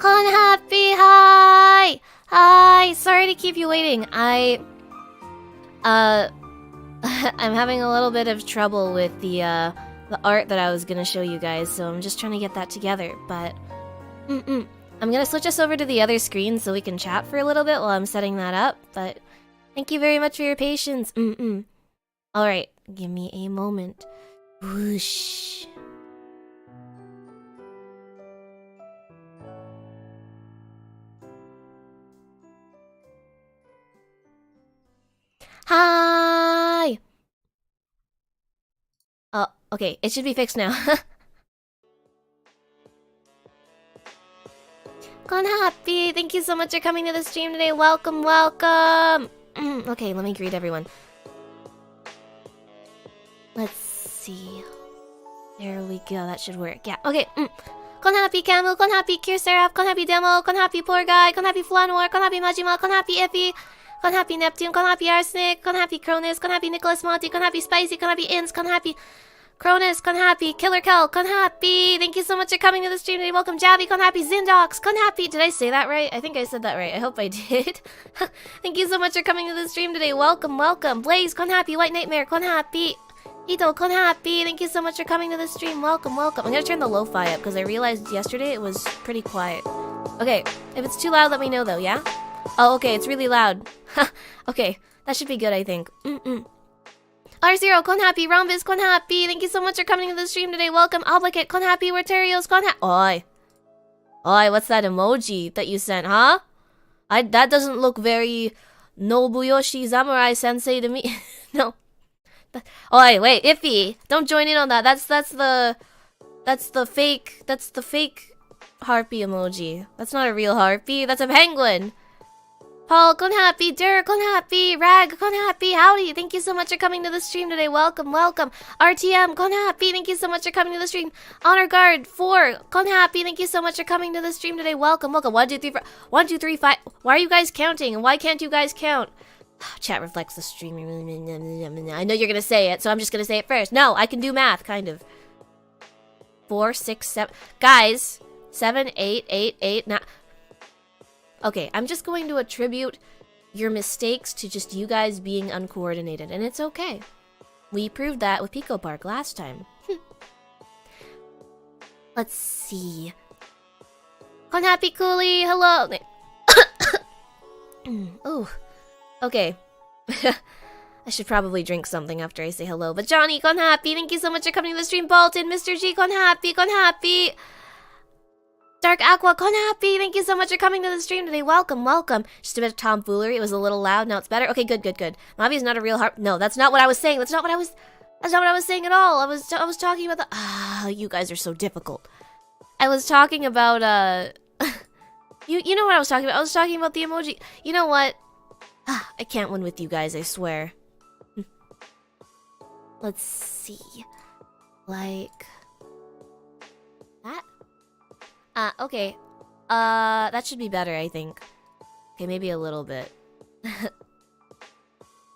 Konharpy, hi! Hi! Sorry to keep you waiting. I'm having a little bit of trouble with the art that I was gonna show you guys, so I'm just trying to get that together, but... I'm gonna switch us over to the other screen so we can chat for a little bit while I'm setting that up, but... Thank you very much for your patience. Alright, give me a moment. Whoosh. Hi! Oh, okay, it should be fixed now. Konharpy, thank you so much for coming to the stream today. Welcome, welcome! Okay, let me greet everyone. Let's see. There we go, that should work. Yeah, okay. Konharpy Camel, Konharpy Kirseraph, Konharpy Demo, Konharpy Poor Guy, Konharpy Flanor, Konharpy Majima, Konharpy Iffy, Konharpy Neptune, Konharpy Arsenic, Konharpy Cronus, Konharpy Nicholas Monty, Konharpy Spicy, Konharpy Inns, Konharpy Cronus, Konharpy Killer Kel, Konharpy. Thank you so much for coming to the stream today. Welcome, Javi, Konharpy Zindox, Konharpy. Did I say that right? I think I said that right. I hope I did. Thank you so much for coming to the stream today. Welcome, welcome. Blaze, Konharpy, White Nightmare, Konharpy. Ito, Konharpy. Thank you so much for coming to the stream. Welcome, welcome. I'm gonna turn the lo-fi up because I realized yesterday it was pretty quiet. Okay, if it's too loud, let me know though, yeah? Oh, okay, it's really loud. Okay, that should be good, I think. R0, Konharpy, Rhombus, Konharpy. Thank you so much for coming to the stream today. Welcome, Obligate, Konharpy, Werterios, Konharpy. Oi. Oi, what's that emoji that you sent, huh? That doesn't look very Nobuyoshi Samurai Sensei to me. No. Oi, wait, Iffy. Don't join in on that. That's the fake harpy emoji. That's not a real harpy. That's a penguin. Paul, Konharpy, Dirk, Konharpy, Rag, Konharpy, howdy. Thank you so much for coming to the stream today. Welcome, welcome. RTM, Konharpy, thank you so much for coming to the stream. Honor Guard 4, Konharpy, thank you so much for coming to the stream today. Welcome, welcome. 1, 2, 3, 4, 1, 2, 3, 5. Why are you guys counting? And why can't you guys count? Chat reflects the stream. I know you're gonna say it, so I'm just gonna say it first. No, I can do math, kind of. 4, 6, 7. Guys, 7, 8, 8, 8, 9. Okay, I'm just going to attribute your mistakes to just you guys being uncoordinated, and it's okay. We proved that with Pico Park last time. Let's see. Konharpy Cooley, hello. Ooh. Okay. I should probably drink something after I say hello. But Johnny, Konharpy, thank you so much for coming to the stream. Bolton, Mr. G, Konharpy, Konharpy. Dark Aqua, Konharpy, thank you so much for coming to the stream today. Welcome, welcome. Just a bit of tomfoolery. It was a little loud. Now it's better. Okay, good, good, good. Mavia's not a real harp. No, that's not what I was saying. That's not what I was saying at all. I was talking about the. You guys are so difficult. I was talking about you know what I was talking about. I was talking about the emoji. You know what? I can't win with you guys. I swear. Let's see. Like that. Okay. That should be better, I think. Okay, maybe a little bit.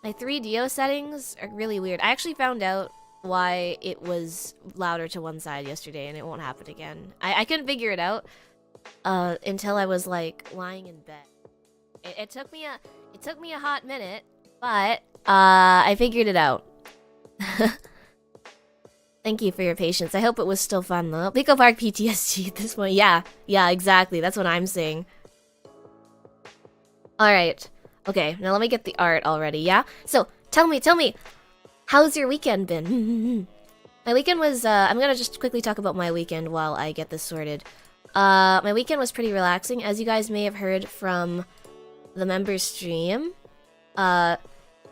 My 3DO settings are really weird. I actually found out why it was louder to one side yesterday, and it won't happen again. I couldn't figure it out until I was like lying in bed. It took me a hot minute, but I figured it out. Thank you for your patience. I hope it was still fun though. Pico Park PTSD at this point. Yeah, exactly. That's what I'm saying. Alright. Okay, now let me get the art already, yeah? So, tell me, how's your weekend been? My weekend was, I'm gonna just quickly talk about my weekend while I get this sorted. My weekend was pretty relaxing. As you guys may have heard from the members stream,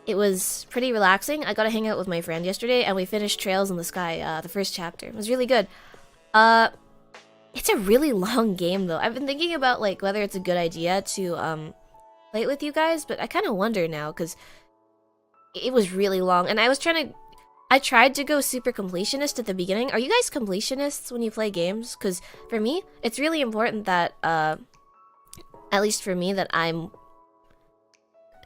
it was pretty relaxing. I got to hang out with my friend yesterday, and we finished Trails in the Sky, the first chapter. It was really good. It's a really long game, though. I've been thinking about, like, whether it's a good idea to, play it with you guys, but I kind of wonder now, because it was really long, and I tried to go super completionist at the beginning. Are you guys completionists when you play games? Because for me, it's really important that, at least for me, that I'm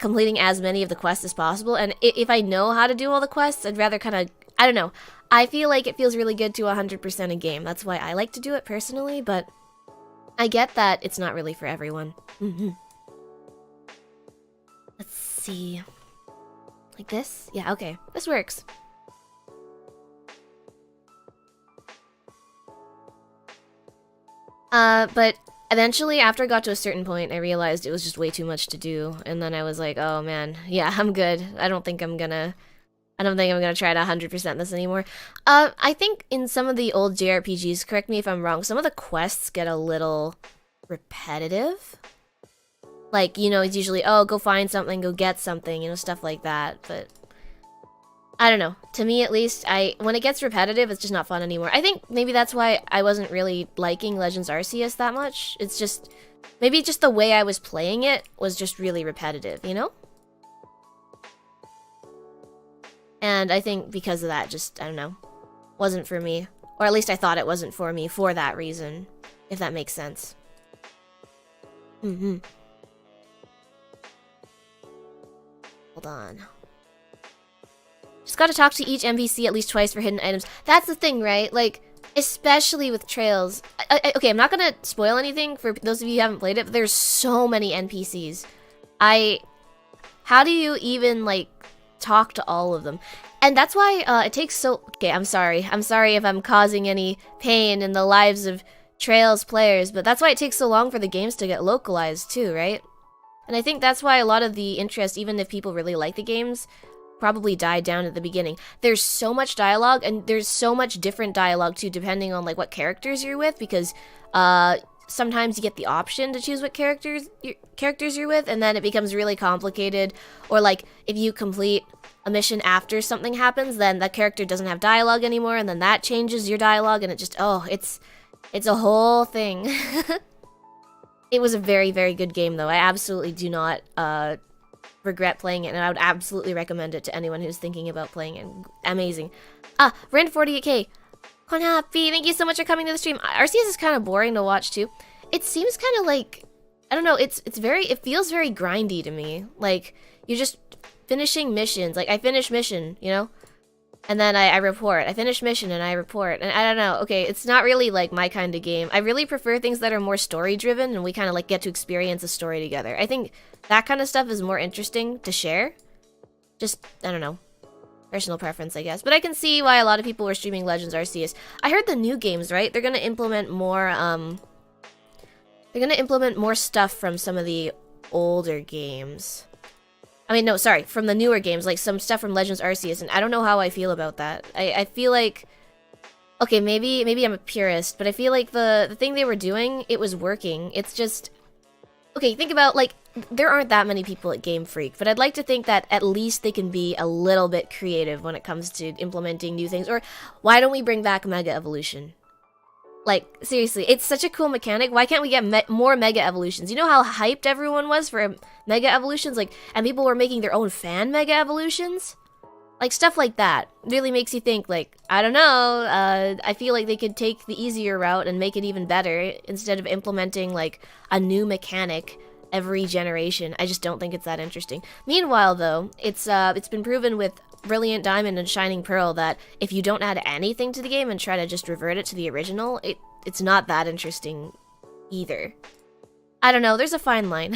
completing as many of the quests as possible, and if I know how to do all the quests, I'd rather kind of, I don't know, I feel like it feels really good to 100% a game. That's why I like to do it personally, but I get that it's not really for everyone. Let's see. Like this? Yeah, okay. This works. But eventually, after I got to a certain point, I realized it was just way too much to do. And then I was like, oh man, yeah, I'm good. I don't think I'm gonna try to 100% this anymore. I think in some of the old JRPGs, correct me if I'm wrong, some of the quests get a little repetitive. Like, you know, it's usually, oh, go find something, go get something, you know, stuff like that. But I don't know. To me, at least, when it gets repetitive, it's just not fun anymore. I think maybe that's why I wasn't really liking Legends Arceus that much. It's just, maybe just the way I was playing it was just really repetitive, you know? And I think because of that, just, I don't know, wasn't for me. Or at least I thought it wasn't for me for that reason, if that makes sense. Hold on. Just gotta talk to each NPC at least twice for hidden items. That's the thing, right? Like, especially with Trails. Okay, I'm not gonna spoil anything for those of you who haven't played it, but there's so many NPCs. How do you even, like, talk to all of them? And that's why it takes so... Okay, I'm sorry. I'm sorry if I'm causing any pain in the lives of Trails players, but that's why it takes so long for the games to get localized too, right? And I think that's why a lot of the interest, even if people really like the games, probably died down at the beginning. There's so much dialogue, and there's so much different dialogue too, depending on like what characters you're with, because sometimes you get the option to choose what characters you're with, and then it becomes really complicated. Or like if you complete a mission after something happens, then that character doesn't have dialogue anymore, and then that changes your dialogue, and it just, oh, it's a whole thing. It was a very, very good game, though. I absolutely do not regret playing it, and I would absolutely recommend it to anyone who's thinking about playing it. Amazing. Rand48k. Konharpy, thank you so much for coming to the stream. Arceus is kind of boring to watch, too. It seems kind of like, I don't know, it feels very grindy to me. Like, you're just finishing missions. Like, I finish mission, you know? And then I report. I finish mission and I report. And I don't know. Okay, it's not really like my kind of game. I really prefer things that are more story driven and we kind of like get to experience a story together. I think that kind of stuff is more interesting to share. Just, I don't know. Personal preference, I guess. But I can see why a lot of people were streaming Legends Arceus. I heard the new games, right? They're going to implement more, stuff from some of the older games. I mean, no, sorry, from the newer games, like some stuff from Legends Arceus, and I don't know how I feel about that. I feel like, okay, maybe I'm a purist, but I feel like the thing they were doing, it was working. It's just, okay, think about, like, there aren't that many people at Game Freak, but I'd like to think that at least they can be a little bit creative when it comes to implementing new things. Or why don't we bring back Mega Evolution? Like, seriously, it's such a cool mechanic. Why can't we get more Mega Evolutions? You know how hyped everyone was for Mega Evolutions? Like, and people were making their own fan Mega Evolutions? Like, stuff like that really makes you think, like, I don't know, I feel like they could take the easier route and make it even better instead of implementing, like, a new mechanic every generation. I just don't think it's that interesting. Meanwhile, though, it's been proven with Brilliant Diamond and Shining Pearl that if you don't add anything to the game and try to just revert it to the original, it's not that interesting either. I don't know, there's a fine line.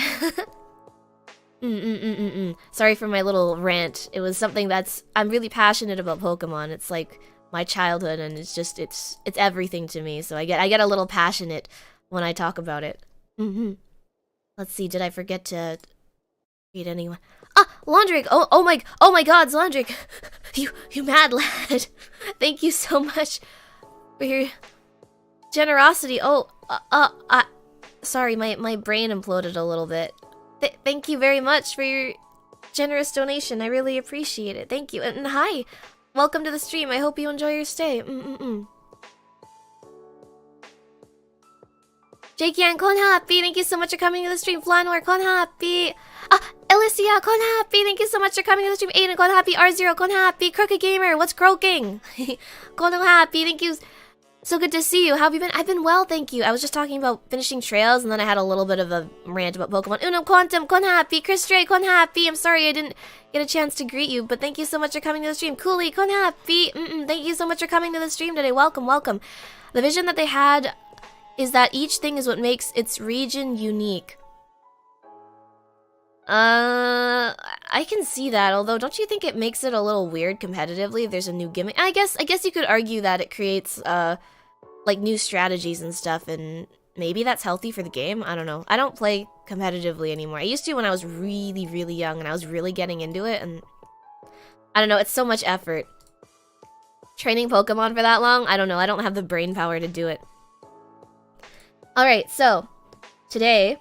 Sorry for my little rant. It was something I'm really passionate about Pokemon. It's like my childhood, and it's everything to me. So I get a little passionate when I talk about it. Let's see, did I forget to read anyone? Laundrick! Oh my God, Laundrick! You mad lad! Thank you so much for your generosity. Sorry, my brain imploded a little bit. Thank you very much for your generous donation. I really appreciate it. Thank you. And hi, welcome to the stream. I hope you enjoy your stay. Jakey and Konharpy, thank you so much for coming to the stream. Flanor, Konharpy. Alicia, Konharpy, thank you so much for coming to the stream. Aiden, Konharpy, R0, Konharpy, Crooked Gamer, what's croaking? Konharpy, thank you. So good to see you. How have you been? I've been well, thank you. I was just talking about finishing Trails, and then I had a little bit of a rant about Pokemon. Unum Quantum, Konharpy, Chris Stray, Konharpy. I'm sorry I didn't get a chance to greet you, but thank you so much for coming to the stream. Cooley, Konharpy, thank you so much for coming to the stream today. Welcome, welcome. The vision that they had is that each thing is what makes its region unique. I can see that, although don't you think it makes it a little weird competitively if there's a new gimmick? I guess you could argue that it creates like new strategies and stuff, and maybe that's healthy for the game. I don't know. I don't play competitively anymore. I used to when I was really, really young and I was really getting into it, and I don't know, it's so much effort. Training Pokemon for that long? I don't know. I don't have the brain power to do it. Alright, so today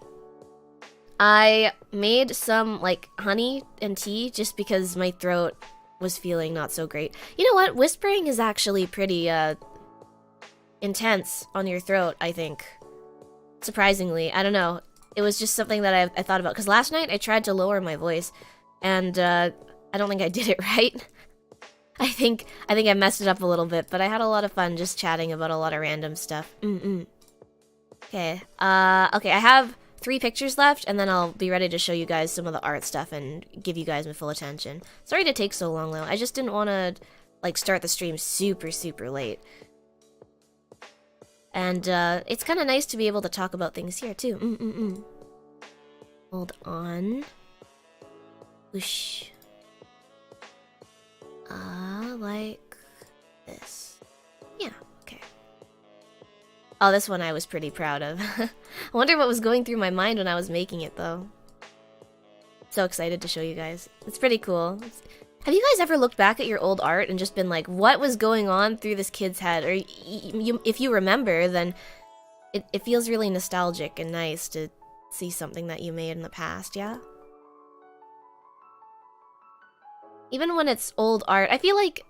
I made some like honey and tea just because my throat was feeling not so great. You know what? Whispering is actually pretty intense on your throat, I think. Surprisingly. I don't know. It was just something that I thought about. Because last night I tried to lower my voice and I don't think I did it right. I think I messed it up a little bit, but I had a lot of fun just chatting about a lot of random stuff. Okay. Okay, I have 3 pictures left, and then I'll be ready to show you guys some of the art stuff and give you guys my full attention. Sorry to take so long, though. I just didn't want to, like, start the stream super, super late. And, it's kind of nice to be able to talk about things here, too. Hold on. Whoosh. Like this. Yeah, okay. Oh, this one I was pretty proud of. I wonder what was going through my mind when I was making it, though. So excited to show you guys. It's pretty cool. Have you guys ever looked back at your old art and just been like, what was going on through this kid's head? Or if you remember, then it feels really nostalgic and nice to see something that you made in the past, yeah? Even when it's old art, I feel like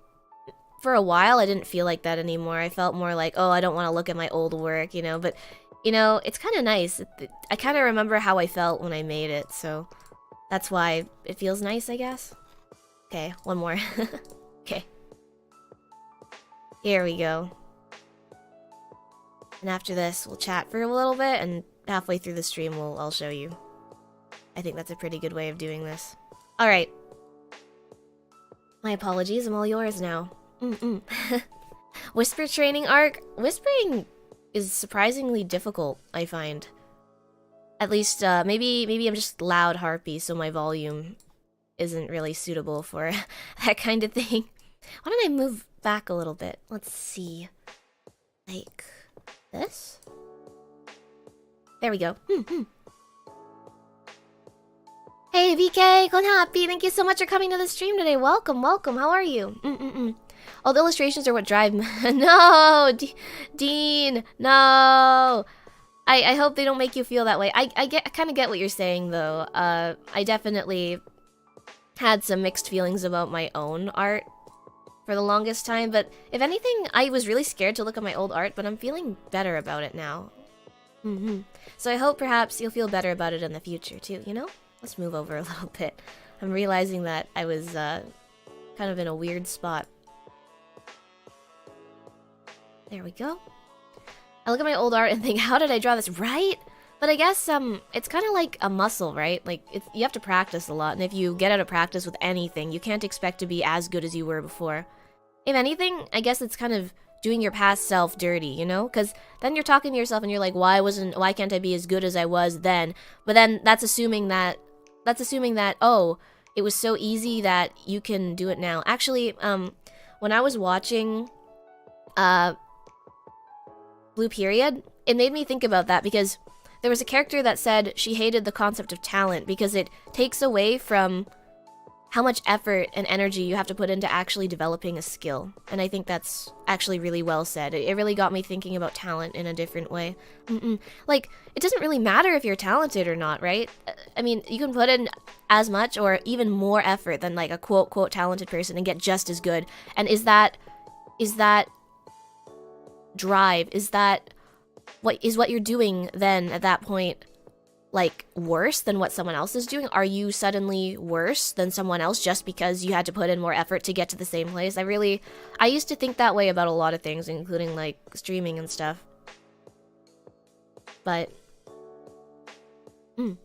for a while I didn't feel like that anymore. I felt more like, oh, I don't want to look at my old work, you know? But, you know, it's kind of nice. I kind of remember how I felt when I made it, so that's why it feels nice, I guess. Okay, one more. Okay. Here we go. And after this, we'll chat for a little bit, and halfway through the stream, I'll show you. I think that's a pretty good way of doing this. Alright. My apologies, I'm all yours now. Whisper training arc. Whispering is surprisingly difficult, I find. At least, maybe I'm just loud harpy, so my volume isn't really suitable for that kind of thing. Why don't I move back a little bit? Let's see. Like this? There we go. Hey VK, Konharpy, thank you so much for coming to the stream today. Welcome, welcome. How are you? All the illustrations are what drive me. No, Dean, no. I hope they don't make you feel that way. I kind of get what you're saying though. I definitely had some mixed feelings about my own art for the longest time, but if anything, I was really scared to look at my old art, but I'm feeling better about it now. So I hope perhaps you'll feel better about it in the future too, you know? Let's move over a little bit. I'm realizing that I was kind of in a weird spot. There we go. I look at my old art and think, how did I draw this? Right? But I guess it's kind of like a muscle, right? Like, you have to practice a lot, and if you get out of practice with anything, you can't expect to be as good as you were before. If anything, I guess it's kind of doing your past self dirty, you know? Because then you're talking to yourself and you're like, why can't I be as good as I was then? But then that's assuming that, oh, it was so easy that you can do it now. Actually, when I was watching Blue Period, it made me think about that because there was a character that said she hated the concept of talent because it takes away from how much effort and energy you have to put into actually developing a skill. And I think that's actually really well said. It really got me thinking about talent in a different way. Like, it doesn't really matter if you're talented or not, right? I mean, you can put in as much or even more effort than like a quote talented person and get just as good. And is that drive, is that what you're doing then at that point like worse than what someone else is doing? Are you suddenly worse than someone else just because you had to put in more effort to get to the same place? I used to think that way about a lot of things, including like streaming and stuff. But you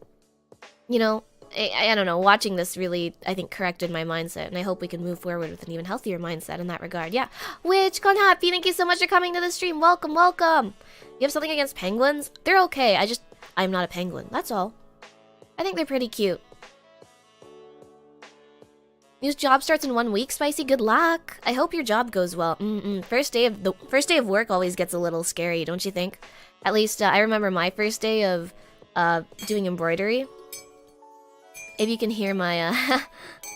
know, I don't know, watching this really, I think, corrected my mindset, and I hope we can move forward with an even healthier mindset in that regard. Yeah. Which, Konharpy, thank you so much for coming to the stream. Welcome, welcome. You have something against penguins? They're okay. I'm not a penguin. That's all. I think they're pretty cute. New job starts in 1 week, Spicy. Good luck. I hope your job goes well. First day of work always gets a little scary, don't you think? At least I remember my first day of doing embroidery. If you can hear my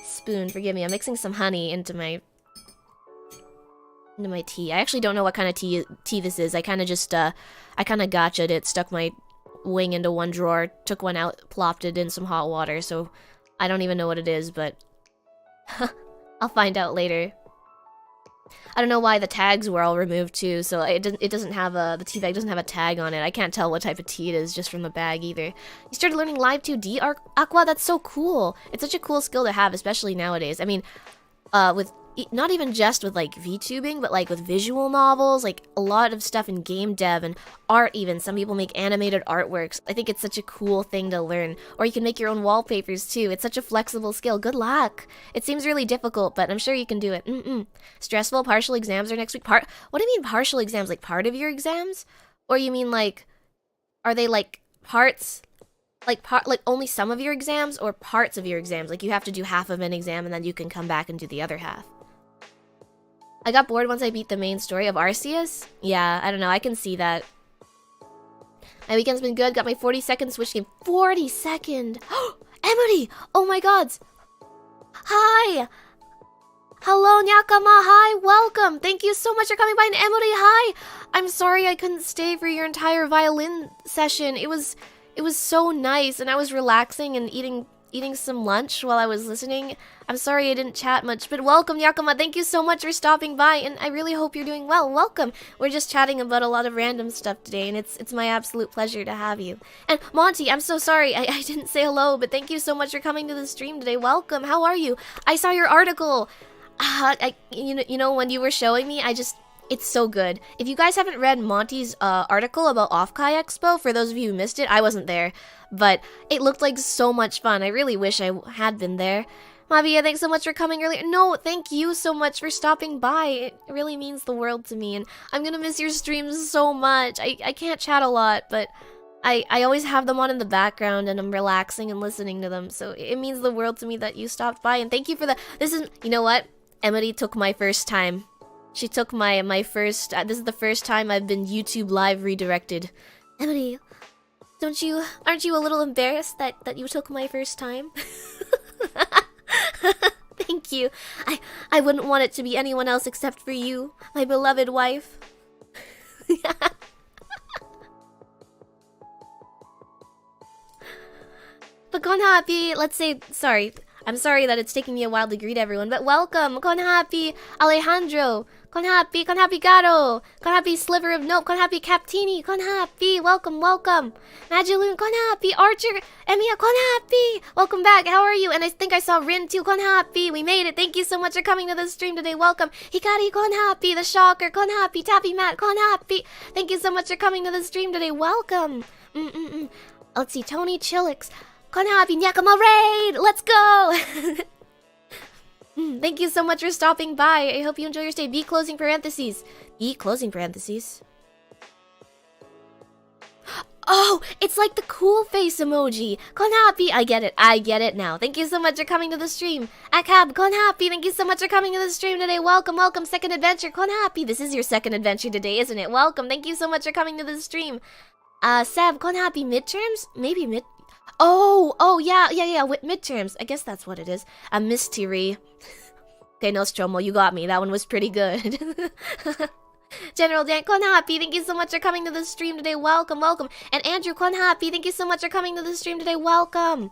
spoon, forgive me. I'm mixing some honey into my tea. I actually don't know what kind of tea this is. I kind of just I kind of gotcha'd it, stuck my wing into one drawer, took one out, plopped it in some hot water. So I don't even know what it is, but I'll find out later. I don't know why the tags were all removed too, so it doesn't have the tea bag doesn't have a tag on it. I can't tell what type of tea it is just from the bag either. You started learning Live 2D, Aqua? That's so cool. It's such a cool skill to have, especially nowadays. I mean, with not even just with like VTubing, but like with visual novels, like a lot of stuff in game dev and art even. Some people make animated artworks. I think it's such a cool thing to learn. Or you can make your own wallpapers too. It's such a flexible skill. Good luck. It seems really difficult, but I'm sure you can do it. Stressful partial exams are next week. What do you mean partial exams? Like part of your exams? Or you mean like, are they like parts? Like only some of your exams or parts of your exams? Like you have to do half of an exam and then you can come back and do the other half. I got bored once I beat the main story of Arceus. Yeah, I don't know. I can see that. My weekend's been good. Got my 40-second Switch game. 40-second! Emily! Oh my god! Hi! Hello, Nyakama. Hi, welcome. Thank you so much for coming by. And Emily, hi! I'm sorry I couldn't stay for your entire violin session. It was so nice, and I was relaxing and eating some lunch while I was listening. I'm sorry I didn't chat much, but welcome, Yakama. Thank you so much for stopping by, and I really hope you're doing well. Welcome. We're just chatting about a lot of random stuff today, and it's my absolute pleasure to have you. And Monty, I'm so sorry I didn't say hello, but thank you so much for coming to the stream today. Welcome. How are you? I saw your article. You know when you were showing me, it's so good. If you guys haven't read Monty's article about Offkai Expo, for those of you who missed it, I wasn't there, but it looked like so much fun. I really wish I had been there. Mavia, thanks so much for coming earlier. No, thank you so much for stopping by. It really means the world to me, and I'm gonna miss your streams so much. I can't chat a lot, but I always have them on in the background, and I'm relaxing and listening to them, so it means the world to me that you stopped by, and thank you for you know what? Emily took my first time. She took my first, this is the first time I've been YouTube live redirected. Emily, aren't you a little embarrassed that you took my first time? Thank you. I wouldn't want it to be anyone else except for you, my beloved wife. But Konharpy, let's say, sorry. I'm sorry that it's taking me a while to greet everyone, but welcome, Konharpy, Alejandro, Konharpy, Konharpy Garo, Konharpy Sliver of Nope, Konharpy Captini, Konharpy, welcome, welcome, Magaloon, Konharpy, Archer, Emiya, Konharpy, welcome back, how are you? And I think I saw Rin too, Konharpy, we made it, thank you so much for coming to the stream today, welcome, Hikari, Konharpy, The Shocker, Konharpy, Tappy Matt, Konharpy, thank you so much for coming to the stream today, welcome, Let's see, Tony Chillix, Konharpy, Nyakama Raid! Let's go! Thank you so much for stopping by. I hope you enjoy your stay. Be closing parentheses. Be closing parentheses. Oh, it's like the cool face emoji. Konharpy, I get it now. Thank you so much for coming to the stream. Akab, Konharpy, thank you so much for coming to the stream today. Welcome, welcome, second adventure. Konharpy, this is your second adventure today, isn't it? Welcome, thank you so much for coming to the stream. Seb, Konharpy, midterms? Maybe Oh, yeah, with midterms. I guess that's what it is. A mystery. Okay, Nostromo, you got me. That one was pretty good. General Dan, Konharpy, thank you so much for coming to the stream today. Welcome, welcome. And Andrew, Konharpy, thank you so much for coming to the stream today. Welcome.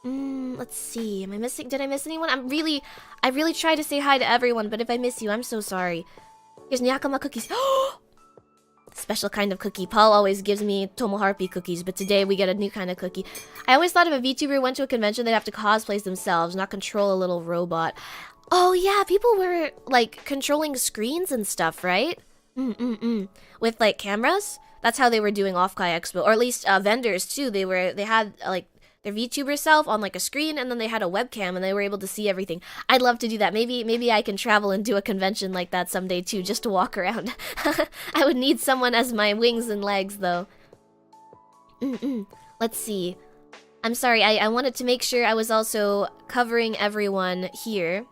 Let's see. Did I miss anyone? I really try to say hi to everyone, but if I miss you, I'm so sorry. Here's Nyakama cookies. Special kind of cookie. Paul always gives me Tomoharpy cookies, but today we get a new kind of cookie. I always thought if a VTuber went to a convention, they'd have to cosplay themselves, not control a little robot. Oh yeah, people were like controlling screens and stuff, right? With like cameras. That's how they were doing Offkai Expo, or at least vendors too. They had like their VTuber self on like a screen, and then they had a webcam and they were able to see everything. I'd love to do that. Maybe I can travel and do a convention like that someday too, just to walk around. I would need someone as my wings and legs though. Let's see. I'm sorry, I wanted to make sure I was also covering everyone here.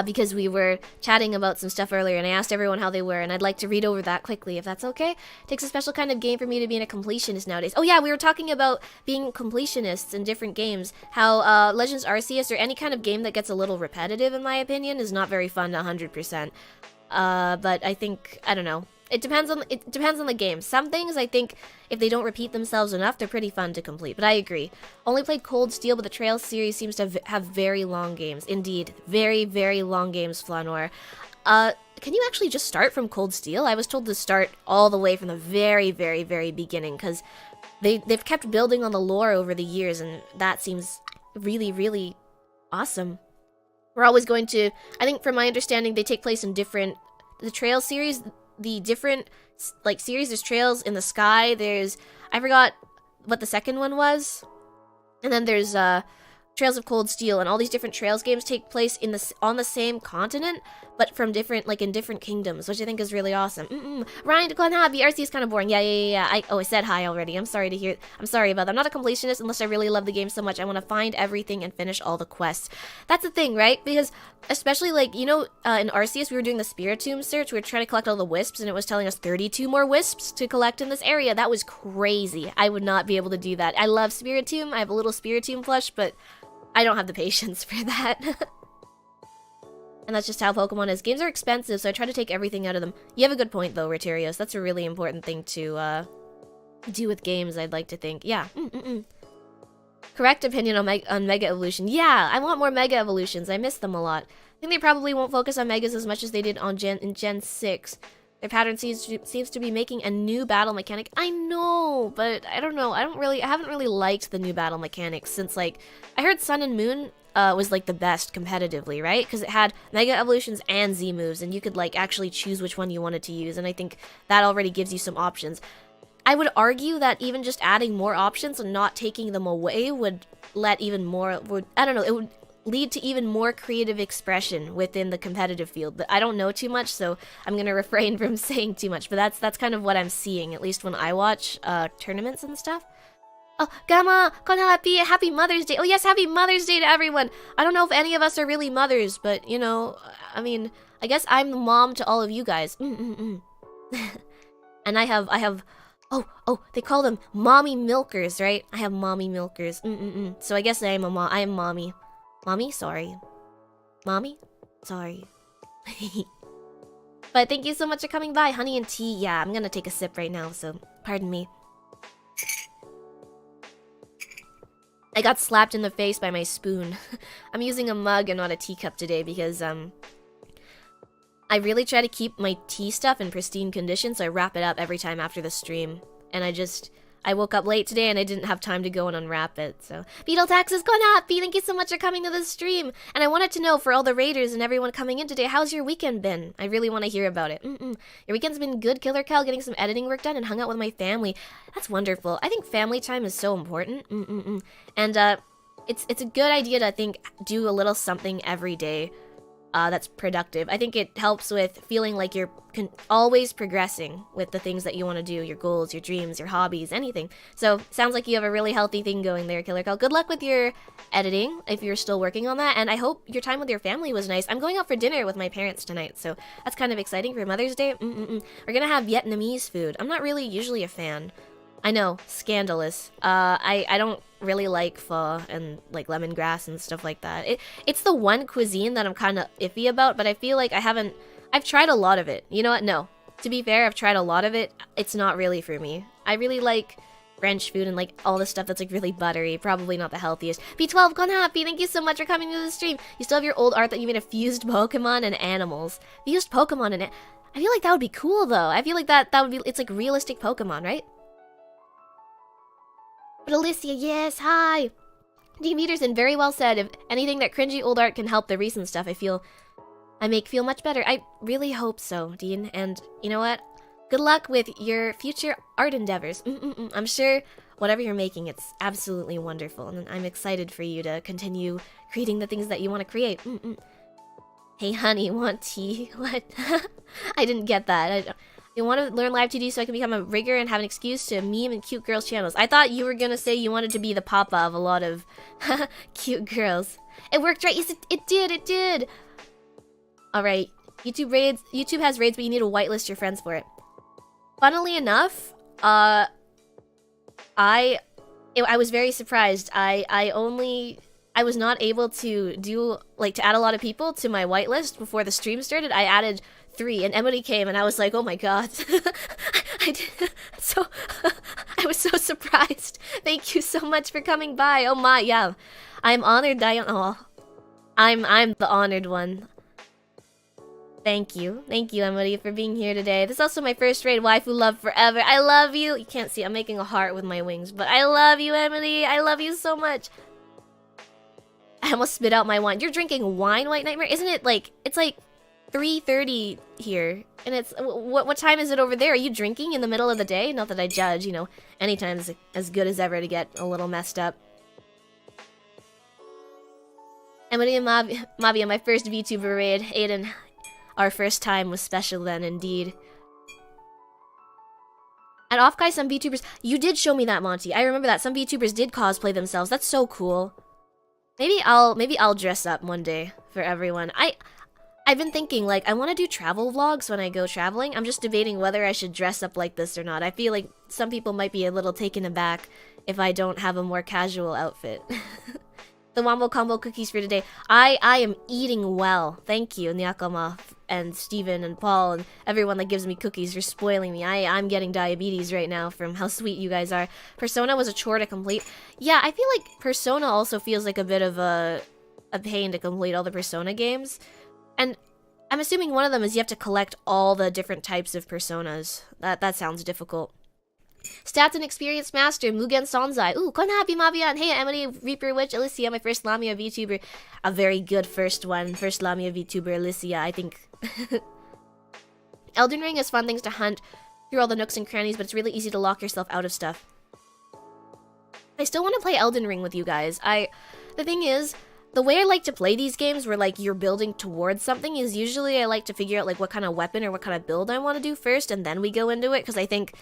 Because we were chatting about some stuff earlier, and I asked everyone how they were, and I'd like to read over that quickly, if that's okay. It takes a special kind of game for me to be a completionist nowadays. Oh yeah, we were talking about being completionists in different games. How Legends Arceus, or any kind of game that gets a little repetitive, in my opinion, is not very fun 100%. But I think, I don't know. It depends on the game. Some things, I think, if they don't repeat themselves enough, they're pretty fun to complete. But I agree. Only played Cold Steel, but the Trails series seems to have very long games. Indeed. Very, very long games, Flanor. Can you actually just start from Cold Steel? I was told to start all the way from the very, very, very beginning, because they've kept building on the lore over the years, and that seems really, really awesome. We're always going to... I think, from my understanding, they take place in different... The Trails series... The different, like, series, there's Trails in the Sky, there's, I forgot what the second one was, and then there's, Trails of Cold Steel, and all these different Trails games take place on the same continent, but from different, like, in different kingdoms, which I think is really awesome. Ryan, Konharpy, RC is kind of boring. Yeah. I said hi already. I'm sorry about that. I'm not a completionist unless I really love the game so much. I want to find everything and finish all the quests. That's the thing, right? Because, especially, like, you know, in Arceus, we were doing the Spiritomb search. We were trying to collect all the wisps, and it was telling us 32 more wisps to collect in this area. That was crazy. I would not be able to do that. I love Spiritomb. I have a little Spiritomb plush, but I don't have the patience for that. And that's just how Pokemon is. Games are expensive, so I try to take everything out of them. You have a good point, though, Rotarios. That's a really important thing to do with games, I'd like to think. Yeah. Correct opinion on Mega Evolution. Yeah, I want more Mega Evolutions. I miss them a lot. I think they probably won't focus on Megas as much as they did on in Gen 6. Their pattern seems to be making a new battle mechanic. I know, but I don't know. I haven't really liked the new battle mechanics since, like, I heard Sun and Moon was, like, the best competitively, right? Because it had Mega Evolutions and Z moves, and you could, like, actually choose which one you wanted to use, and I think that already gives you some options. I would argue that even just adding more options and not taking them away would let even more, I don't know, it would lead to even more creative expression within the competitive field. But I don't know too much, so I'm gonna refrain from saying too much, but that's kind of what I'm seeing, at least when I watch tournaments and stuff. Oh, Gamma, Konharpy, happy Mother's Day. Oh yes, happy Mother's Day to everyone. I don't know if any of us are really mothers, but, you know, I mean, I guess I'm the mom to all of you guys. And I have, oh, they call them mommy milkers, right? I have mommy milkers. So I guess I am mommy. Mommy? Sorry. Mommy? Sorry. But thank you so much for coming by. Honey and tea. Yeah, I'm gonna take a sip right now, so pardon me. I got slapped in the face by my spoon. I'm using a mug and not a teacup today because, I really try to keep my tea stuff in pristine condition, so I wrap it up every time after the stream. And I woke up late today and I didn't have time to go and unwrap it, so. Beetle Taxes, Konharpy, thank you so much for coming to the stream. And I wanted to know, for all the raiders and everyone coming in today, how's your weekend been? I really want to hear about it. Your weekend's been good, Killer Cal, getting some editing work done and hung out with my family. That's wonderful. I think family time is so important. And, it's a good idea to, I think, do a little something every day. That's productive. I think it helps with feeling like you're always progressing with the things that you want to do, your goals, your dreams, your hobbies, anything. So, sounds like you have a really healthy thing going there, Killer Cal. Good luck with your editing, if you're still working on that, and I hope your time with your family was nice. I'm going out for dinner with my parents tonight, so that's kind of exciting for Mother's Day. We're gonna have Vietnamese food. I'm not really usually a fan. I know, scandalous. I don't really like pho and, like, lemongrass and stuff like that. It's the one cuisine that I'm kind of iffy about, but I feel like I've tried a lot of it. You know what? No. To be fair, I've tried a lot of it. It's not really for me. I really like French food and, like, all the stuff that's, like, really buttery. Probably not the healthiest. B12, Konharpy, thank you so much for coming to the stream. You still have your old art that you made of fused Pokemon and animals. Fused Pokemon and I feel like that would be cool, though. I feel like that would be, it's like realistic Pokemon, right? But Alicia, yes, hi! Dean Peterson, very well said. If anything that cringy old art can help the recent stuff, I make feel much better. I really hope so, Dean. And you know what? Good luck with your future art endeavors. I'm sure whatever you're making, it's absolutely wonderful, and I'm excited for you to continue creating the things that you want to create. Hey honey, want tea? What? I didn't get that. You want to learn live 2D so I can become a rigger and have an excuse to meme and cute girls channels. I thought you were gonna say you wanted to be the papa of a lot of cute girls. It worked, right? Yes, it did. Alright, YouTube has raids, but you need to whitelist your friends for it. Funnily enough, I was very surprised. I was not able to do, like, to add a lot of people to my whitelist before the stream started. I added 3, and Emily came, and I was like, oh my god. I was so surprised. Thank you so much for coming by. Oh my, yeah. I'm honored. I'm the honored one. Thank you, Emily, for being here today. This is also my first raid, waifu love forever. I love you. You can't see, I'm making a heart with my wings, but I love you, Emily. I love you so much. I almost spit out my wine. You're drinking wine, White Nightmare? Isn't it like, it's like 3:30 here, and it's, what time is it over there? Are you drinking in the middle of the day? Not that I judge, you know, any time's as good as ever to get a little messed up. Emily and Mavia, my first VTuber raid. Aiden, our first time was special then, indeed. And off guys, some VTubers, you did show me that, Monty. I remember that. Some VTubers did cosplay themselves. That's so cool. Maybe I'll dress up one day for everyone. I've been thinking, like, I want to do travel vlogs when I go traveling. I'm just debating whether I should dress up like this or not. I feel like some people might be a little taken aback if I don't have a more casual outfit. The Wombo Combo cookies for today. I am eating well. Thank you, Nyakama and Steven and Paul and everyone that gives me cookies for spoiling me. I'm getting diabetes right now from how sweet you guys are. Persona was a chore to complete. Yeah, I feel like Persona also feels like a bit of a pain to complete all the Persona games. And I'm assuming one of them is you have to collect all the different types of Personas. That sounds difficult. Stats and Experienced Master, Mugen Sonzai. Ooh, Konharpy, Mavia, and hey, Emily, Reaper Witch, Alicia, my first Lamia VTuber. A very good first one. First Lamia VTuber, Alicia, I think. Elden Ring has fun things to hunt through all the nooks and crannies, but it's really easy to lock yourself out of stuff. I still want to play Elden Ring with you guys. The thing is, the way I like to play these games where, like, you're building towards something is usually I like to figure out, like, what kind of weapon or what kind of build I want to do first, and then we go into it, because I think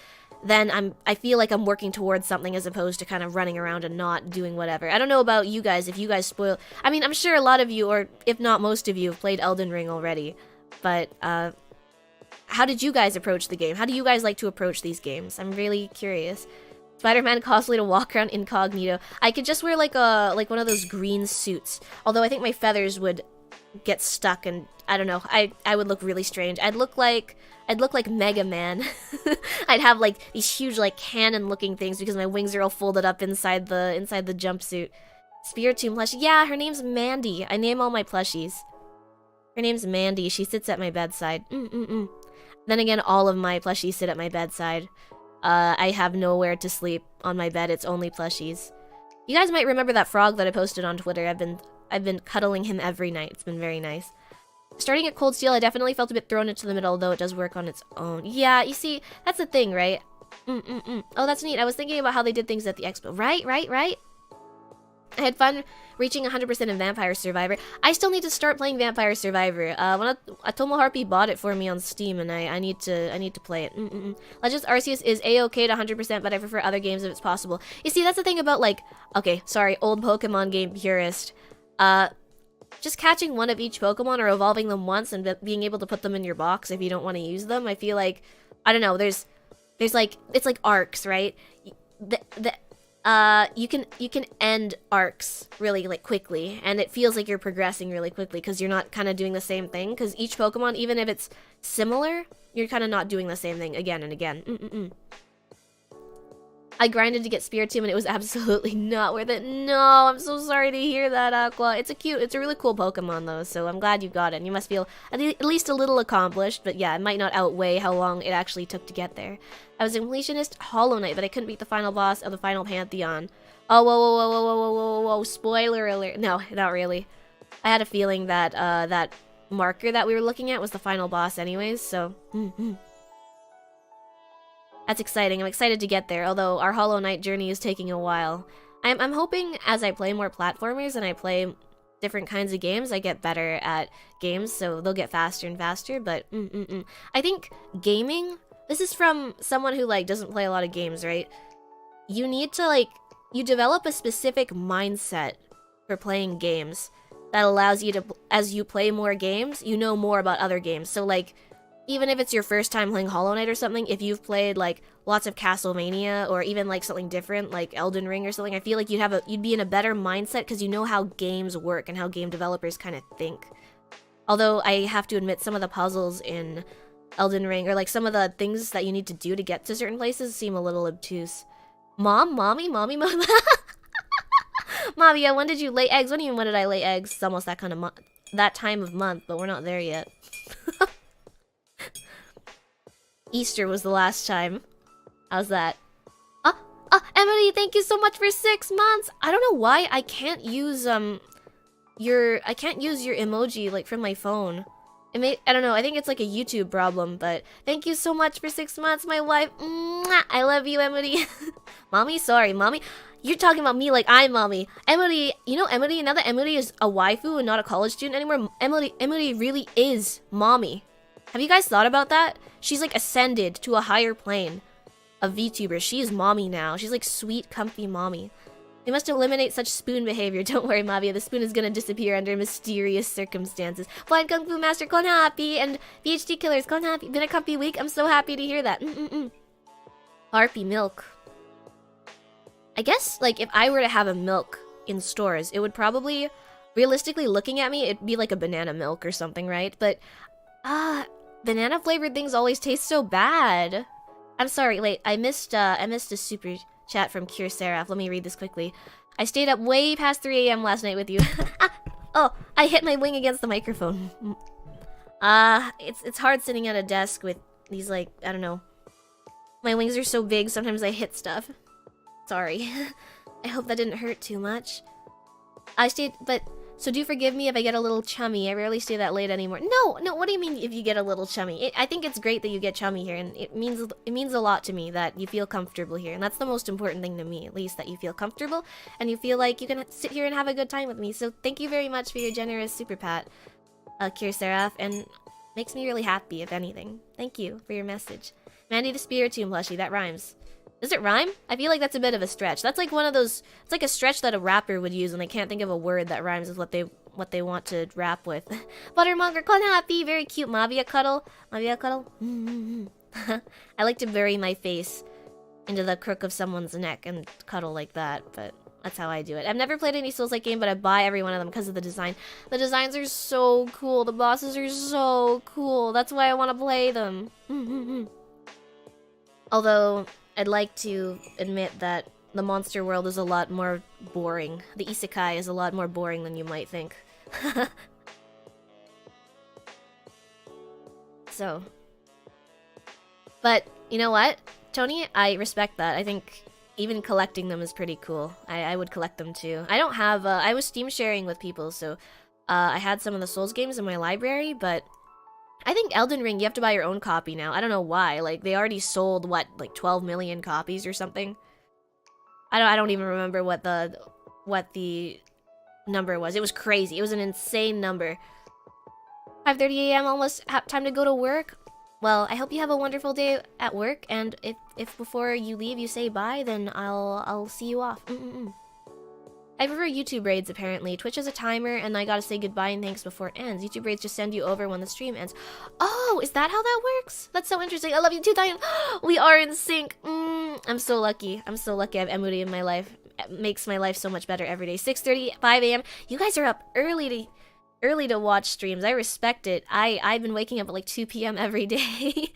then I feel like I'm working towards something as opposed to kind of running around and not doing whatever. I don't know about you guys, if you guys spoil... I mean, I'm sure a lot of you, or if not most of you, have played Elden Ring already, but, how did you guys approach the game? How do you guys like to approach these games? I'm really curious. Spider-Man cosplay to walk around incognito. I could just wear like one of those green suits. Although I think my feathers would get stuck and I don't know. I would look really strange. I'd look like Mega Man. I'd have like these huge like cannon looking things because my wings are all folded up inside the jumpsuit. Spiritomb plushie. Yeah, her name's Mandy. I name all my plushies. Her name's Mandy. She sits at my bedside. Then again, all of my plushies sit at my bedside. I have nowhere to sleep on my bed. It's only plushies. You guys might remember that frog that I posted on Twitter. I've been cuddling him every night. It's been very nice. Starting at Cold Steel, I definitely felt a bit thrown into the middle, though it does work on its own. Yeah, you see, that's the thing, right? Oh, that's neat. I was thinking about how they did things at the expo. Right? I had fun reaching 100% in Vampire Survivor. I still need to start playing Vampire Survivor. When a Harpy bought it for me on Steam, and I need to play it. Legends Arceus is A-OK to 100%, but I prefer other games if it's possible. You see, that's the thing about, like, okay, sorry, old Pokemon game purist. Just catching one of each Pokemon or evolving them once and being able to put them in your box if you don't want to use them. I feel like, I don't know, there's like, it's like arcs, right? You can end arcs really like quickly, and it feels like you're progressing really quickly because you're not kind of doing the same thing. Because each Pokemon, even if it's similar, you're kind of not doing the same thing again and again. I grinded to get Spiritomb and it was absolutely not worth it. No, I'm so sorry to hear that, Aqua. It's a really cool Pokemon though, so I'm glad you got it. And you must feel at least a little accomplished, but yeah, it might not outweigh how long it actually took to get there. I was a completionist Hollow Knight, but I couldn't beat the final boss of the final Pantheon. Oh, whoa, spoiler alert. No, not really. I had a feeling that, that marker that we were looking at was the final boss anyways, so... That's exciting. I'm excited to get there, although our Hollow Knight journey is taking a while. I'm hoping as I play more platformers and I play different kinds of games, I get better at games, so they'll get faster and faster, but I think gaming, this is from someone who, like, doesn't play a lot of games, right? You need to, like, you develop a specific mindset for playing games that allows you to, as you play more games, you know more about other games. So, like, even if it's your first time playing Hollow Knight or something, if you've played, like, lots of Castlevania or even, like, something different, like Elden Ring or something, I feel like you'd be in a better mindset because you know how games work and how game developers kind of think. Although I have to admit, some of the puzzles in Elden Ring, or, like, some of the things that you need to do to get to certain places seem a little obtuse. Mommy. Mavia, when did you lay eggs? What do you mean, when did I lay eggs? It's almost that kind of that time of month, but we're not there yet. Easter was the last time. How's that? Emily, thank you so much for 6 months. I don't know why I can't use your emoji, like, from my phone. I don't know, I think it's like a YouTube problem, but thank you so much for 6 months, my wife. Mwah! I love you, Emily. Mommy, sorry, mommy. You're talking about me like I'm mommy. Emily, you know Emily, now that Emily is a waifu and not a college student anymore, Emily really is mommy. Have you guys thought about that? She's, like, ascended to a higher plane of VTuber. She is mommy now. She's, like, sweet, comfy mommy. We must eliminate such spoon behavior. Don't worry, Mavia. The spoon is gonna disappear under mysterious circumstances. Blind Kung Fu Master Konharpy and PhD Killers Konharpy. Been a comfy week. I'm so happy to hear that. Harpy milk. I guess, like, if I were to have a milk in stores, it would probably, realistically looking at me, it'd be like a banana milk or something, right? But, banana flavored things always taste so bad. I'm sorry, wait, I missed a super chat from Cure Seraph. Let me read this quickly. I stayed up way past 3 AM last night with you. Oh, I hit my wing against the microphone. It's hard sitting at a desk with these, like, I don't know. My wings are so big, sometimes I hit stuff. Sorry. I hope that didn't hurt too much. So do forgive me if I get a little chummy. I rarely stay that late anymore. No, what do you mean if you get a little chummy? I think it's great that you get chummy here, and it means a lot to me that you feel comfortable here, and that's the most important thing to me, at least, that you feel comfortable, and you feel like you can sit here and have a good time with me. So thank you very much for your generous super pat, Cure Seraph, and makes me really happy, if anything. Thank you for your message. Mandy the Spiritomb plushie, that rhymes. Does it rhyme? I feel like that's a bit of a stretch. That's like one of those, it's like a stretch that a rapper would use when they can't think of a word that rhymes with what they want to rap with. Buttermonger, Konharpy, very cute. Mavia cuddle. I like to bury my face into the crook of someone's neck and cuddle like that, but that's how I do it. I've never played any Souls-like game, but I buy every one of them because of the design. The designs are so cool. The bosses are so cool. That's why I want to play them. Although, I'd like to admit that the monster world is a lot more boring. The isekai is a lot more boring than you might think. So. But, you know what, Tony? I respect that. I think even collecting them is pretty cool. I would collect them too. I don't have, I was Steam sharing with people, so I had some of the Souls games in my library, but I think Elden Ring, you have to buy your own copy now. I don't know why. Like, they already sold, what, like 12 million copies or something? I don't even remember what the number was. It was crazy. It was an insane number. 5:30 AM, almost time to go to work. Well, I hope you have a wonderful day at work, and if before you leave you say bye, then I'll see you off. I prefer YouTube raids, apparently. Twitch has a timer, and I gotta say goodbye and thanks before it ends. YouTube raids just send you over when the stream ends. Oh, is that how that works? That's so interesting. I love you too, Diane. We are in sync. I'm so lucky. I'm so lucky I have Emily in my life. It makes my life so much better every day. 6:30, 5 AM. You guys are up early to watch streams. I respect it. I've been waking up at like 2 PM every day.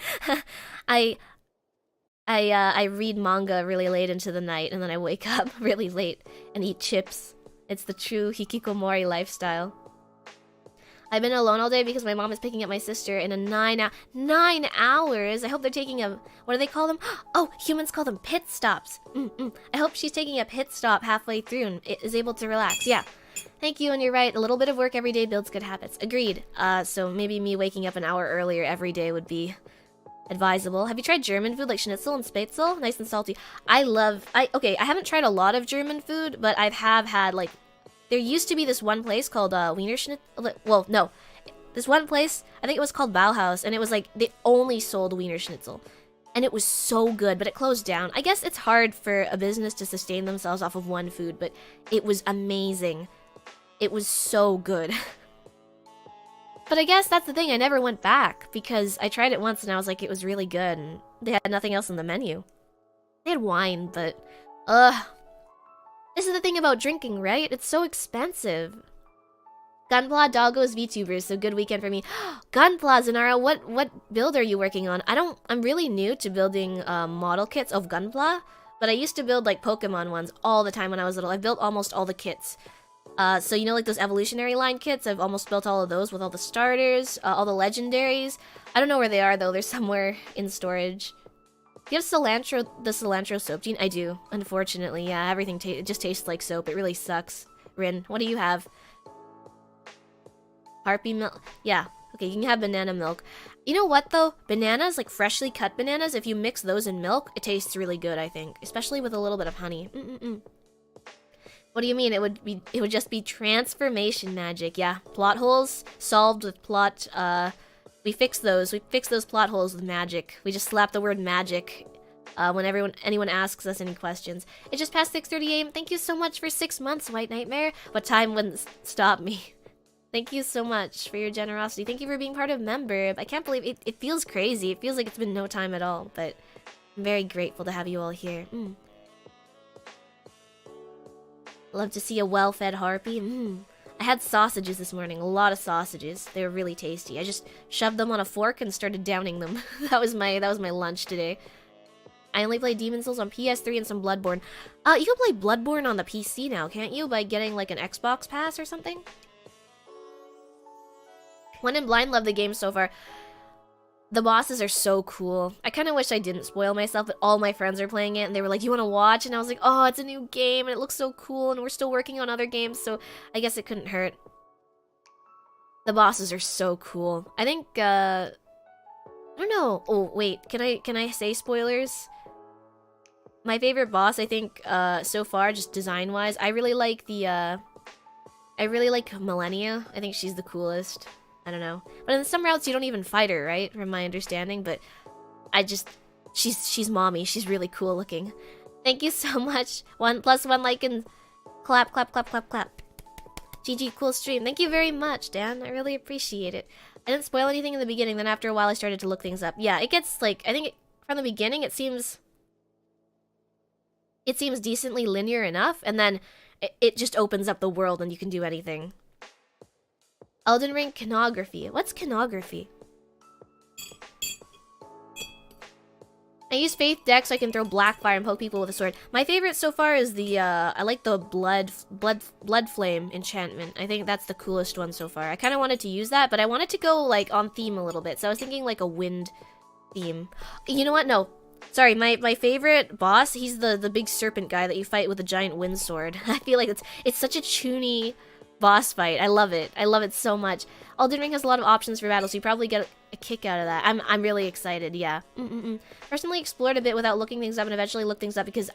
I read manga really late into the night, and then I wake up really late and eat chips. It's the true hikikomori lifestyle. I've been alone all day because my mom is picking up my sister in a 9 hours. I hope they're taking a, what do they call them? Oh, humans call them pit stops. I hope she's taking a pit stop halfway through and is able to relax. Yeah. Thank you, and you're right. A little bit of work every day builds good habits. Agreed. So maybe me waking up an hour earlier every day would be Advisable. Have you tried German food like Schnitzel and Spätzle? Nice and salty. Okay, I haven't tried a lot of German food, but I have had, like, there used to be this one place called Wiener Schnitzel. Well, no. This one place, I think it was called Bauhaus, and it was like, they only sold Wiener Schnitzel. And it was so good, but it closed down. I guess it's hard for a business to sustain themselves off of one food, but it was amazing. It was so good. But I guess that's the thing, I never went back, because I tried it once and I was like, it was really good, and they had nothing else on the menu. They had wine, but, this is the thing about drinking, right? It's so expensive. Gunpla Doggos VTubers, so good weekend for me. Gunpla, Zanara, what build are you working on? I'm really new to building model kits of Gunpla, but I used to build like Pokemon ones all the time when I was little. I've built almost all the kits. So you know, like those evolutionary line kits, I've almost built all of those with all the starters, all the legendaries. I don't know where they are though, they're somewhere in storage. Do you have cilantro, the cilantro soap gene? I do, unfortunately, yeah, everything it just tastes like soap, it really sucks. Rin, what do you have? Harpy milk? Yeah, okay, you can have banana milk. You know what though? Bananas, like freshly cut bananas, if you mix those in milk, it tastes really good, I think. Especially with a little bit of honey. What do you mean? It would just be transformation magic. Yeah, plot holes solved with plot. We fix those. We fix those plot holes with magic. We just slap the word magic when anyone asks us any questions. It's just past 6:30 a.m. Thank you so much for 6 months, White Nightmare. But time wouldn't stop me. Thank you so much for your generosity. Thank you for being part of member. I can't believe it feels crazy. It feels like it's been no time at all, but I'm very grateful to have you all here. Love to see a well-fed harpy. I had sausages this morning, a lot of sausages. They were really tasty. I just shoved them on a fork and started downing them. that was my lunch today. I only play Demon's Souls on PS3 and some Bloodborne. You can play Bloodborne on the PC now, can't you? By getting like an Xbox pass or something? When in Blind, love the game so far. The bosses are so cool. I kind of wish I didn't spoil myself, but all my friends are playing it, and they were like, you want to watch? And I was like, oh, it's a new game, and it looks so cool, and we're still working on other games, so I guess it couldn't hurt. The bosses are so cool. I think, I don't know. Oh, wait, can I say spoilers? My favorite boss, I think, so far, just design-wise, I really like Millennia. I think she's the coolest. I don't know. But in some routes, you don't even fight her, right? From my understanding, but she's mommy. She's really cool looking. Thank you so much. 1+1 like and clap, clap, clap, clap, clap. GG, cool stream. Thank you very much, Dan. I really appreciate it. I didn't spoil anything in the beginning, then after a while I started to look things up. Yeah, it gets, like, I think from the beginning it seems decently linear enough, and then it just opens up the world and you can do anything. Elden Ring Konharpy. What's Konharpy? I use Faith Deck so I can throw black fire and poke people with a sword. My favorite so far is the, I like the blood flame enchantment. I think that's the coolest one so far. I kind of wanted to use that, but I wanted to go, like, on theme a little bit. So I was thinking, like, a wind theme. You know what? No. Sorry, my favorite boss, he's the big serpent guy that you fight with a giant wind sword. I feel like it's such a choony boss fight. I love it. I love it so much. Elden Ring has a lot of options for battle, so you probably get a kick out of that. I'm really excited, yeah. Personally explored a bit without looking things up and eventually looked things up because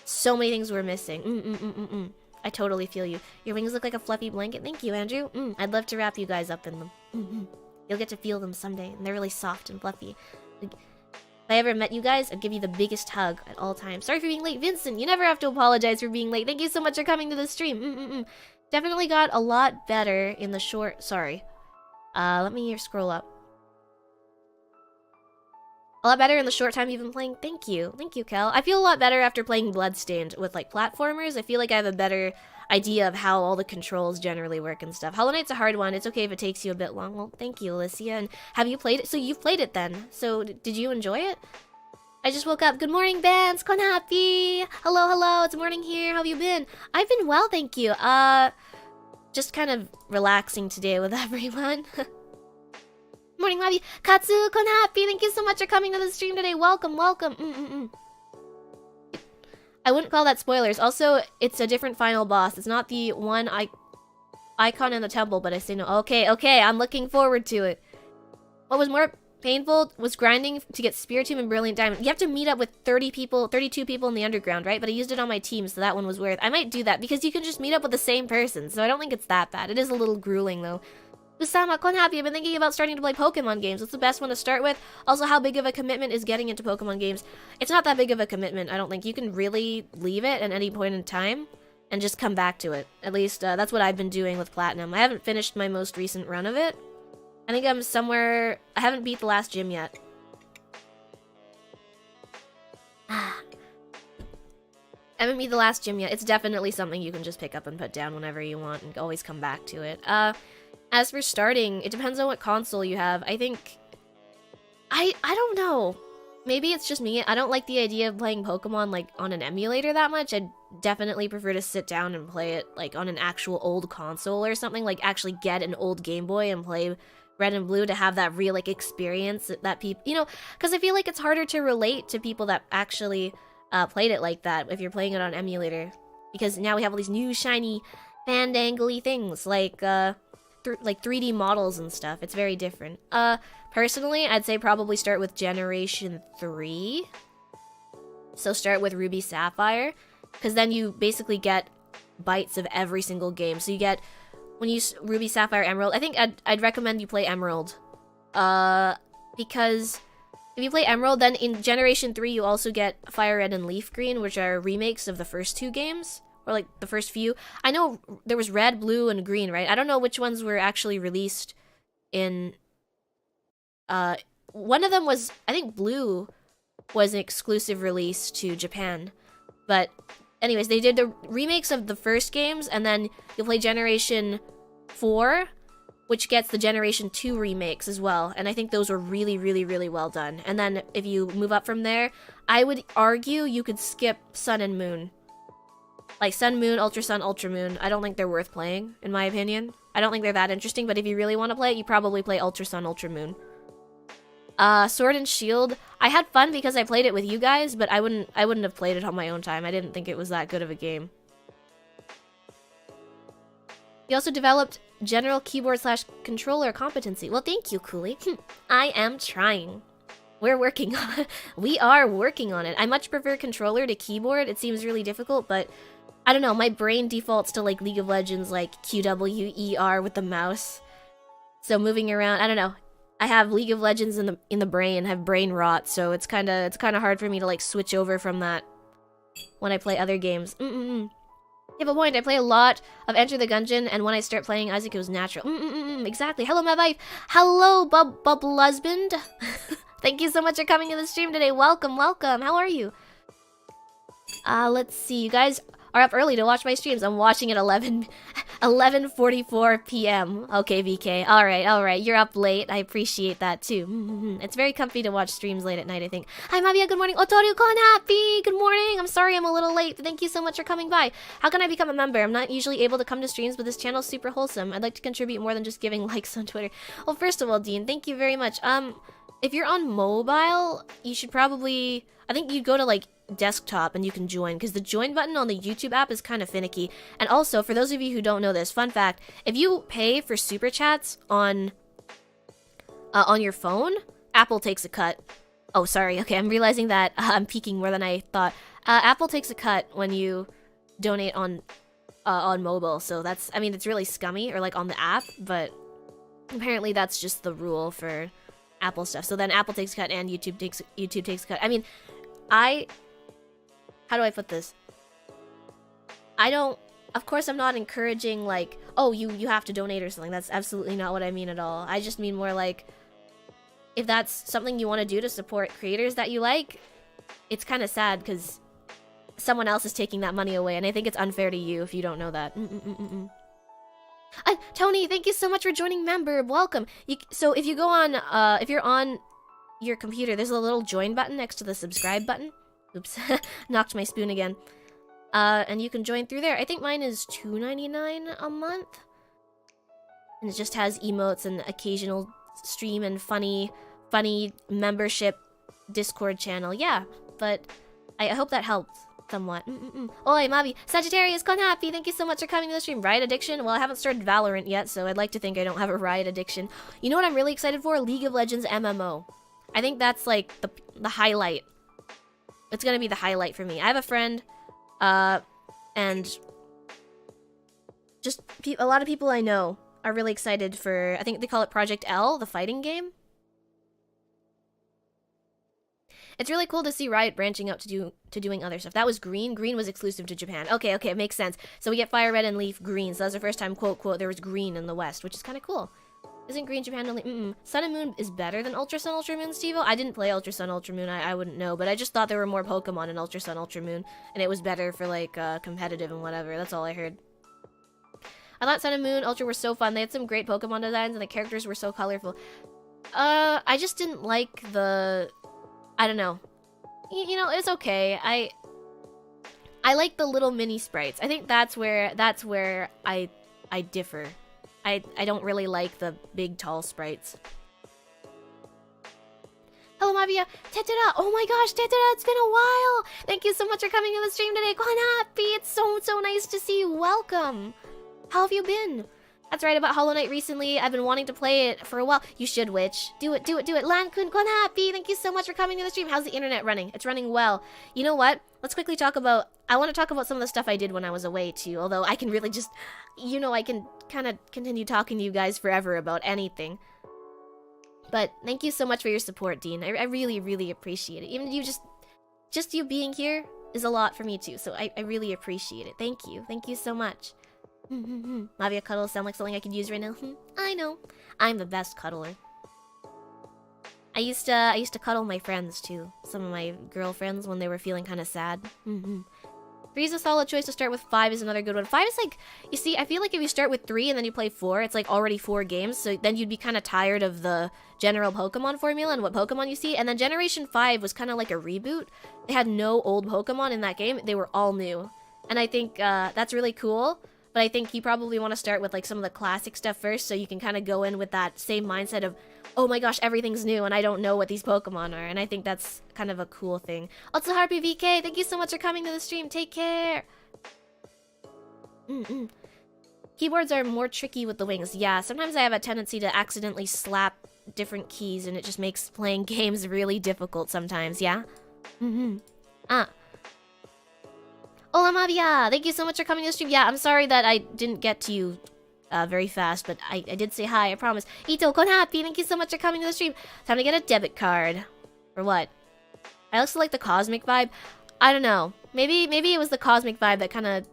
so many things were missing. I totally feel you. Your wings look like a fluffy blanket. Thank you, Andrew. I'd love to wrap you guys up in them. You'll get to feel them someday, and they're really soft and fluffy. If I ever met you guys, I'd give you the biggest hug at all times. Sorry for being late, Vincent. You never have to apologize for being late. Thank you so much for coming to the stream. Definitely got a lot better in the short... Sorry. Let me scroll up. A lot better in the short time you've been playing. Thank you. Thank you, Kel. I feel a lot better after playing Bloodstained with, like, platformers. I feel like I have a better idea of how all the controls generally work and stuff. Hollow Knight's a hard one. It's okay if it takes you a bit long. Well, thank you, Alicia. And have you played it? So you've played it then. So did you enjoy it? I just woke up. Good morning, Bands. Konharpy. Hello, hello. It's morning here. How have you been? I've been well, thank you. Just kind of relaxing today with everyone. Morning, Mavia. Katsu, Konharpy. Thank you so much for coming to the stream today. Welcome, welcome. I wouldn't call that spoilers. Also, it's a different final boss. It's not the one icon in the temple, but I say no. Okay, I'm looking forward to it. What was more painful was grinding to get Spiritomb and Brilliant Diamond. You have to meet up with 32 people in the underground, right? But I used it on my team, so that one was worth. I might do that because you can just meet up with the same person, so I don't think it's that bad. It is a little grueling though. Usama, Konharpy, I've been thinking about starting to play Pokemon games. What's the best one to start with? Also, how big of a commitment is getting into Pokemon games? It's not that big of a commitment, I don't think. You can really leave it at any point in time and just come back to it. At least, that's what I've been doing with Platinum. I haven't finished my most recent run of it. I think I'm somewhere... I haven't beat the last gym yet. I haven't beat the last gym yet. It's definitely something you can just pick up and put down whenever you want and always come back to it. As for starting, it depends on what console you have. I think... I don't know. Maybe it's just me. I don't like the idea of playing Pokemon, like, on an emulator that much. I'd definitely prefer to sit down and play it, like, on an actual old console or something. Like, actually get an old Game Boy and play Red and Blue to have that real, like, experience that people... You know, because I feel like it's harder to relate to people that actually played it like that if you're playing it on emulator. Because now we have all these new, shiny, fandangly things, like 3D models and stuff. It's very different. Personally, I'd say probably start with Generation 3. So start with Ruby Sapphire, because then you basically get bites of every single game. So you get, when you Ruby Sapphire Emerald, I think I'd recommend you play Emerald. Because if you play Emerald, then in Generation 3 you also get Fire Red and Leaf Green, which are remakes of the first two games. Or, like, the first few. I know there was Red, Blue, and Green, right? I don't know which ones were actually released in... one of them was... I think Blue was an exclusive release to Japan. But, anyways, they did the remakes of the first games, and then you'll play Generation 4, which gets the Generation 2 remakes as well. And I think those were really, really, really well done. And then, if you move up from there, I would argue you could skip Sun and Moon. Like, Sun, Moon, Ultra Sun, Ultra Moon. I don't think they're worth playing, in my opinion. I don't think they're that interesting, but if you really want to play it, you probably play Ultra Sun, Ultra Moon. Sword and Shield. I had fun because I played it with you guys, but I wouldn't have played it on my own time. I didn't think it was that good of a game. You also developed general keyboard/controller competency. Well, thank you, Cooley. I am trying. We're working on it. We are working on it. I much prefer controller to keyboard. It seems really difficult, but I don't know, my brain defaults to, like, League of Legends, like, QWER with the mouse. So moving around, I don't know. I have League of Legends in the brain, have brain rot, so it's kind of hard for me to, like, switch over from that when I play other games. You have a point. I play a lot of Enter the Gungeon, and when I start playing Isaac, it was natural. Exactly. Hello, my wife. Hello, Bubble Husband. Thank you so much for coming to the stream today. Welcome, welcome. How are you? Let's see. You guys are up early to watch my streams. I'm watching at 11:44 p.m. Okay, VK. All right. You're up late. I appreciate that too. It's very comfy to watch streams late at night, I think. Hi, Mavia. Good morning. Otoru Konharpy. Good morning. I'm sorry I'm a little late. Thank you so much for coming by. How can I become a member? I'm not usually able to come to streams, but this channel's super wholesome. I'd like to contribute more than just giving likes on Twitter. Well, first of all, Dean, thank you very much. If you're on mobile, you should probably... I think you go to, like, desktop and you can join, because the join button on the YouTube app is kind of finicky. And also, for those of you who don't know this, fun fact, if you pay for super chats on your phone, Apple takes a cut. Oh, sorry. Okay, I'm realizing that I'm peeking more than I thought. Apple takes a cut when you donate on mobile, so that's... I mean, it's really scummy, or, like, on the app, but apparently that's just the rule for Apple stuff. So then Apple takes a cut and YouTube takes a cut. I mean, how do I put this? Of course I'm not encouraging, like, oh, you have to donate or something. That's absolutely not what I mean at all. I just mean more like, if that's something you want to do to support creators that you like, it's kind of sad because someone else is taking that money away, and I think it's unfair to you if you don't know that. Tony, thank you so much for joining member. Welcome. So if you go on, if you're on your computer, there's a little join button next to the subscribe button. Oops, knocked my spoon again. And you can join through there. I think mine is $2.99 a month. And it just has emotes and occasional stream and funny membership Discord channel. Yeah, but I hope that helped. Somewhat. Oi, Mavi. Sagittarius, Konharpy, thank you so much for coming to the stream. Riot addiction? Well, I haven't started Valorant yet, so I'd like to think I don't have a riot addiction. You know what I'm really excited for? League of Legends MMO. I think that's like the highlight. It's gonna be the highlight for me. I have a friend, and just a lot of people I know are really excited for, I think they call it Project L, the fighting game. It's really cool to see Riot branching out to doing other stuff. That was green. Green was exclusive to Japan. Okay, it makes sense. So we get fire red and leaf green. So that's the first time, quote, there was green in the West, which is kind of cool. Isn't green Japan only? Sun and Moon is better than Ultra Sun, Ultra Moon, Stevo? I didn't play Ultra Sun, Ultra Moon. I wouldn't know, but I just thought there were more Pokemon in Ultra Sun, Ultra Moon, and it was better for, like, competitive and whatever. That's all I heard. I thought Sun and Moon, Ultra were so fun. They had some great Pokemon designs, and the characters were so colorful. I just didn't like the... I don't know. You know, it's okay. I like the little mini sprites. I think that's where I differ. I don't really like the big tall sprites. Hello Mavia, Tetera. Oh my gosh, Tetera, it's been a while. Thank you so much for coming to the stream today. Konharpy, it's so nice to see you. Welcome. How have you been? That's right about Hollow Knight recently. I've been wanting to play it for a while. You should, Witch. Do it. Lankun Konharpy, thank you so much for coming to the stream. How's the internet running? It's running well. You know what? Let's quickly talk about... I want to talk about some of the stuff I did when I was away, too. Although I can really just... You know, I can kind of continue talking to you guys forever about anything. But thank you so much for your support, Dean. I really appreciate it. Even you just you being here is a lot for me, too. So I really appreciate it. Thank you. Thank you so much. Mavia cuddles sound like something I could use right now. I know. I'm the best cuddler. I used to cuddle my friends too. Some of my girlfriends when they were feeling kind of sad. 3 is a solid choice to start with. 5 is another good one. 5 is like, you see, I feel like if you start with 3 and then you play 4, it's like already 4 games. So then you'd be kind of tired of the general Pokemon formula and what Pokemon you see. And then Generation 5 was kind of like a reboot. They had no old Pokemon in that game. They were all new. And I think that's really cool. But I think you probably want to start with like some of the classic stuff first, so you can kind of go in with that same mindset of, oh my gosh, everything's new and I don't know what these Pokemon are. And I think that's kind of a cool thing. Also, Harpy VK, thank you so much for coming to the stream. Take care. Keyboards are more tricky with the wings. Yeah, sometimes I have a tendency to accidentally slap different keys and it just makes playing games really difficult sometimes, yeah? Hola Mavia! Thank you so much for coming to the stream. Yeah, I'm sorry that I didn't get to you very fast, but I did say hi, I promise. Ito, Konharpy, thank you so much for coming to the stream. Time to get a debit card. For what? I also like the cosmic vibe. I don't know. Maybe it was the cosmic vibe that kind of...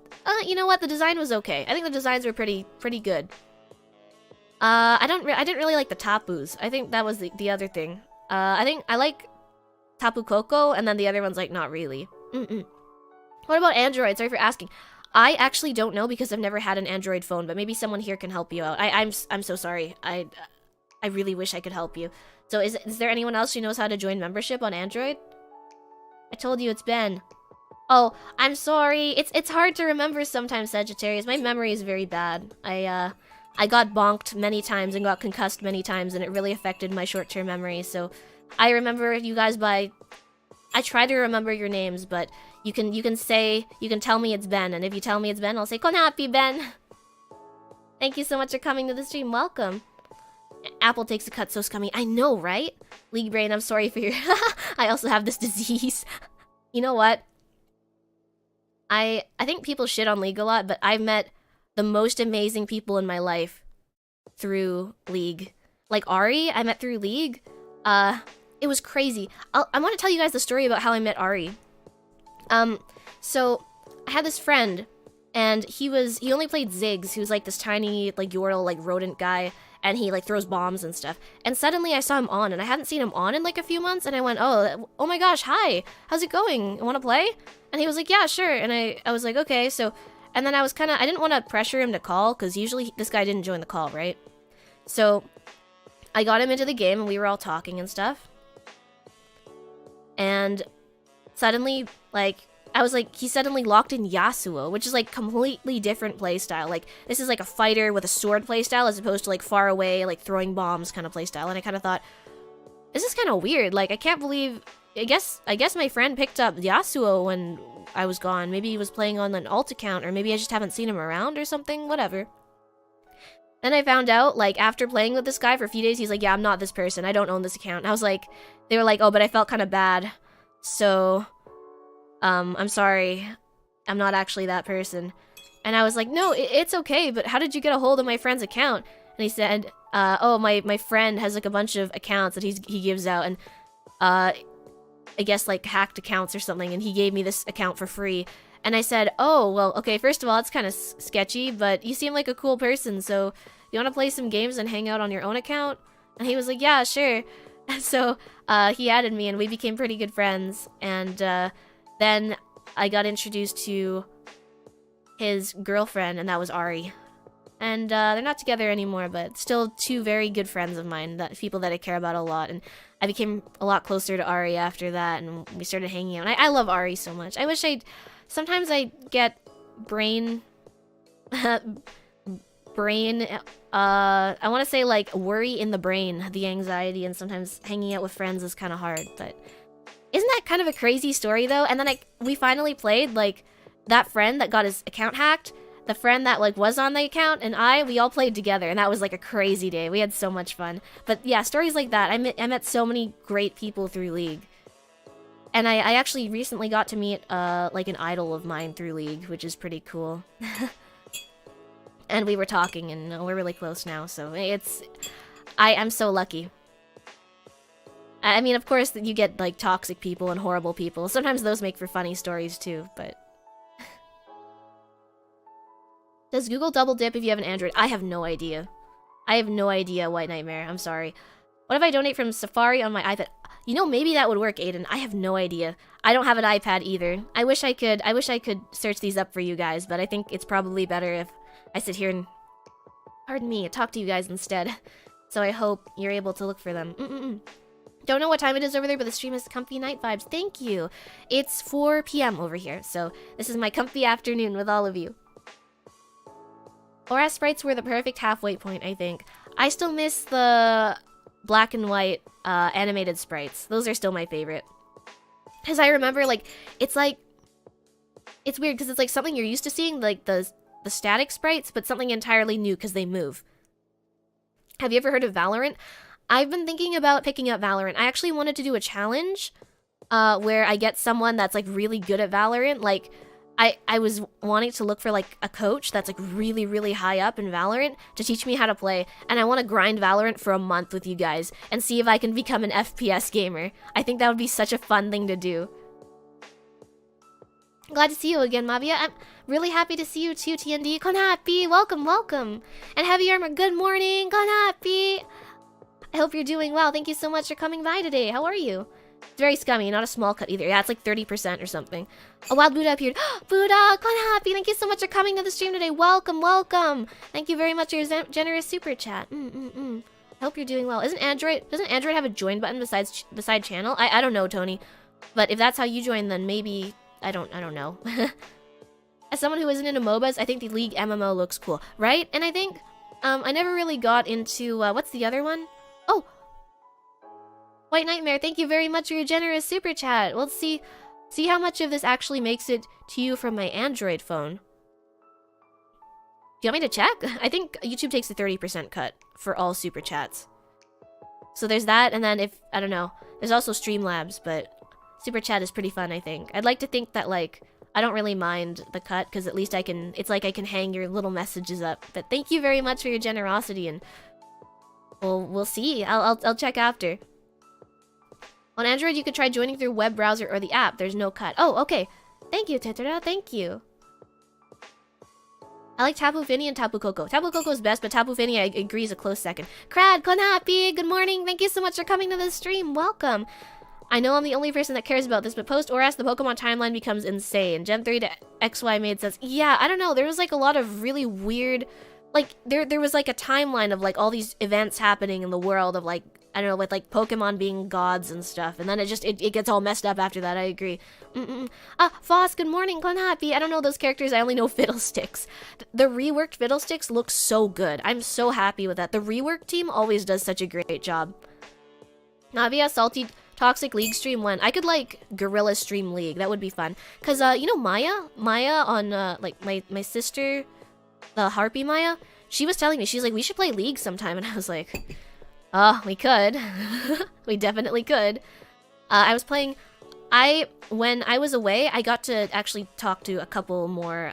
you know what? The design was okay. I think the designs were pretty good. I didn't really like the tapus. I think that was the other thing. I think I like Tapu Koko, and then the other one's like not really. What about Android? Sorry for asking. I actually don't know because I've never had an Android phone, but maybe someone here can help you out. I'm so sorry. I really wish I could help you. So is there anyone else who knows how to join membership on Android? I told you it's Ben. Oh, I'm sorry. It's hard to remember sometimes, Sagittarius. My memory is very bad. I got bonked many times and got concussed many times, and it really affected my short-term memory. So I remember you guys by... I try to remember your names, but you can tell me it's Ben, and if you tell me it's Ben, I'll say Konharpy, Ben. Thank you so much for coming to the stream. Welcome. Apple takes a cut so scummy. I know, right? League Brain, I'm sorry for your... I also have this disease. You know what? I think people shit on League a lot, but I've met the most amazing people in my life through League. Like Ari, I met through League. It was crazy. I want to tell you guys the story about how I met Ari. So I had this friend, and he only played Ziggs, who's like this tiny, like Yordle, like rodent guy, and he like throws bombs and stuff. And suddenly I saw him on, and I hadn't seen him on in like a few months, and I went, oh my gosh, hi, how's it going? Want to play? And he was like, yeah, sure. And I was like, okay, so, and then I didn't want to pressure him to call, because usually this guy didn't join the call, right? So I got him into the game, and we were all talking and stuff. And suddenly, like, I was like, he suddenly locked in Yasuo, which is like completely different playstyle. Like, this is like a fighter with a sword playstyle as opposed to like far away, like throwing bombs kind of playstyle. And I kind of thought, this is kind of weird. Like, I can't believe, I guess my friend picked up Yasuo I was gone. Maybe he was playing on an alt account, or maybe I just haven't seen him around or something, whatever. Then I found out, like, after playing with this guy for a few days, he's like, yeah, I'm not this person. I don't own this account. And I was like, they were like, oh, but I felt kind of bad. So, I'm sorry. I'm not actually that person. And I was like, no, it's okay, but how did you get a hold of my friend's account? And he said, oh, my friend has, like, a bunch of accounts that he gives out, and, I guess, like, hacked accounts or something, and he gave me this account for free. And I said, oh, well, okay, first of all, it's kind of sketchy, but you seem like a cool person, so you want to play some games and hang out on your own account? And he was like, yeah, sure. And so he added me, and we became pretty good friends. And then I got introduced to his girlfriend, and that was Ari. And they're not together anymore, but still two very good friends of mine, people that I care about a lot. And I became a lot closer to Ari after that, and we started hanging out. And I love Ari so much. I wish sometimes I get brain, I want to say, like, worry in the brain, the anxiety, and sometimes hanging out with friends is kind of hard, but isn't that kind of a crazy story, though? And then we finally played, like, that friend that got his account hacked, the friend that, like, was on the account, and we all played together, and that was, like, a crazy day. We had so much fun. But, yeah, stories like that. I met so many great people through League. And I actually recently got to meet, like, an idol of mine through League, which is pretty cool. And we were talking, and we're really close now, so I'm so lucky. I mean, of course, you get, like, toxic people and horrible people. Sometimes those make for funny stories, too, but... Does Google double dip if you have an Android? I have no idea. I have no idea, White Nightmare. I'm sorry. What if I donate from Safari on my iPad? You know, maybe that would work, Aiden. I have no idea. I don't have an iPad either. I wish I could search these up for you guys, but I think it's probably better if I sit here and, pardon me, talk to you guys instead. So I hope you're able to look for them. Don't know what time it is over there, but the stream is comfy night vibes. Thank you. It's 4 p.m. over here, so this is my comfy afternoon with all of you. Aura sprites were the perfect halfway point, I think. I still miss the black and white animated sprites. Those are still my favorite. Because I remember, like, it's weird because it's like something you're used to seeing, like the static sprites, but something entirely new because they move. Have you ever heard of Valorant? I've been thinking about picking up Valorant. I actually wanted to do a challenge where I get someone that's, like, really good at Valorant. Like, I was wanting to look for, like, a coach that's, like, really, really high up in Valorant to teach me how to play. And I want to grind Valorant for a month with you guys and see if I can become an FPS gamer. I think that would be such a fun thing to do. Glad to see you again, Mavia. I'm really happy to see you too, TND. Konharpy, welcome, welcome. And Heavy Armor, good morning, Konharpy. I hope you're doing well. Thank you so much for coming by today. How are you? It's very scummy, not a small cut either. Yeah, it's like 30% or something. A wild Buddha appeared. Buddha, Konharpy, thank you so much for coming to the stream today. Welcome, welcome. Thank you very much for your generous super chat. I hope you're doing well. Doesn't Android have a join button beside channel? I don't know, Tony. But if that's how you join, then maybe I don't know. As someone who isn't into MOBAs, I think the League MMO looks cool, right? And I think I never really got into what's the other one? Oh, White Nightmare, thank you very much for your generous super chat. Let's see how much of this actually makes it to you from my Android phone. Do you want me to check? I think YouTube takes a 30% cut for all super chats. So there's that, and then I don't know, there's also Streamlabs, but super chat is pretty fun, I think. I'd like to think that, like, I don't really mind the cut, because at least it's like I can hang your little messages up. But thank you very much for your generosity, and we'll see. I'll check after. On Android, you could try joining through web browser or the app. There's no cut. Oh, okay. Thank you, Tetra. Thank you. I like Tapu Fini and Tapu Koko. Tapu Koko is best, but Tapu Fini, I agree, is a close second. Crad, Konharpy, good morning. Thank you so much for coming to the stream. Welcome. I know I'm the only person that cares about this, but post-ORAS, the Pokemon timeline becomes insane. Gen 3 to XY made sense. Yeah, I don't know. There was, like, a lot of really weird... Like, there was, like, a timeline of, like, all these events happening in the world of, like, I don't know, with, like, Pokemon being gods and stuff. And then it gets all messed up after that, I agree. Foss, good morning, Konharpy. I don't know those characters, I only know Fiddlesticks. The reworked Fiddlesticks looks so good. I'm so happy with that. The rework team always does such a great job. Navia, Salty, Toxic League stream when I could like Gorilla stream League. That would be fun. Cause you know Maya on like my sister, the Harpy Maya. She was telling me, she's like, we should play League sometime, and I was like, oh, we could. We definitely could. I was playing. When I was away, I got to actually talk to a couple more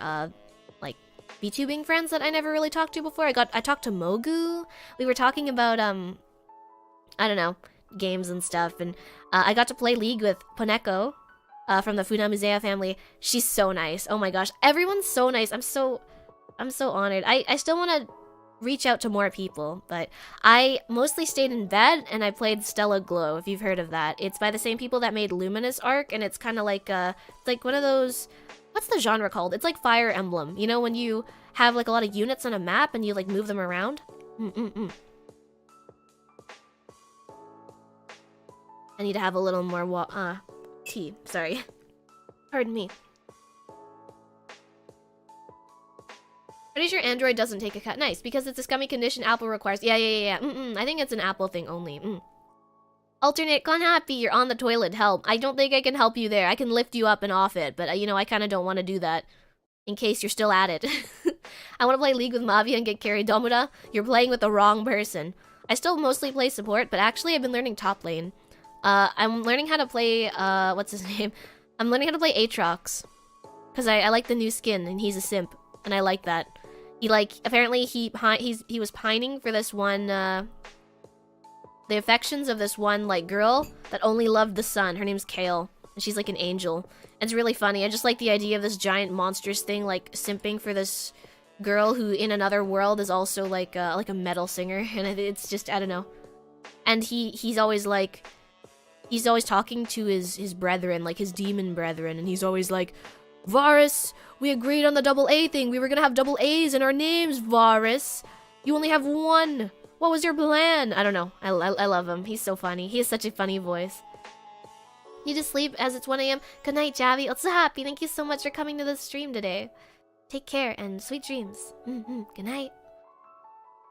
like VTubing friends that I never really talked to before. I talked to Mogu. We were talking about I don't know, games and stuff, and I got to play League with Poneko from the Funamuzea family. She's so nice. Oh my gosh, everyone's so nice. I'm so honored. I still want to reach out to more people, but I mostly stayed in bed and I played Stella Glow, if you've heard of that. It's by the same people that made Luminous Arc, and it's kind of like one of those, what's the genre called? It's like Fire Emblem. You know when you have like a lot of units on a map and you like move them around? I need to have a little more tea. Sorry. Pardon me. Pretty sure Android doesn't take a cut. Nice, because it's a scummy condition Apple requires. Yeah. I think it's an Apple thing only. Alternate Konharpy, you're on the toilet. Help. I don't think I can help you there. I can lift you up and off it, but you know, I kind of don't want to do that. In case you're still at it. I want to play League with Mavia and get carried. Domuda, you're playing with the wrong person. I still mostly play support, but actually I've been learning top lane. I'm learning how to play, what's his name? I'm learning how to play Aatrox. Because I like the new skin, and he's a simp. And I like that. He, like, apparently he was pining for this one, the affections of this one, like, girl that only loved the sun. Her name's Kale. And she's like an angel. It's really funny. I just like the idea of this giant monstrous thing, like, simping for this girl who, in another world, is also, like a metal singer. And it's just, I don't know. And he's always, like... He's always talking to his brethren, like his demon brethren, and he's always like, Varus, we agreed on the double A thing. We were gonna have double A's in our names, Varus. You only have one. What was your plan? I don't know. I love him. He's so funny. He has such a funny voice. You just sleep as it's 1 a.m. Good night, Javi. It's happy. Thank you so much for coming to the stream today. Take care and sweet dreams. Good night.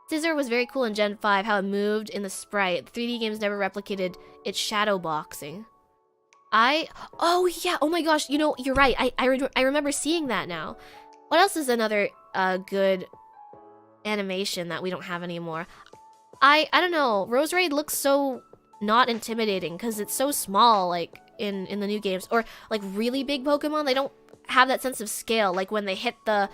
Scissor was very cool in Gen 5, how it moved in the sprite. 3D games never replicated its shadow boxing. Oh yeah, oh my gosh, you know, you're right. I remember seeing that now. What else is another good animation that we don't have anymore? I don't know. Rose Raid looks so not intimidating because it's so small, like in the new games, or like really big Pokemon. They don't have that sense of scale. Like when they hit the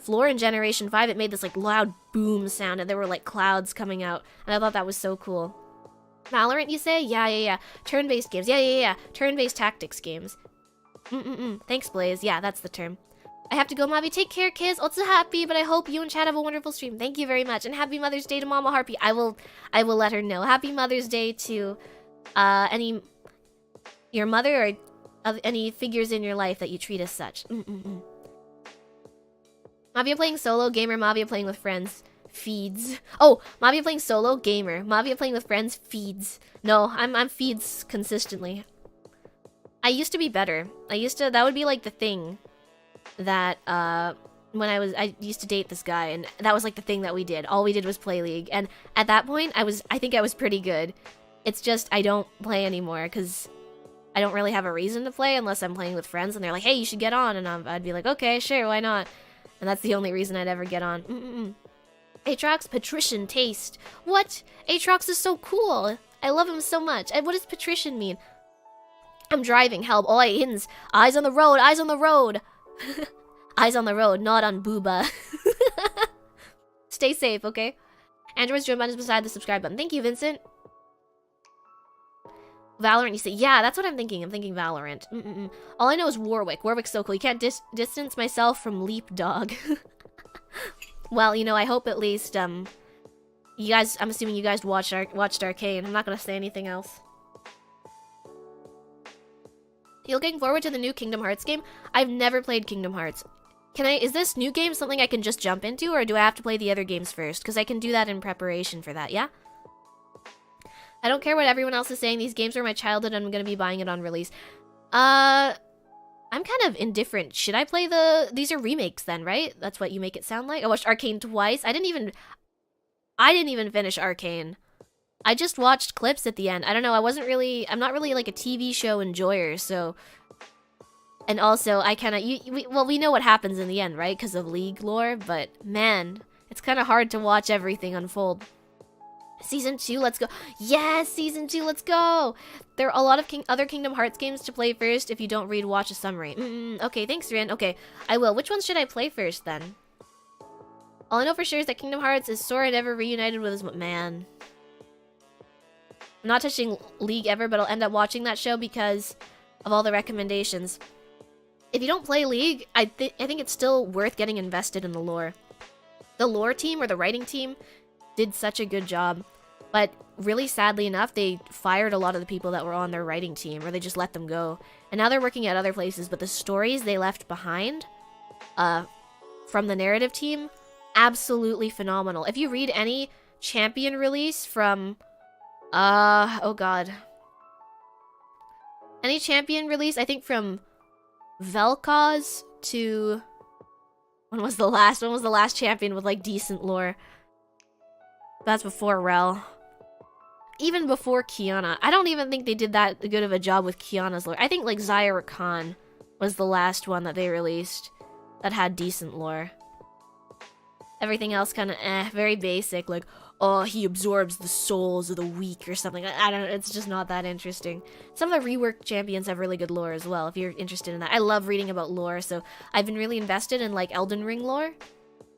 floor in Generation 5, it made this like loud boom sound, and there were like clouds coming out, and I thought that was so cool. Valorant, you say? Yeah. Turn-based games. Yeah. Turn-based tactics games. Thanks, Blaze. Yeah, that's the term. I have to go, Mavi. Take care, kids. Also happy, but I hope you and Chad have a wonderful stream. Thank you very much, and happy Mother's Day to Mama Harpy. I will let her know. Happy Mother's Day to your mother or any figures in your life that you treat as such. Mavia playing solo, gamer, Mavia playing with friends. Feeds. Oh, Mavia playing solo, gamer. Mavia playing with friends, feeds. No, I'm feeds consistently. I used to be better. That would be like the thing that, when I used to date this guy, and that was like the thing that we did. All we did was play League, and at that point, I think I was pretty good. It's just, I don't play anymore, because I don't really have a reason to play unless I'm playing with friends, and they're like, hey, you should get on, and I'd be like, okay, sure, why not? And that's the only reason I'd ever get on. Aatrox, patrician taste. What? Aatrox is so cool. I love him so much. What does patrician mean? I'm driving, help. Oi, Hins. Eyes on the road, eyes on the road. Eyes on the road, not on booba. Stay safe, okay? Android's join button is beside the subscribe button. Thank you, Vincent. Valorant, you say, yeah, that's what I'm thinking. I'm thinking Valorant. All I know is Warwick. Warwick's so cool. You can't distance myself from Leap Dog. Well, you know, I hope at least, you guys, I'm assuming you guys watched Arcane. I'm not gonna say anything else. You looking forward to the new Kingdom Hearts game? I've never played Kingdom Hearts. Is this new game something I can just jump into, or do I have to play the other games first? Because I can do that in preparation for that, yeah? I don't care what everyone else is saying. These games are my childhood, and I'm gonna be buying it on release. I'm kind of indifferent. Should I play these are remakes then, right? That's what you make it sound like? I watched Arcane twice. I didn't even finish Arcane. I just watched clips at the end. I don't know, I'm not really like a TV show enjoyer, so... And also, I kind of, we know what happens in the end, right? Because of League lore, but man, it's kind of hard to watch everything unfold. Season 2, let's go. Yes, Season 2, let's go! There are a lot of other Kingdom Hearts games to play first. If you don't read, watch a summary. Okay, thanks, Rin. Okay, I will. Which ones should I play first, then? All I know for sure is that Kingdom Hearts is Sora never reunited with his... Man. I'm not touching League ever, but I'll end up watching that show because of all the recommendations. If you don't play League, I think it's still worth getting invested in the lore. The lore team, or the writing team, did such a good job. But really sadly enough, they fired a lot of the people that were on their writing team, or they just let them go. And now they're working at other places, but the stories they left behind from the narrative team, absolutely phenomenal. If you read any champion release from... oh god. Any champion release, I think from Vel'Koz to... When was the last champion with, like, decent lore? That's before Rel. Even before Kiana. I don't even think they did that good of a job with Kiana's lore. I think, like, Zyra Khan was the last one that they released that had decent lore. Everything else kind of very basic, like, oh, he absorbs the souls of the weak or something. I don't know, it's just not that interesting. Some of the reworked champions have really good lore as well, if you're interested in that. I love reading about lore, so I've been really invested in, like, Elden Ring lore.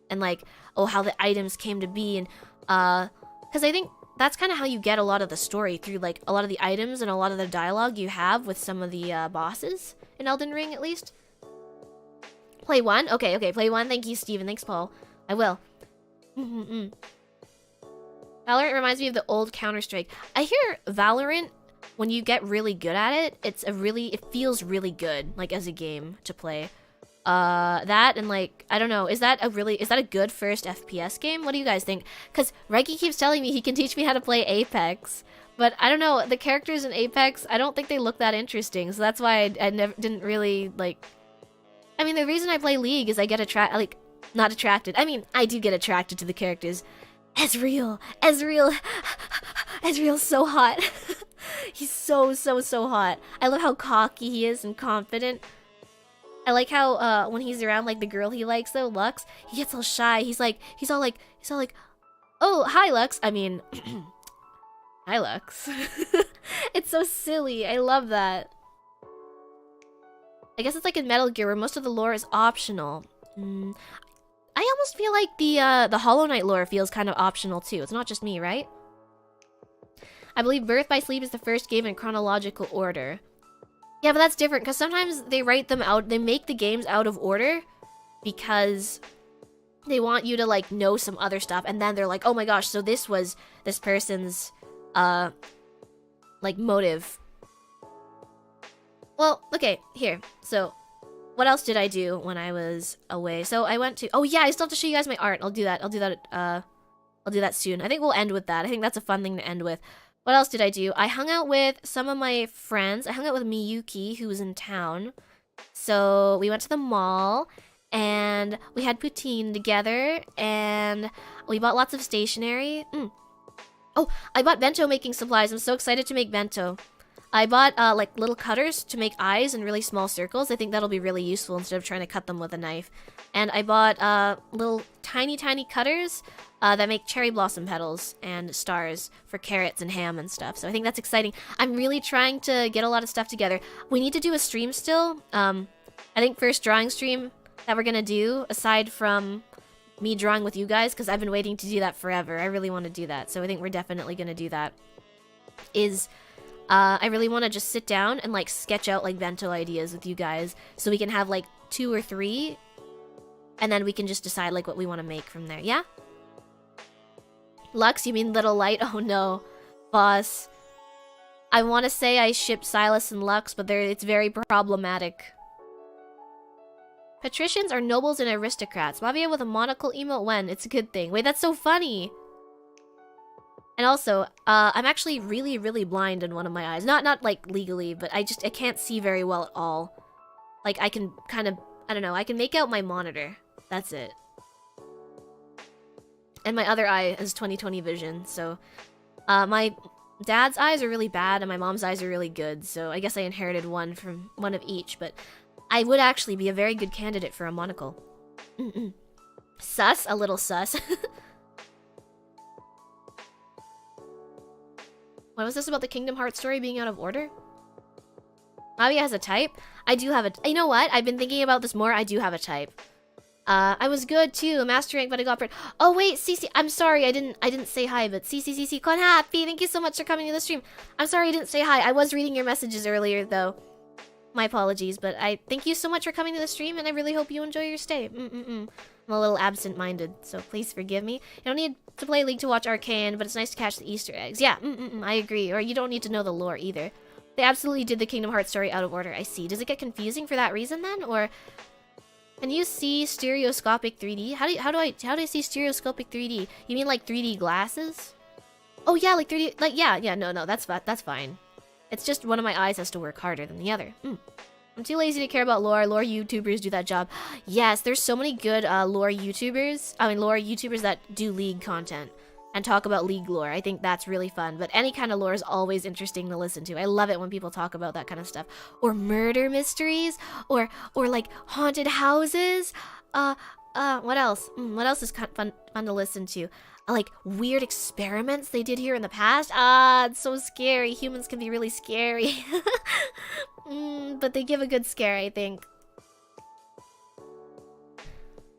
And, like, oh, how the items came to be, and, because I think that's kind of how you get a lot of the story, through, like, a lot of the items and a lot of the dialogue you have with some of the, bosses in Elden Ring, at least. Play 1? Okay, play 1. Thank you, Steven. Thanks, Paul. I will. Valorant reminds me of the old Counter-Strike. I hear Valorant, when you get really good at it, it feels really good, like, as a game to play. That and, like, I don't know, is that a good first FPS game? What do you guys think? Because Reggie keeps telling me he can teach me how to play Apex, but I don't know, the characters in Apex, I don't think they look that interesting, so that's why I didn't really, like... I mean, the reason I play League is I get not attracted. I mean, I do get attracted to the characters. Ezreal's so hot. He's so hot. I love how cocky he is and confident. I like how when he's around, like, the girl he likes, though, Lux, he gets all shy. He's all like, oh, hi, Lux. I mean, hi, Lux. It's so silly. I love that. I guess it's like in Metal Gear, where most of the lore is optional. I almost feel like the Hollow Knight lore feels kind of optional too. It's not just me, right? I believe Birth by Sleep is the first game in chronological order. Yeah, but that's different, because sometimes they write them out, they make the games out of order because they want you to, like, know some other stuff, and then they're like, oh my gosh, so this was this person's, like, motive. Well, okay, here, so... What else did I do when I was away? So I went to... Oh yeah, I still have to show you guys my art. I'll do that soon. I think we'll end with that. I think that's a fun thing to end with. What else did I do? I hung out with some of my friends. I hung out with Miyuki, who was in town. So we went to the mall, and we had poutine together, and we bought lots of stationery. Oh, I bought bento making supplies. I'm so excited to make bento. I bought, like, little cutters to make eyes in really small circles. I think that'll be really useful instead of trying to cut them with a knife. And I bought, little tiny cutters that make cherry blossom petals and stars for carrots and ham and stuff. So I think that's exciting. I'm really trying to get a lot of stuff together. We need to do a stream still. I think first drawing stream that we're gonna do, aside from me drawing with you guys, because I've been waiting to do that forever. I really want to do that. So I think we're definitely gonna do that. I really want to just sit down and, like, sketch out, like, bento ideas with you guys, so we can have, like, 2 or 3, and then we can just decide, like, what we want to make from there, yeah? Lux, you mean Little Light? Oh no. Boss. I want to say I ship Silas and Lux, but it's very problematic. Patricians are nobles and aristocrats. Mavia with a monocle emote when? It's a good thing. Wait, that's so funny! And also, I'm actually really blind in one of my eyes. Not like legally, but I can't see very well at all. Like, I can kind of, I don't know, I can make out my monitor. That's it. And my other eye has 20/20 vision, so My dad's eyes are really bad and my mom's eyes are really good, so I guess I inherited one from one of each, but I would actually be a very good candidate for a monocle. Sus? A little sus. What was this about the Kingdom Hearts story being out of order? Mavia has a type? I do have a... You know what? I've been thinking about this more. I do have a type. I was good too. Master rank, but I got... Oh wait, Cece. I'm sorry. I didn't say hi, but Cece, Konharpy, thank you so much for coming to the stream. I'm sorry I didn't say hi. I was reading your messages earlier, though. My apologies, but I thank you so much for coming to the stream, and I really hope you enjoy your stay. I'm a little absent-minded, so please forgive me. You don't need to play League to watch Arcane, but it's nice to catch the Easter eggs. Yeah, I agree. Or you don't need to know the lore either. They absolutely did the Kingdom Hearts story out of order, I see. Does it get confusing for that reason then? Or can you see stereoscopic 3D? How do I see stereoscopic 3D? You mean like 3D glasses? Oh yeah, like 3D, like yeah, no, that's fine. It's just one of my eyes has to work harder than the other. I'm too lazy to care about lore. Lore YouTubers do that job. Yes, there's so many good lore YouTubers. I mean, lore YouTubers that do League content and talk about League lore. I think that's really fun. But any kind of lore is always interesting to listen to. I love it when people talk about that kind of stuff. Or murder mysteries. Or like haunted houses. What else? What else is fun to listen to? Like weird experiments they did here in the past. It's so scary. Humans can be really scary. But they give a good scare, I think.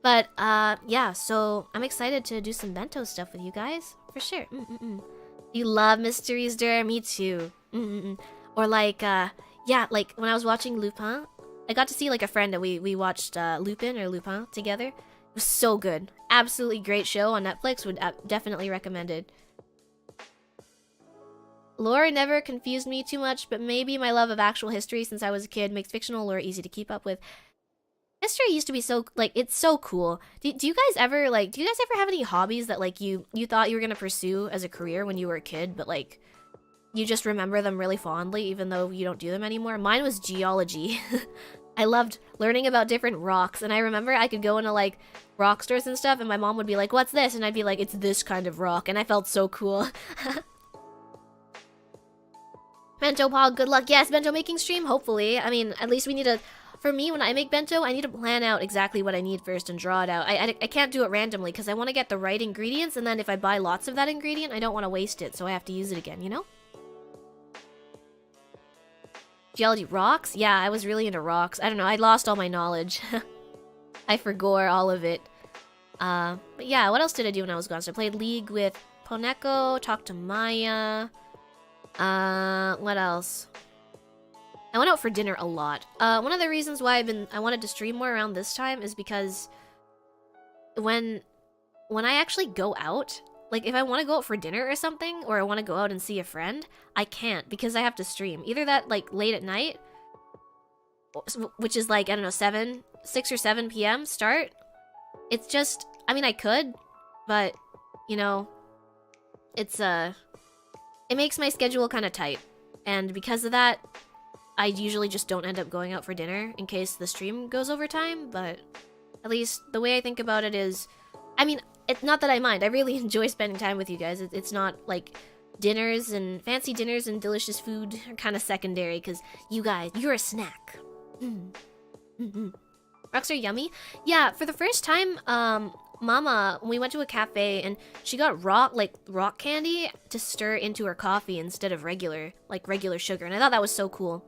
But yeah, so I'm excited to do some bento stuff with you guys for sure. You love mysteries, Der? Me too. Or like yeah, like when I was watching Lupin, I got to see like a friend that we watched Lupin together. It was so good. Absolutely great show on Netflix. Would definitely recommend it. Lore never confused me too much, but maybe my love of actual history since I was a kid makes fictional lore easy to keep up with. History used to be so, like, it's so cool. Do you guys ever, like, have any hobbies that, like, you thought you were gonna pursue as a career when you were a kid, but, like, you just remember them really fondly even though you don't do them anymore? Mine was geology. I loved learning about different rocks, and I remember I could go into, like, rock stores and stuff, and my mom would be like, what's this? And I'd be like, it's this kind of rock, and I felt so cool. Bento Pog, good luck. Yes, bento making stream, hopefully. I mean, at least we need to... For me, when I make bento, I need to plan out exactly what I need first and draw it out. I can't do it randomly, because I want to get the right ingredients, and then if I buy lots of that ingredient, I don't want to waste it, so I have to use it again, you know? Geology, rocks? Yeah, I was really into rocks. I don't know, I lost all my knowledge. I forgot all of it. But yeah, what else did I do when I was gone? So I played League with Poneko, talked to Maya... what else? I went out for dinner a lot. One of the reasons why I wanted to stream more around this time is because when I actually go out, like if I want to go out for dinner or something, or I want to go out and see a friend, I can't because I have to stream. Either that like late at night, which is like, I don't know, 6 or 7 p.m. start. It's just, I mean, I could, but you know, it's it makes my schedule kind of tight, and because of that, I usually just don't end up going out for dinner in case the stream goes over time. But at least the way I think about it is, I mean, it's not that I mind. I really enjoy spending time with you guys. It's not like dinners and fancy dinners and delicious food are kind of secondary because you guys, you're a snack. Rocks are yummy. Yeah, for the first time, Mama, we went to a cafe and she got rock candy to stir into her coffee instead of regular sugar, and I thought that was so cool.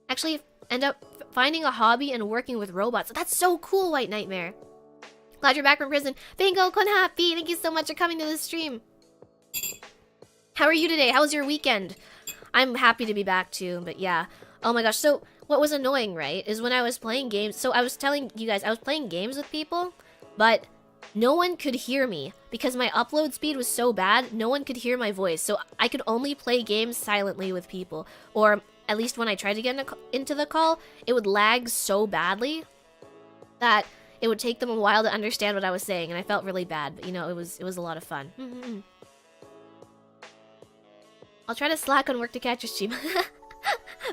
Actually, end up finding a hobby and working with robots. That's so cool, White Nightmare. Glad you're back from prison. Bingo, Konharpy, thank you so much for coming to the stream. How are you today? How was your weekend? I'm happy to be back too, but yeah. Oh my gosh, so what was annoying, right, is when I was playing games, so I was telling you guys, I was playing games with people, but no one could hear me because my upload speed was so bad, no one could hear my voice. So I could only play games silently with people, or at least when I tried to get into the call, it would lag so badly that it would take them a while to understand what I was saying, and I felt really bad, but you know, it was a lot of fun. I'll try to slack on work to catch your stream.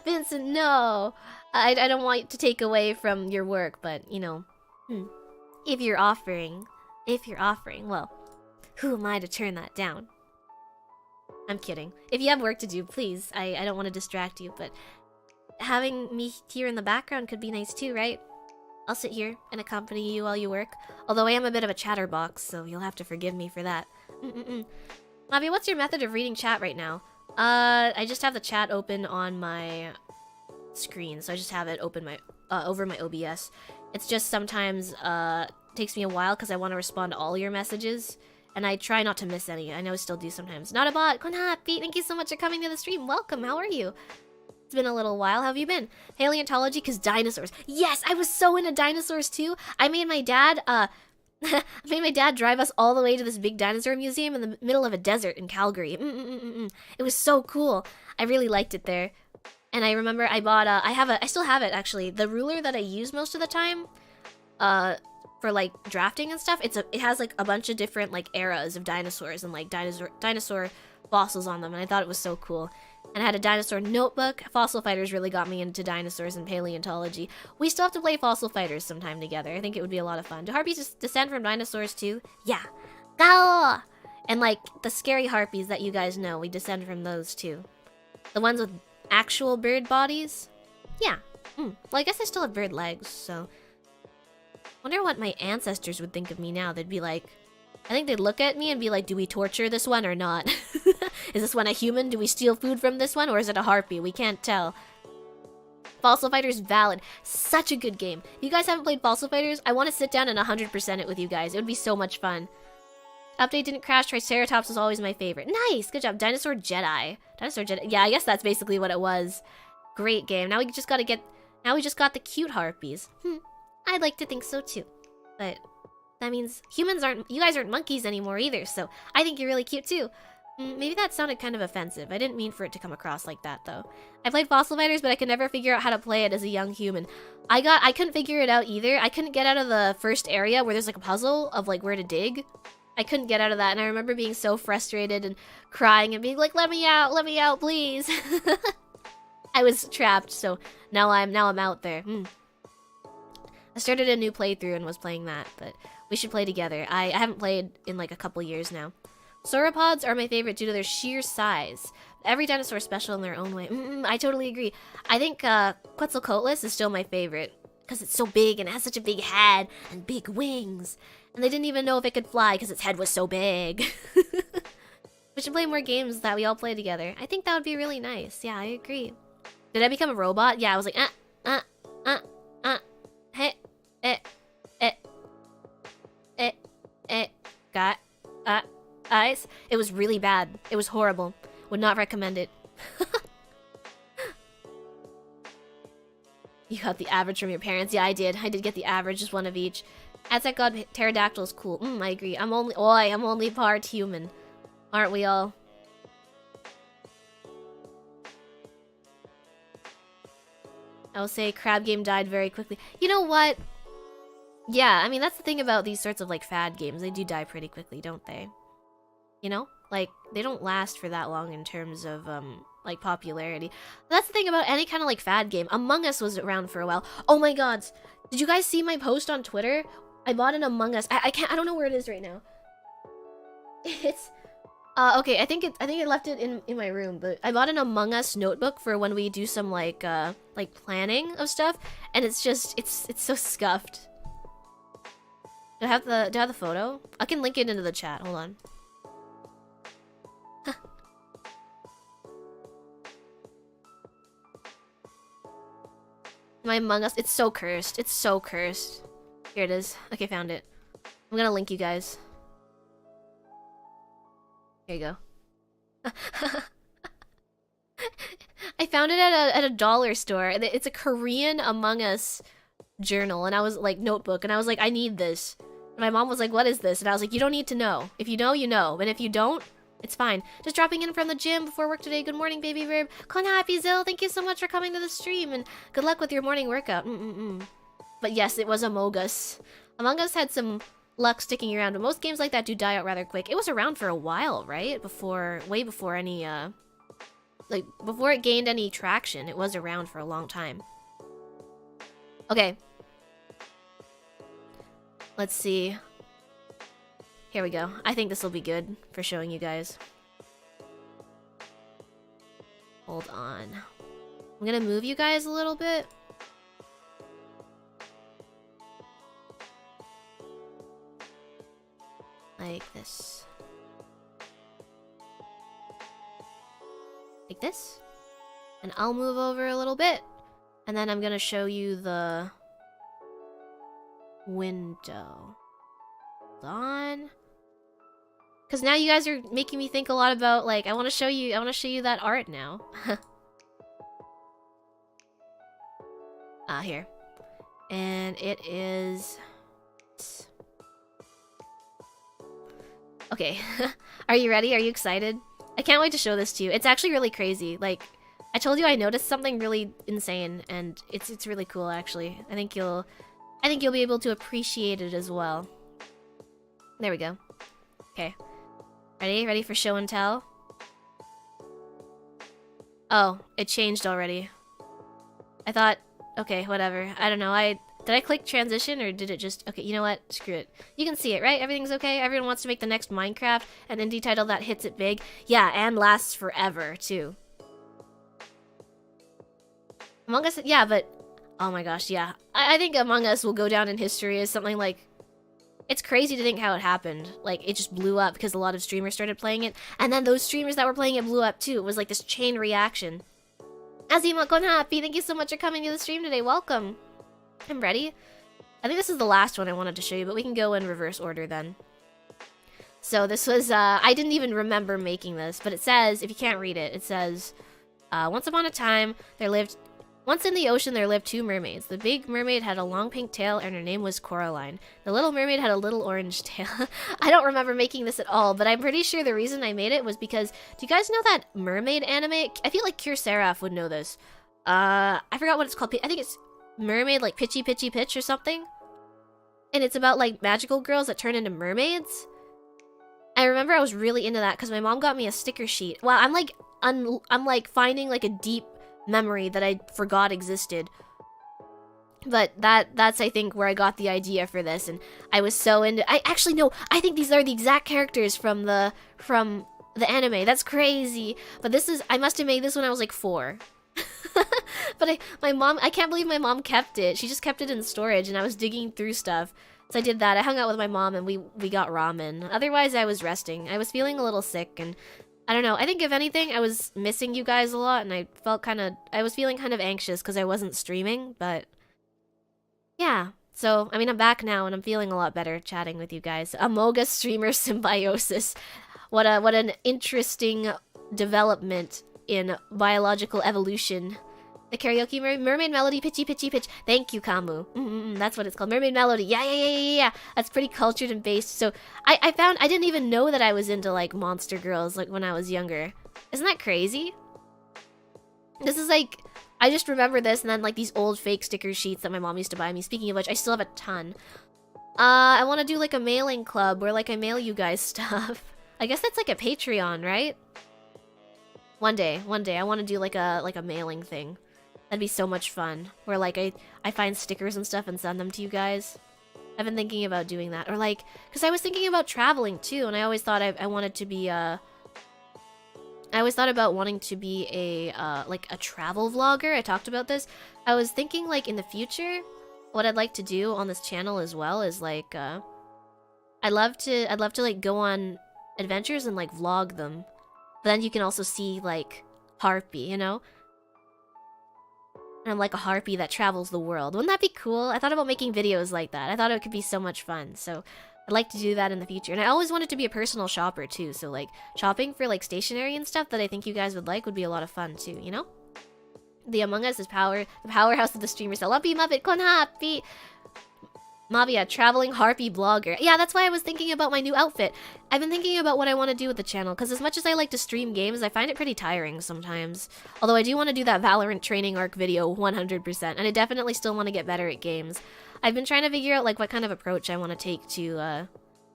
Vincent, no! I don't want to take away from your work, but you know, if you're offering, well, who am I to turn that down? I'm kidding. If you have work to do, please. I don't want to distract you, but having me here in the background could be nice too, right? I'll sit here and accompany you while you work. Although I am a bit of a chatterbox, so you'll have to forgive me for that. Mavia, what's your method of reading chat right now? I just have the chat open on my screen, so I just have it open my over my OBS. It's just sometimes takes me a while because I want to respond to all your messages, and I try not to miss any. I know I still do sometimes. Not a bot. Konharpy, thank you so much for coming to the stream. Welcome. How are you? It's been a little while. How have you been? Paleontology, because dinosaurs. Yes, I was so into dinosaurs too. I made my dad drive us all the way to this big dinosaur museum in the middle of a desert in Calgary. It was so cool. I really liked it there. And I remember I bought I still have it actually. The ruler that I use most of the time for like drafting and stuff. It has like a bunch of different like eras of dinosaurs and like dinosaur fossils on them, and I thought it was so cool. And I had a dinosaur notebook. Fossil Fighters really got me into dinosaurs and paleontology. We still have to play Fossil Fighters sometime together. I think it would be a lot of fun. Do harpies just descend from dinosaurs too? Yeah. Gah! And like the scary harpies that you guys know, we descend from those too. The ones with actual bird bodies? Yeah. Well, I guess I still have bird legs, so... Wonder what my ancestors would think of me now. They'd be like... I think they'd look at me and be like, do we torture this one or not? Is this one a human? Do we steal food from this one? Or is it a harpy? We can't tell. Fossil Fighters valid. Such a good game. If you guys haven't played Fossil Fighters, I want to sit down and 100% it with you guys. It would be so much fun. Update didn't crash. Triceratops was always my favorite. Nice! Good job. Dinosaur Jedi. Dinosaur Jedi. Yeah, I guess that's basically what it was. Great game. Now we just got the cute harpies. I'd like to think so too. But that means you guys aren't monkeys anymore either, so I think you're really cute too. Maybe that sounded kind of offensive. I didn't mean for it to come across like that, though. I played Fossil Fighters, but I could never figure out how to play it as a young human. I couldn't figure it out either. I couldn't get out of the first area where there's like a puzzle of like where to dig. I couldn't get out of that, and I remember being so frustrated and crying and being like, let me out, please. I was trapped, so now I'm out there. I started a new playthrough and was playing that, but we should play together. I haven't played in like a couple years now. Sauropods are my favorite due to their sheer size. Every dinosaur is special in their own way. I totally agree. I think Quetzalcoatlus is still my favorite because it's so big and it has such a big head and big wings. And they didn't even know if it could fly because its head was so big. We should play more games that we all play together. I think that would be really nice. Yeah, I agree. Did I become a robot? Yeah, I was like, got eyes. It was really bad. It was horrible. Would not recommend it. You got the average from your parents. Yeah, I did. I did get the average, just one of each. Aztec God Pterodactyl is cool. I agree. I'm only part human. Aren't we all? I will say crab game died very quickly. You know what? Yeah, I mean, that's the thing about these sorts of like fad games. They do die pretty quickly, don't they? You know? Like, they don't last for that long in terms of, like, popularity. That's the thing about any kind of, like, fad game. Among Us was around for a while. Oh my god! Did you guys see my post on Twitter? I bought an Among Us. I don't know where it is right now. It's... okay, I think I left it in my room, but I bought an Among Us notebook for when we do some, like planning of stuff, and it's just, it's so scuffed. Do I have the photo? I can link it into the chat, hold on. My Among Us, it's so cursed. It's so cursed. Here it is. Okay, found it. I'm gonna link you guys. Here you go. I found it at a dollar store. It's a Korean Among Us journal, and I was like, notebook, and I was like, I need this. And my mom was like, what is this? And I was like, you don't need to know. If you know, you know. And if you don't, it's fine. Just dropping in from the gym before work today. Good morning, baby verb. Konharpy Zill, thank you so much for coming to the stream, and good luck with your morning workout. But yes, it was Among Us. Among Us had some luck sticking around, but most games like that do die out rather quick. It was around for a while, right? Way before any, like, before it gained any traction. It was around for a long time. Okay. Let's see. Here we go. I think this will be good for showing you guys. Hold on. I'm gonna move you guys a little bit. Like this. Like this. And I'll move over a little bit. And then I'm gonna show you the window. Hold on. Because now you guys are making me think a lot about, like, I want to show you that art now. Here. And it is... Okay. Are you ready? Are you excited? I can't wait to show this to you. It's actually really crazy. Like, I told you I noticed something really insane, and it's really cool, actually. I think you'll be able to appreciate it as well. There we go. Okay. Ready? Ready for show and tell? Oh, it changed already. I thought... Okay, whatever. I don't know. Did I click transition or did it just... Okay, you know what? Screw it. You can see it, right? Everything's okay? Everyone wants to make the next Minecraft, an indie title that hits it big. Yeah, and lasts forever, too. Among Us... Yeah, but... Oh my gosh, yeah. I think Among Us will go down in history as something like... It's crazy to think how it happened. Like, it just blew up because a lot of streamers started playing it. And then those streamers that were playing it blew up, too. It was like this chain reaction. Azima Konharpy, thank you so much for coming to the stream today. Welcome. I'm ready. I think this is the last one I wanted to show you, but we can go in reverse order then. So this was, I didn't even remember making this, but it says, if you can't read it, it says, once upon a time, once in the ocean there lived two mermaids. The big mermaid had a long pink tail and her name was Coraline. The little mermaid had a little orange tail. I don't remember making this at all, but I'm pretty sure the reason I made it was because, do you guys know that mermaid anime? I feel like Seraph would know this. I forgot what it's called. I think it's Mermaid like Pitchy Pitchy Pitch or something. And it's about like magical girls that turn into mermaids. I remember I was really into that because my mom got me a sticker sheet. Wow, I'm like finding like a deep memory that I forgot existed. But that's I think where I got the idea for this, and I was so into... I actually no, I think these are the exact characters from the anime. That's crazy. But this is... I must have made this when I was like 4. But I can't believe my mom kept it. She just kept it in storage, and I was digging through stuff. So I did that. I hung out with my mom, and we got ramen. Otherwise, I was resting. I was feeling a little sick, and I don't know. I think if anything, I was missing you guys a lot, and I was feeling kind of anxious because I wasn't streaming, but yeah. So, I mean, I'm back now, and I'm feeling a lot better chatting with you guys. Amoga streamer symbiosis. What an interesting development in biological evolution. The karaoke mermaid melody, pitchy pitchy pitch. Thank you, Kamu. That's what it's called. Mermaid melody. Yeah. That's pretty cultured and based. So I found I didn't even know that I was into like monster girls like when I was younger. Isn't that crazy? This is like, I just remember this, and then like these old fake sticker sheets that my mom used to buy me. Speaking of which, I still have a ton. I want to do like a mailing club where like I mail you guys stuff. I guess that's like a Patreon, right? One day I want to do like a mailing thing. That'd be so much fun. Where like I find stickers and stuff and send them to you guys. I've been thinking about doing that. Or like, because I was thinking about traveling too, and I always thought I wanted to be I always thought about wanting to be like a travel vlogger. I talked about this. I was thinking like in the future, what I'd like to do on this channel as well is like I'd love to like go on adventures and like vlog them. But then you can also see like Harpy, you know? And I'm like a harpy that travels the world. Wouldn't that be cool? I thought about making videos like that. I thought it could be so much fun. So I'd like to do that in the future. And I always wanted to be a personal shopper too. So like shopping for like stationery and stuff that I think you guys would like would be a lot of fun too, you know? The Among Us is the powerhouse of the streamers. I love you, Muppet, Konharpy. Mavia, traveling harpy blogger. Yeah, that's why I was thinking about my new outfit. I've been thinking about what I want to do with the channel, because as much as I like to stream games, I find it pretty tiring sometimes. Although I do want to do that Valorant training arc video 100%, and I definitely still want to get better at games. I've been trying to figure out like what kind of approach I want to take to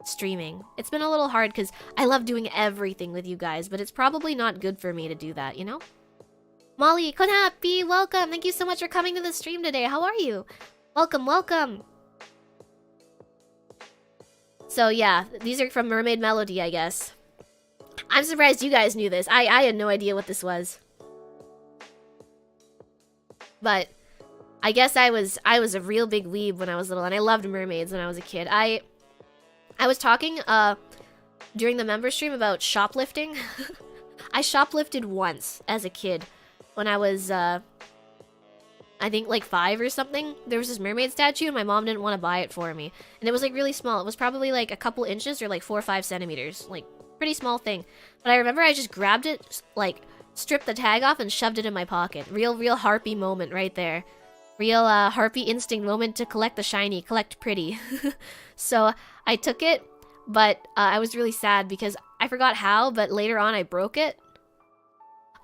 streaming. It's been a little hard because I love doing everything with you guys, but it's probably not good for me to do that, you know? Molly, Konharpy, welcome! Thank you so much for coming to the stream today. How are you? Welcome, welcome! So yeah, these are from Mermaid Melody, I guess. I'm surprised you guys knew this. I had no idea what this was. But I guess I was a real big weeb when I was little, and I loved mermaids when I was a kid. I was talking during the member stream about shoplifting. I shoplifted once as a kid when I was I think like 5 or something. There was this mermaid statue and my mom didn't want to buy it for me. And it was like really small. It was probably like a couple inches or like 4 or 5 centimeters. Like pretty small thing. But I remember I just grabbed it, like stripped the tag off and shoved it in my pocket. Real harpy moment right there. Real harpy instinct moment to collect the shiny, collect pretty. So I took it, but I was really sad because I forgot how, but later on I broke it.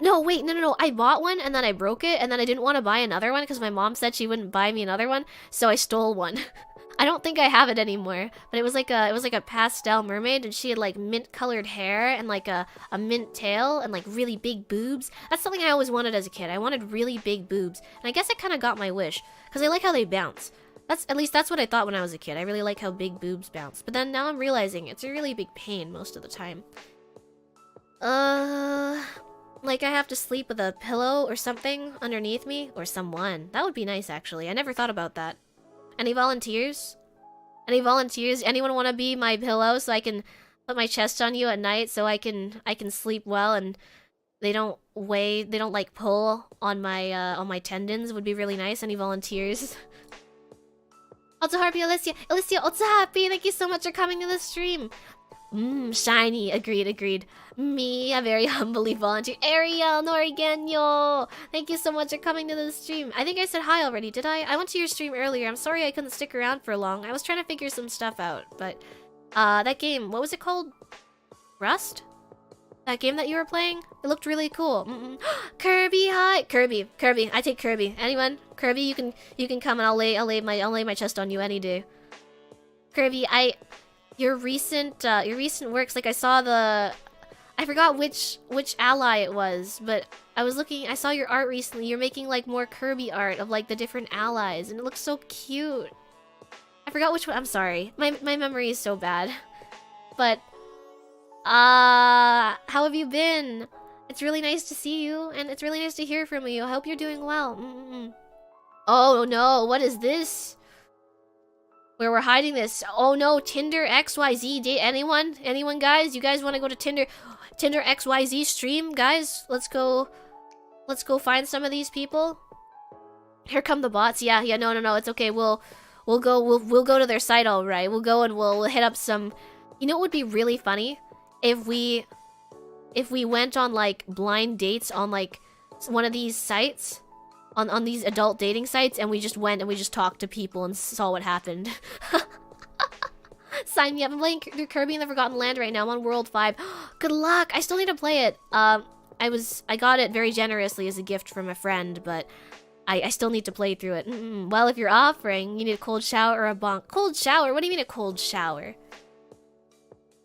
No, wait, no. I bought one and then I broke it and then I didn't want to buy another one because my mom said she wouldn't buy me another one, so I stole one. I don't think I have it anymore, but it was like a pastel mermaid and she had like mint colored hair and like a mint tail and like really big boobs. That's something I always wanted as a kid. I wanted really big boobs, and I guess I kind of got my wish because I like how they bounce. At least that's what I thought when I was a kid. I really like how big boobs bounce, but then now I'm realizing it's a really big pain most of the time. Like I have to sleep with a pillow or something underneath me? Or someone. That would be nice, actually. I never thought about that. Any volunteers? Any volunteers? Anyone want to be my pillow so I can put my chest on you at night so I can sleep well and they don't like pull on my tendons? Would be really nice. Any volunteers? Harpy, Alicia, Harpy, thank you so much for coming to the stream. Shiny. Agreed. Me, a very humbly volunteer. Ariel Norigenyo! Thank you so much for coming to the stream. I think I said hi already, did I? I went to your stream earlier. I'm sorry I couldn't stick around for long. I was trying to figure some stuff out, but... that game, what was it called? Rust? That game that you were playing? It looked really cool. Kirby, hi! Kirby. I take Kirby. Anyone? Kirby, you can come and I'll lay my chest on you any day. Kirby, your recent works, like I saw I forgot which ally it was, but I saw your art recently. You're making like more Kirby art of like the different allies, and it looks so cute. I forgot which one. I'm sorry. My memory is so bad. But how have you been? It's really nice to see you, and it's really nice to hear from you. I hope you're doing well. Oh no, what is this? Where we're hiding this? Oh no, Tinder XYZ date. Anyone guys? You guys want to go to Tinder XYZ stream, guys? Let's go find some of these people. Here come the bots. Yeah, no, it's okay. We'll go to their site, all right. We'll go and we'll hit up some. You know what would be really funny? If we went on like blind dates on like one of these sites. On these adult dating sites, and we just went and we just talked to people and saw what happened. Sign me up. I'm playing through Kirby in the Forgotten Land right now. I'm on World 5. Good luck. I still need to play it. I got it very generously as a gift from a friend, but I still need to play through it. Well, if you're offering, you need a cold shower or a bonk. Cold shower? What do you mean a cold shower?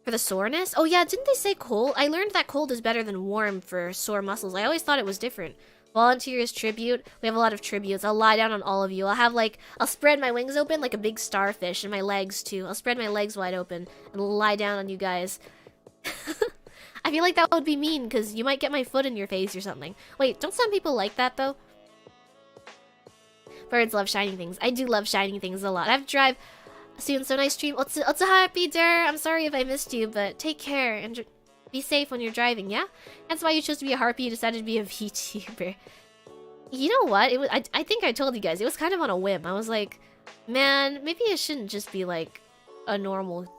For the soreness? Oh yeah, didn't they say cold? I learned that cold is better than warm for sore muscles. I always thought it was different. Volunteers tribute. We have a lot of tributes. I'll lie down on all of you. I'll spread my wings open like a big starfish, and my legs too. I'll spread my legs wide open and lie down on you guys. I feel like that would be mean because you might get my foot in your face or something. Wait, don't some people like that though? Birds love shining things. I do love shining things a lot. I have to drive soon, so nice stream. Harpy, der. I'm sorry if I missed you, but take care and be safe when you're driving, yeah? That's why you chose to be a harpy. You decided to be a VTuber. You know what? I think I told you guys. It was kind of on a whim. I was like, man, maybe I shouldn't just be like a normal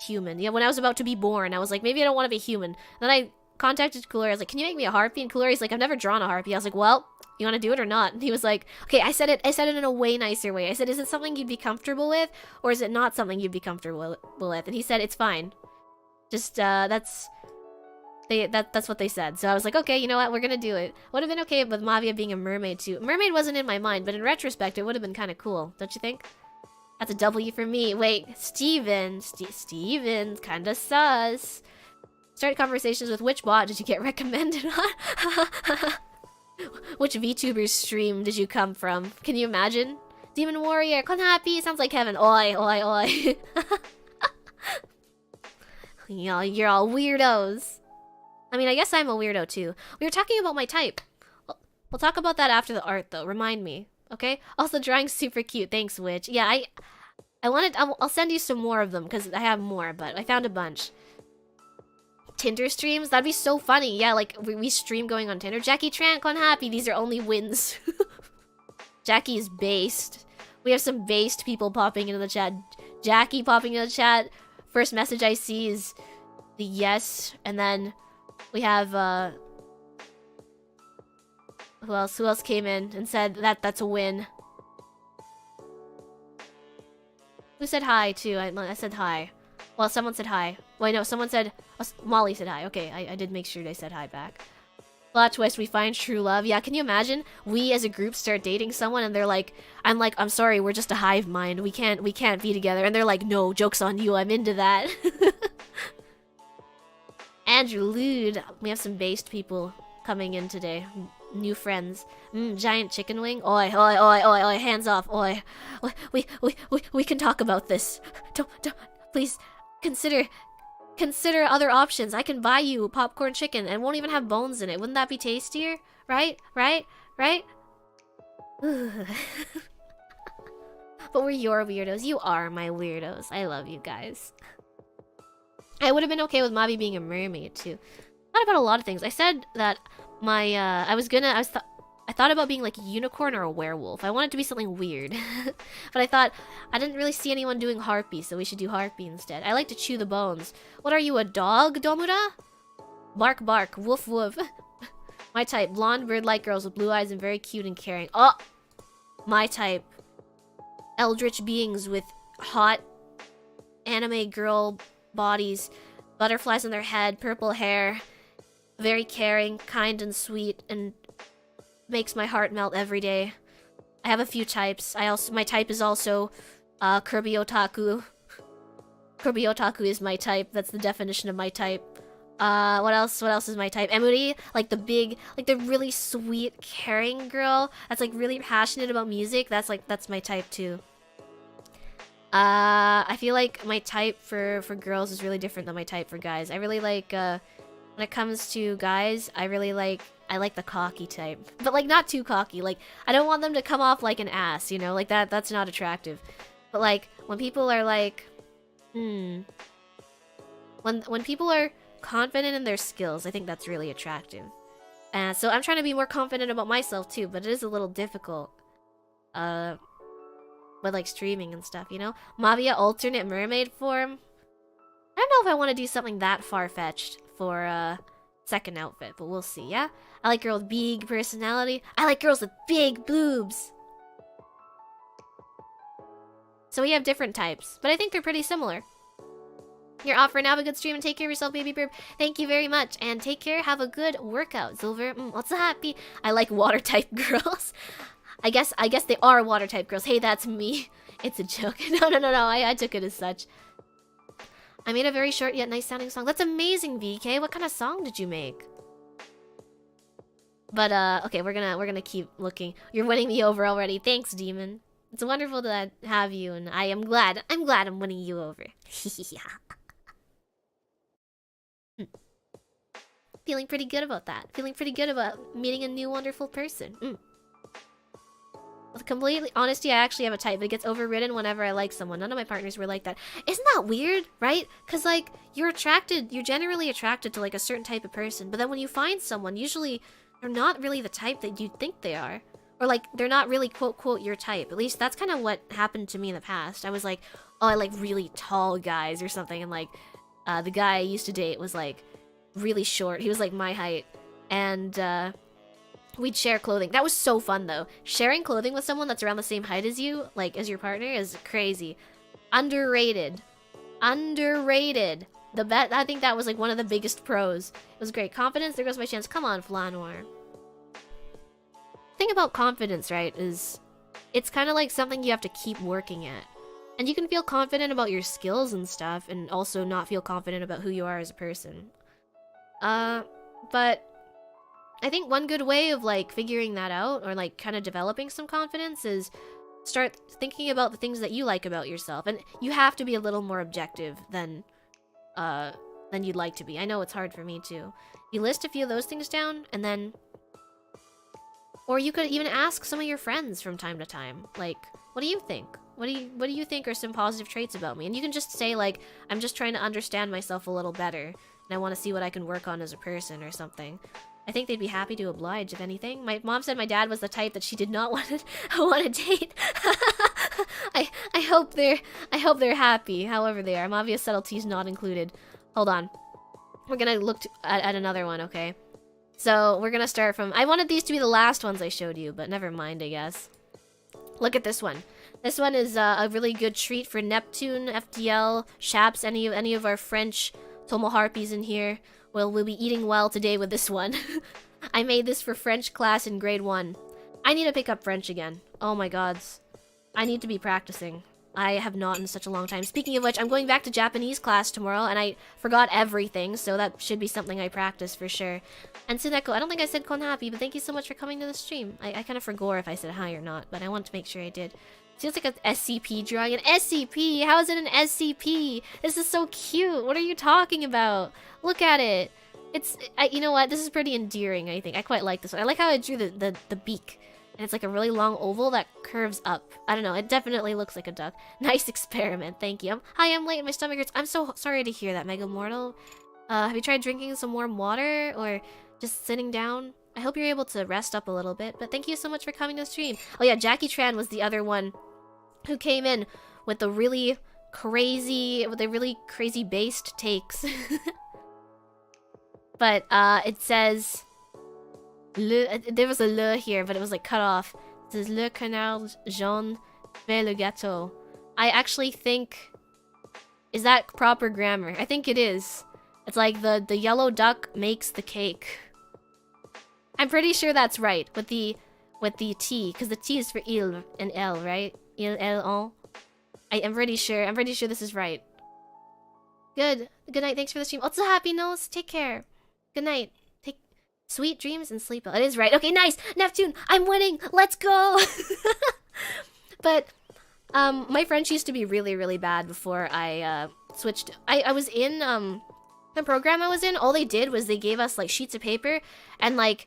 human. Yeah, when I was about to be born, I was like, maybe I don't want to be human. Then I contacted Cooler. I was like, can you make me a harpy? And Cooler, he's like, I've never drawn a harpy. I was like, well, you want to do it or not? And he was like, okay, I said it in a way nicer way. I said, is it something you'd be comfortable with, or is it not something you'd be comfortable with? And he said, it's fine. Just, that's what they said. So I was like, okay, you know what? We're gonna do it. Would have been okay with Mavia being a mermaid too. Mermaid wasn't in my mind, but in retrospect, it would have been kind of cool. Don't you think? That's a W for me. Wait, Steven's kind of sus. Start conversations with which bot did you get recommended on? Which VTuber stream did you come from? Can you imagine? Demon Warrior, Konharpy, sounds like heaven. Oi, oi, oi. You're all weirdos. I mean, I guess I'm a weirdo too. We were talking about my type. We'll talk about that after the art, though. Remind me, okay? Also, drawing's super cute. Thanks, Witch. Yeah, I wanted. I'll send you some more of them because I have more, but I found a bunch. Tinder streams? That'd be so funny. Yeah, like we stream going on Tinder. Jackie Tran, Konharpy. These are only wins. Jackie is based. We have some based people popping into the chat. Jackie popping into the chat. First message I see is the yes, and then we have who else? Who else came in and said that's a win? Who said hi too? I said hi. Well, someone said hi. Wait, no, someone said Molly said hi. Okay, I did make sure they said hi back. Plot twist, we find true love. Yeah, can you imagine? We as a group start dating someone and they're like, I'm sorry, we're just a hive mind. We can't be together. And they're like, no, joke's on you. I'm into that. Andrew Lude. We have some based people coming in today. New friends. Giant chicken wing. Oi, oi, oi, oi, oi, hands off. Oi. We can talk about this. Don't, please consider other options. I can buy you popcorn chicken and it won't even have bones in it. Wouldn't that be tastier? Right? But we're your weirdos. You are my weirdos. I love you guys. I would have been okay with Mavi being a mermaid too. Thought about a lot of things. I said that my I thought about being like a unicorn or a werewolf. I wanted it to be something weird. But I thought I didn't really see anyone doing harpy, so we should do harpy instead. I like to chew the bones. What are you, a dog, Domura? Bark bark, woof woof. My type, blonde bird-like girls with blue eyes and very cute and caring. Oh! My type, eldritch beings with hot anime girl bodies, butterflies in their head, purple hair, very caring, kind and sweet, and makes my heart melt every day. I have a few types. My type is also Kirby Otaku. Kirby Otaku is my type. That's the definition of my type. What else is my type? Emuri, like the really sweet, caring girl that's like really passionate about music. That's my type too. I feel like my type for girls is really different than my type for guys. I really like when it comes to guys, I like the cocky type. But like not too cocky. Like I don't want them to come off like an ass, you know? Like that's not attractive. But like when people are like when people are confident in their skills, I think that's really attractive. So I'm trying to be more confident about myself too, but it is a little difficult. With like streaming and stuff, you know? Mavia alternate mermaid form. I don't know if I want to do something that far-fetched for second outfit, but we'll see, yeah? I like girls with big personality. I like girls with big boobs. So we have different types, but I think they're pretty similar. You're off for now. Have a good stream and take care of yourself, baby burb. Thank you very much, and take care. Have a good workout, Silver. What's happy? I like water type girls. I guess they are water type girls. Hey, that's me. It's a joke. No. I took it as such. I made a very short yet nice sounding song. That's amazing, VK. What kind of song did you make? But okay, we're gonna keep looking. You're winning me over already. Thanks, Demon. It's wonderful to have you, and I'm glad I'm winning you over. Feeling pretty good about that. Feeling pretty good about meeting a new wonderful person. With completely honesty, I actually have a type, but it gets overridden whenever I like someone. None of my partners were like that. Isn't that weird, right? Because, like, you're generally attracted to, like, a certain type of person, but then when you find someone, usually they're not really the type that you think they are. Or, like, they're not really, quote, your type. At least that's kind of what happened to me in the past. I was like, oh, I like really tall guys or something, and, like, the guy I used to date was, like, really short. He was, like, my height. And, we'd share clothing. That was so fun, though. Sharing clothing with someone that's around the same height as you, like, as your partner, is crazy. Underrated. Underrated. I think that was, like, one of the biggest pros. It was great. Confidence, there goes my chance. Come on, Flanor. Thing about confidence, right, is it's kind of like something you have to keep working at. And you can feel confident about your skills and stuff, and also not feel confident about who you are as a person. But I think one good way of, like, figuring that out, or, like, kind of developing some confidence is start thinking about the things that you like about yourself. And you have to be a little more objective than you'd like to be. I know it's hard for me, too. You list a few of those things down, and then... Or you could even ask some of your friends from time to time. Like, what do you think? What do you think are some positive traits about me? And you can just say like, I'm just trying to understand myself a little better, and I want to see what I can work on as a person or something. I think they'd be happy to oblige, if anything. My mom said my dad was the type that she did not want to date. I hope they're happy, however they are. Mavia subtleties not included. Hold on. We're gonna look at another one, okay? So we're gonna start from... I wanted these to be the last ones I showed you, but never mind, I guess. Look at this one. This one is a really good treat for Neptune, FDL, Shaps, any of our French Konharpys in here. Well, we'll be eating well today with this one. I made this for French class in grade 1. I need to pick up French again. Oh my gods. I need to be practicing. I have not in such a long time. Speaking of which, I'm going back to Japanese class tomorrow, and I forgot everything, so that should be something I practice for sure. And Tsuneko, I don't think I said Konharpy, but thank you so much for coming to the stream. I kind of forgot if I said hi or not, but I want to make sure I did. Feels like an SCP drawing. An SCP? How is it an SCP? This is so cute. What are you talking about? Look at it. It's... you know what? This is pretty endearing, I think. I quite like this one. I like how I drew the beak. And it's like a really long oval that curves up. I don't know. It definitely looks like a duck. Nice experiment. Thank you. Hi, I'm late and my stomach hurts. I'm so sorry to hear that, Mega Mortal. Have you tried drinking some warm water? Or just sitting down? I hope you're able to rest up a little bit. But thank you so much for coming to the stream. Oh yeah, Jackie Tran was the other one who came in with the really crazy based takes. But it says there was a le here, but it was like cut off. It says le canard jaune fait le gâteau. I actually think, is that proper grammar? I think it is. It's like the yellow duck makes the cake. I'm pretty sure that's right with the T, because the T is for il and L, right? Il, elle, on. I'm pretty sure this is right. Good night, thanks for the stream. Also happy nose, take care. Good night. Take sweet dreams and sleep well. It is right. Okay, nice. Neptune, I'm winning. Let's go. But my French used to be really, really bad before I switched. I was in the program I was in. All they did was they gave us like sheets of paper and like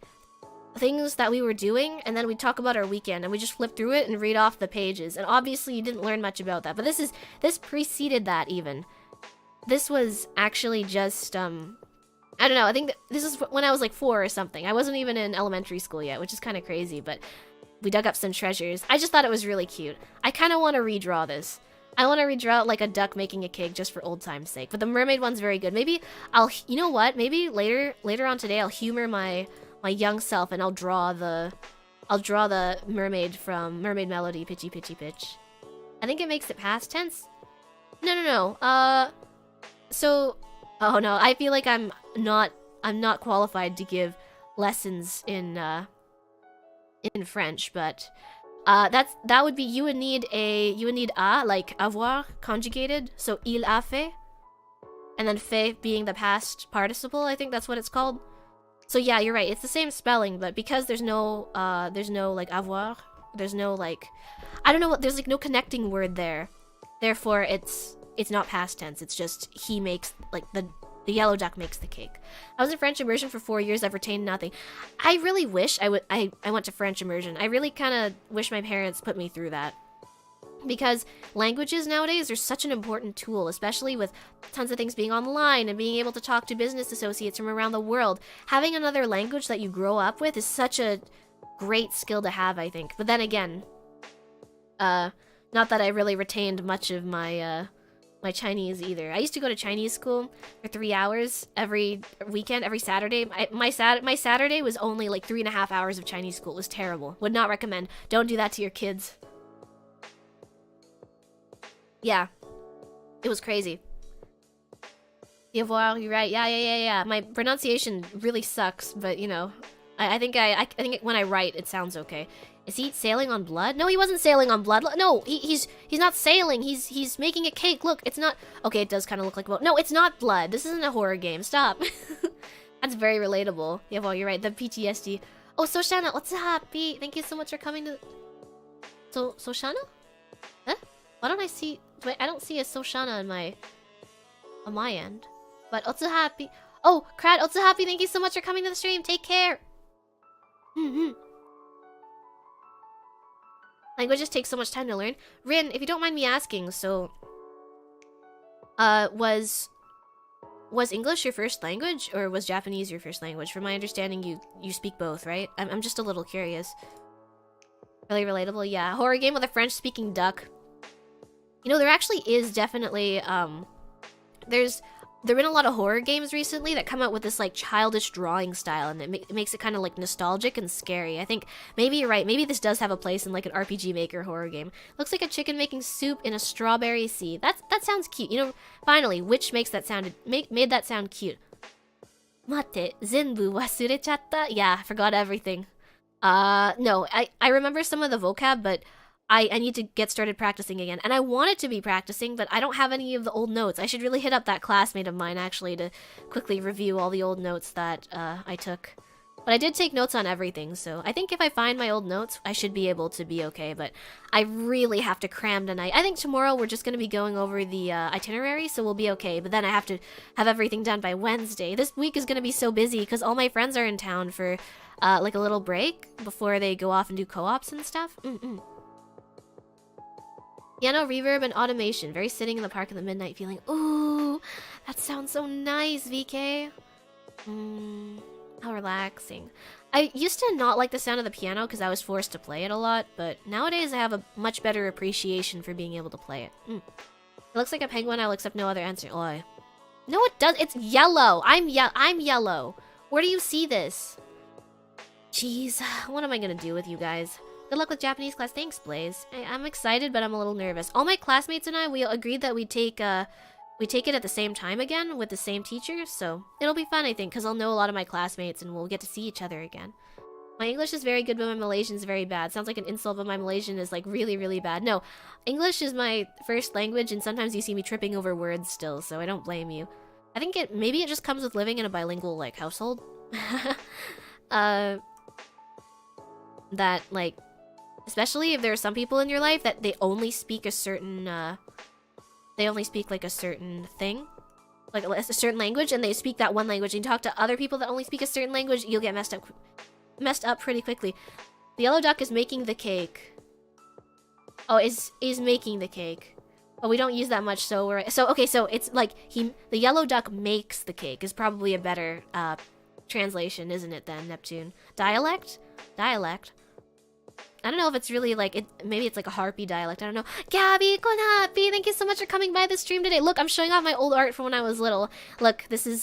things that we were doing, and then we'd talk about our weekend, and we just flip through it and read off the pages. And obviously you didn't learn much about that, but this preceded that even. This was actually just I don't know, I think this is when I was like 4 or something. I wasn't even in elementary school yet, which is kind of crazy, but we dug up some treasures. I just thought it was really cute. I kind of want to redraw this. I want to redraw like a duck making a cake just for old time's sake. But the mermaid one's very good. Maybe I'll, you know what? Maybe later on today I'll humor my young self and I'll draw the mermaid from Mermaid Melody, Pitchy Pitchy Pitch. I think it makes it past tense. No. So, oh no, I feel like I'm not qualified to give lessons in French, but that would be, you would need a like avoir conjugated, so il a fait, and then fait being the past participle. I think that's what it's called. So yeah, you're right. It's the same spelling, but because there's no like avoir, there's no like, I don't know what, there's like no connecting word there. Therefore, it's not past tense. It's just he makes, like the yellow duck makes the cake. I was in French immersion for 4 years. I've retained nothing. I really wish I went to French immersion. I really kind of wish my parents put me through that. Because languages nowadays are such an important tool, especially with tons of things being online and being able to talk to business associates from around the world. Having another language that you grow up with is such a great skill to have, I think. But then again, not that I really retained much of my my Chinese either. I used to go to Chinese school for 3 hours every weekend, every Saturday. My Saturday was only like 3.5 hours of Chinese school. It was terrible. Would not recommend. Don't do that to your kids. Yeah. It was crazy. Avoir, you're right. Yeah. My pronunciation really sucks, but you know, I think when I write, it sounds okay. Is he sailing on blood? No, he wasn't sailing on blood. No, he's not sailing. He's making a cake. Look, it's not. Okay, it does kind of look like blood. No, it's not blood. This isn't a horror game. Stop. That's very relatable. Yeah, well, you're right. The PTSD. Oh, Soshana, what's happy? Thank you so much for coming to. Soshana? Huh? Why don't I see? Wait, I don't see a Soshana on my end. But Otsuhappy. Oh, Crad, Otsuhappy, thank you so much for coming to the stream. Take care. Languages take so much time to learn. Rin, if you don't mind me asking, so was English your first language, or was Japanese your first language? From my understanding, you speak both, right? I'm just a little curious. Really relatable, yeah. Horror game with a French-speaking duck. You know, there actually is definitely there've been a lot of horror games recently that come out with this like childish drawing style, and it makes it kind of like nostalgic and scary. I think maybe you're right. Maybe this does have a place in like an RPG Maker horror game. Looks like a chicken making soup in a strawberry sea. That sounds cute. You know, finally, which makes that made that sound cute. Mate, zenbu wasurechatta? Yeah, I forgot everything. No, I remember some of the vocab, but I need to get started practicing again. And I wanted to be practicing, but I don't have any of the old notes. I should really hit up that classmate of mine, actually, to quickly review all the old notes that I took. But I did take notes on everything, so I think if I find my old notes, I should be able to be okay. But I really have to cram tonight. I think tomorrow we're just going to be going over the itinerary, so we'll be okay. But then I have to have everything done by Wednesday. This week is going to be so busy because all my friends are in town for like a little break before they go off and do co-ops and stuff. Piano, reverb, and automation. Very sitting in the park in the midnight feeling. Ooh, that sounds so nice, VK. How relaxing. I used to not like the sound of the piano because I was forced to play it a lot, but nowadays I have a much better appreciation for being able to play it. It looks like a penguin, I'll accept no other answer. Oi. No, it does. It's yellow. I'm yellow. Where do you see this? Jeez, what am I gonna do with you guys? Good luck with Japanese class. Thanks, Blaze. I'm excited, but I'm a little nervous. All my classmates and I, we agreed that we'd take it at the same time again with the same teacher, so it'll be fun, I think, because I'll know a lot of my classmates and we'll get to see each other again. My English is very good, but my Malaysian is very bad. Sounds like an insult, but my Malaysian is like really, really bad. No, English is my first language, and sometimes you see me tripping over words still, so I don't blame you. I think maybe it just comes with living in a bilingual like household. That like. Especially if there are some people in your life that they only speak a certain, they only speak like a certain thing, like a certain language, and they speak that one language. And you talk to other people that only speak a certain language, you'll get messed up pretty quickly. The yellow duck is making the cake. Oh, is making the cake. Oh, we don't use that much, so okay, so it's like the yellow duck makes the cake is probably a better translation, isn't it? Then Neptune dialect. I don't know if it's really like maybe it's like a harpy dialect. I don't know. Gabby, Konharpy, thank you so much for coming by the stream today. Look, I'm showing off my old art from when I was little. Look, this is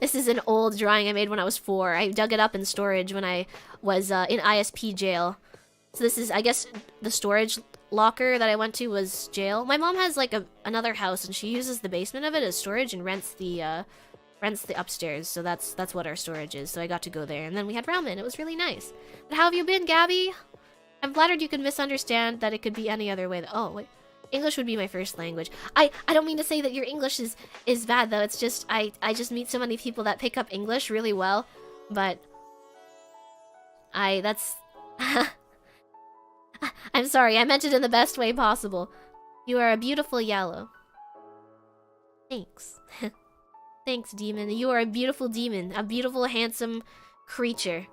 this is an old drawing I made when I was 4. I dug it up in storage when I was in ISP jail. So this is, I guess, the storage locker that I went to was jail. My mom has like another house, and she uses the basement of it as storage and rents the upstairs, so that's what our storage is. So I got to go there, and then we had ramen. It was really nice. But how have you been, Gabby? I'm flattered you could misunderstand that it could be any other way. Oh, wait. English would be my first language. I don't mean to say that your English is bad, though. It's just, I just meet so many people that pick up English really well, but that's... I'm sorry, I meant it in the best way possible. You are a beautiful yellow. Thanks. Thanks, demon. You are a beautiful demon. A beautiful, handsome creature.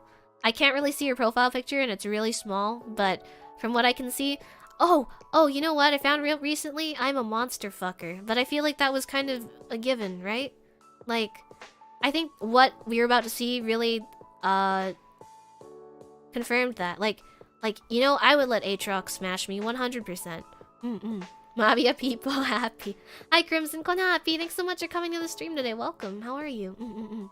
I can't really see your profile picture, and it's really small, but from what I can see... Oh, you know what? I found real recently, I'm a monster fucker. But I feel like that was kind of a given, right? Like, I think what we were about to see really, confirmed that. Like, you know, I would let Aatrox smash me 100%. Mavia people happy. Hi, Crimson Konharpy. Thanks so much for coming to the stream today. Welcome. How are you?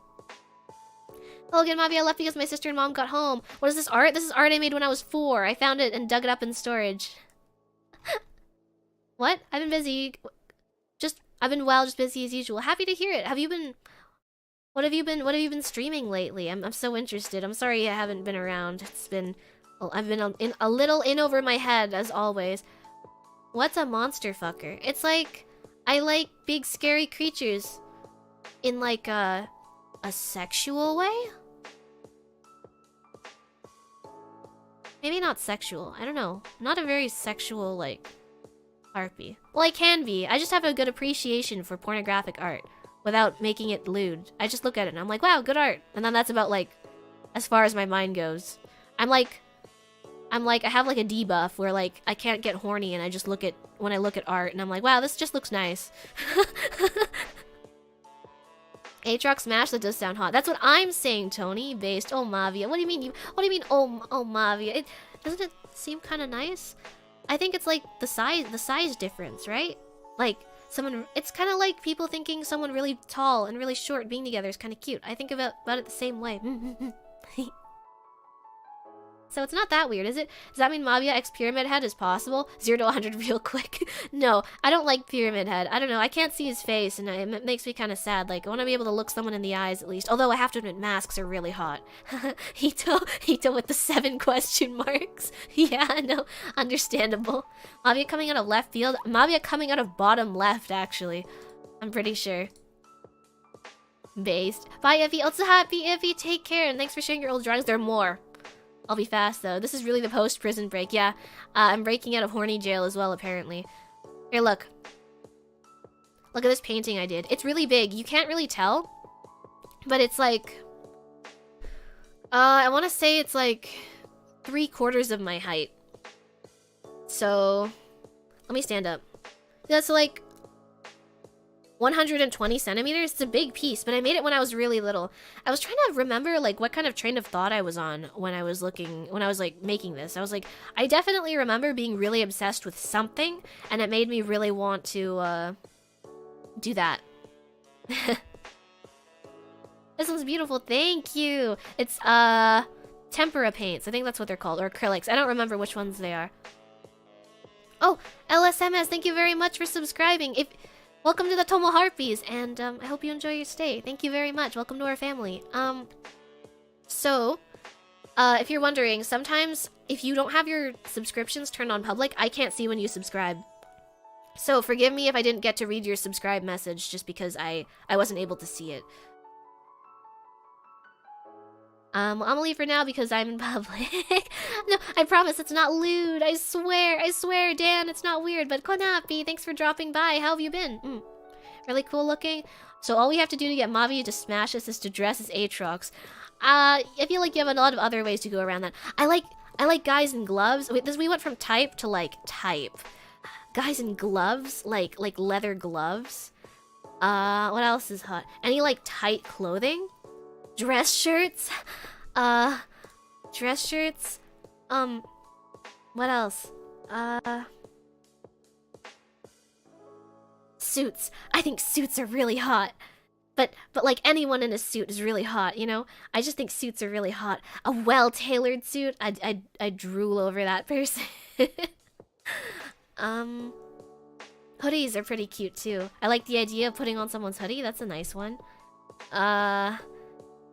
Hello again, Mavia. I left because my sister and mom got home. What is this art? This is art I made when I was 4. I found it and dug it up in storage. What? I've been busy. I've been well, just busy as usual. Happy to hear it. Have you been... What have you been streaming lately? I'm so interested. I'm sorry I haven't been around. It's been... Well, I've been a little in over my head, as always. What's a monster fucker? It's like... I like big scary creatures. In like a sexual way? Maybe not sexual. I don't know. Not a very sexual, like... harpy. Well, I can be. I just have a good appreciation for pornographic art. Without making it lewd. I just look at it and I'm like, wow, good art. And then that's about, like... as far as my mind goes. I'm I'm like, I have like a debuff where like I can't get horny and I just look at, when I look at art and I'm like, wow, this just looks nice. Aatrox smash, that does sound hot. That's what I'm saying, Tony. Based. Oh, Mavia. What do you mean? What do you mean? Oh, Mavia. Doesn't it seem kind of nice? I think it's like the size difference, right? Like someone. It's kind of like people thinking someone really tall and really short being together is kind of cute. I think about it the same way. So it's not that weird, is it? Does that mean Mavia X Pyramid Head is possible? 0 to 100 real quick. No, I don't like Pyramid Head. I don't know. I can't see his face, and it makes me kind of sad. Like, I want to be able to look someone in the eyes, at least. Although I have to admit, masks are really hot. Hito with the 7 question marks. Yeah, no, understandable. Mavia coming out of left field. Mavia coming out of bottom left, actually. I'm pretty sure. Based. Bye, Effie. Also happy, Effie. Take care, and thanks for sharing your old drawings. There are more. I'll be fast, though. This is really the post-prison break. Yeah, I'm breaking out of horny jail as well, apparently. Here, look. Look at this painting I did. It's really big. You can't really tell, but it's like... I want to say it's like 3/4 of my height. So, let me stand up. That's like 120 centimeters. It's a big piece, but I made it when I was really little. I was trying to remember like what kind of train of thought I was on when I was like making this. I was like, I definitely remember being really obsessed with something, and it made me really want to do that. This one's beautiful. Thank you. It's tempera paints. I think that's what they're called, or acrylics. I don't remember which ones they are. Oh, LSMS, thank you very much for subscribing. Welcome to the Konharpys, and I hope you enjoy your stay. Thank you very much. Welcome to our family. If you're wondering, sometimes if you don't have your subscriptions turned on public, I can't see when you subscribe. So forgive me if I didn't get to read your subscribe message just because I wasn't able to see it. I'm gonna leave for now because I'm in public. No, I promise it's not lewd. I swear, Dan, it's not weird. But Konharpy, thanks for dropping by. How have you been? Really cool looking. So all we have to do to get Mavia to smash us is to dress as Aatrox. I feel like you have a lot of other ways to go around that. I like guys in gloves. Wait, we went from type to like type. Guys in gloves, like leather gloves. What else is hot? Any like tight clothing? Dress shirts? Dress shirts? What else? Suits. I think suits are really hot. But like anyone in a suit is really hot, you know? I just think suits are really hot. A well-tailored suit, I'd drool over that person. Hoodies are pretty cute too. I like the idea of putting on someone's hoodie. That's a nice one.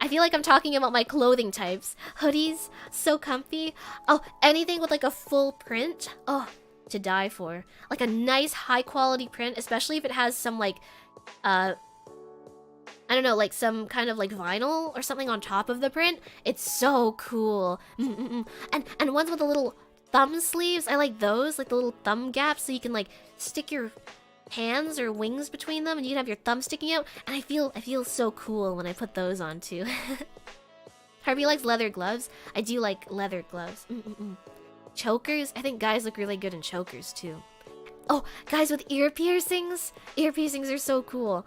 I feel like I'm talking about my clothing types. Hoodies, so comfy. Oh, anything with like a full print. Oh, to die for. Like a nice high quality print, especially if it has some like, I don't know, like some kind of like vinyl or something on top of the print. It's so cool. And ones with the little thumb sleeves. I like those, like the little thumb gaps so you can like stick your hands or wings between them and you can have your thumb sticking out, and I feel so cool when I put those on too. Harpy likes leather gloves. I do like leather gloves. Chokers? I think guys look really good in chokers too. Oh, guys with ear piercings? Ear piercings are so cool.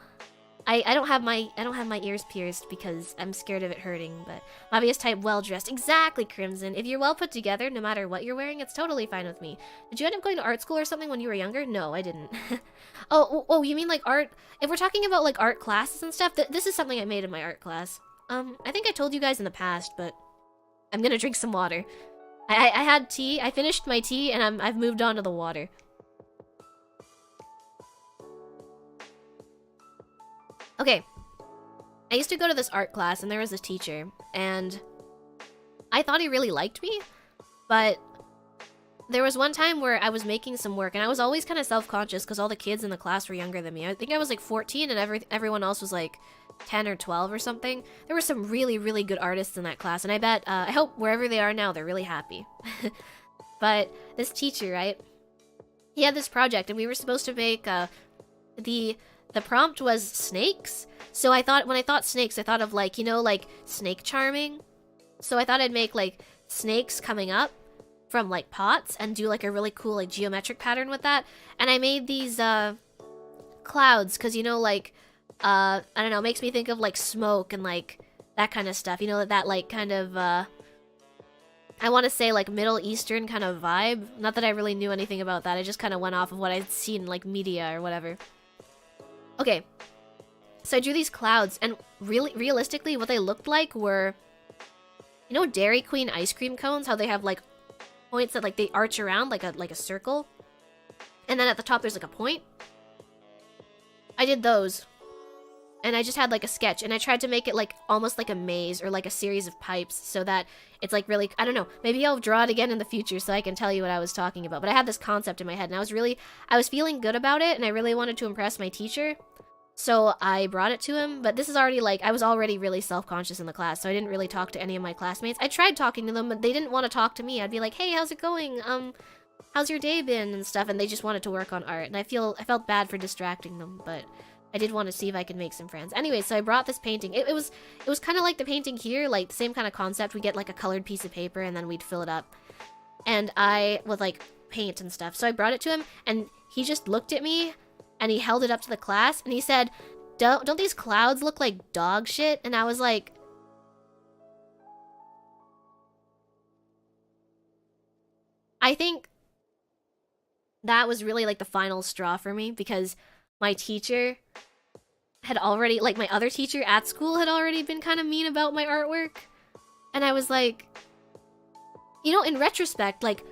I don't have my ears pierced because I'm scared of it hurting, but Mavia's type well dressed. Exactly, Crimson. If you're well put together, no matter what you're wearing, it's totally fine with me. Did you end up going to art school or something when you were younger? No, I didn't. Oh, you mean like art? If we're talking about like art classes and stuff, this is something I made in my art class. I think I told you guys in the past, but I'm gonna drink some water. I had tea. I finished my tea, and I've moved on to the water. Okay, I used to go to this art class, and there was this teacher, and I thought he really liked me, but there was one time where I was making some work, and I was always kind of self-conscious because all the kids in the class were younger than me. I think I was like 14, and everyone else was like 10 or 12 or something. There were some really, really good artists in that class, and I bet, I hope wherever they are now, they're really happy. But this teacher, right, he had this project, and we were supposed to make, the prompt was snakes. So when I thought snakes, I thought of like, you know, like snake charming. So I thought I'd make like snakes coming up from like pots and do like a really cool like geometric pattern with that. And I made these clouds because, you know, like I don't know, it makes me think of like smoke and like that kind of stuff, you know, that like kind of I want to say like Middle Eastern kind of vibe. Not that I really knew anything about that, I just kind of went off of what I'd seen in like media or whatever. Okay, so I drew these clouds, and really realistically what they looked like were, you know, Dairy Queen ice cream cones, how they have like points that like they arch around like a circle, and then at the top there's like a point. I did those, and I just had like a sketch, and I tried to make it like almost like a maze or like a series of pipes, so that it's like really, I don't know, maybe I'll draw it again in the future so I can tell you what I was talking about. But I had this concept in my head, and I was feeling good about it, and I really wanted to impress my teacher, so I brought it to him. But this is already like, I was already really self-conscious in the class, so I didn't really talk to any of my classmates. I tried talking to them, but they didn't want to talk to me. I'd be like, hey, how's it going? How's your day been and stuff, and they just wanted to work on art, and I felt bad for distracting them, but I did want to see if I could make some friends. Anyway, so I brought this painting. It was kind of like the painting here, like the same kind of concept. We get like a colored piece of paper and then we'd fill it up, and I would like paint and stuff. So I brought it to him, and he just looked at me and he held it up to the class and he said, don't these clouds look like dog shit? And I was like, I think that was really like the final straw for me, because my teacher had already, like my other teacher at school had already been kind of mean about my artwork. And I was like, you know, in retrospect, like,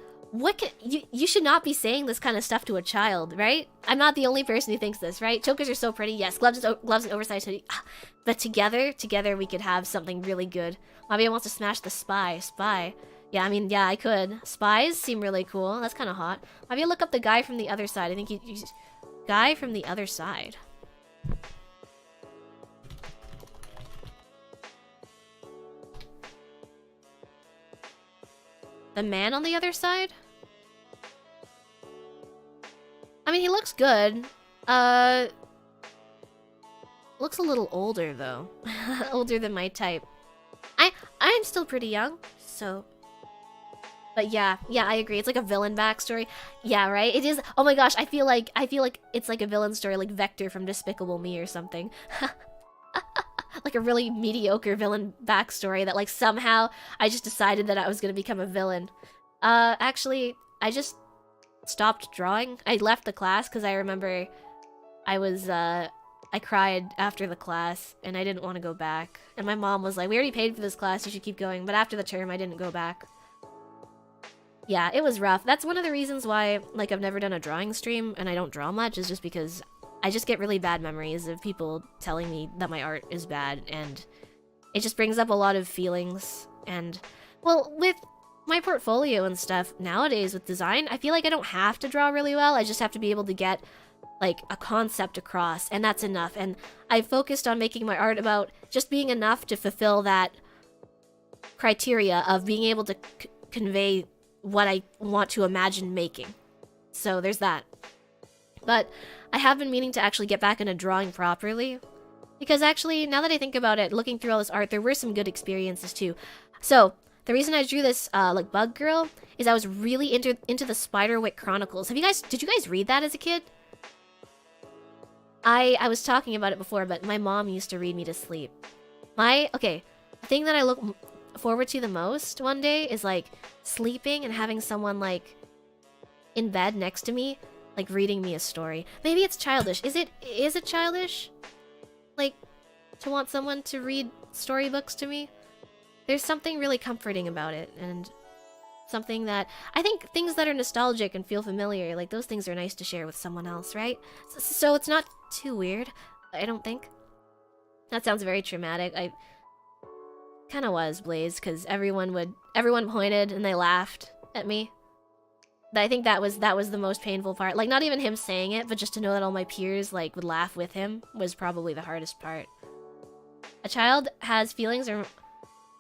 you should not be saying this kind of stuff to a child, right? I'm not the only person who thinks this, right? Chokers are so pretty, yes, gloves and oversized hoodie, but together we could have something really good. Mavia wants to smash the spy. Yeah, I mean, yeah, I could. Spies seem really cool. That's kind of hot. Mavia, look up the guy from the other side. I think he's guy from the other side. The man on the other side? I mean, he looks good. Looks a little older though. Older than my type. I'm still pretty young, so. But yeah, I agree. It's like a villain backstory. Yeah, right? It is. Oh my gosh, I feel like it's like a villain story, like Vector from Despicable Me or something. Like a really mediocre villain backstory that like somehow I just decided that I was gonna become a villain. Actually, I just stopped drawing. I left the class because I remember I cried after the class and I didn't want to go back. And my mom was like, we already paid for this class, you should keep going. But after the term, I didn't go back. Yeah, it was rough. That's one of the reasons why, like, I've never done a drawing stream and I don't draw much, is just because I just get really bad memories of people telling me that my art is bad, and it just brings up a lot of feelings. And, well, with my portfolio and stuff, nowadays with design, I feel like I don't have to draw really well, I just have to be able to get, like, a concept across, and that's enough. And I've focused on making my art about just being enough to fulfill that criteria of being able to convey what I want to imagine making. So there's that. But I have been meaning to actually get back into drawing properly, because actually, now that I think about it, looking through all this art, there were some good experiences too. So the reason I drew this like bug girl is I was really into the Spiderwick Chronicles. Did you guys read that as a kid? I was talking about it before, but my mom used to read me to sleep. The thing that I look forward to the most one day is like sleeping and having someone like in bed next to me, like reading me a story. Maybe it's childish. Is it childish? Like, to want someone to read storybooks to me? There's something really comforting about it, and something that I think things that are nostalgic and feel familiar, like those things are nice to share with someone else, right? So it's not too weird, I don't think. That sounds very traumatic. I kind of was, Blaze, because everyone pointed and they laughed at me. I think that was the most painful part. Like, not even him saying it, but just to know that all my peers like would laugh with him was probably the hardest part. A child has feelings, and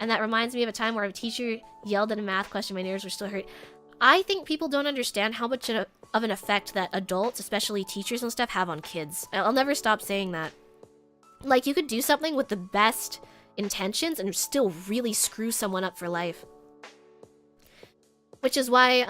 that reminds me of a time where a teacher yelled at a math question. My ears were still hurt. I think people don't understand how much of an effect that adults, especially teachers and stuff, have on kids. I'll never stop saying that. Like, you could do something with the best intentions and still really screw someone up for life. Which is why,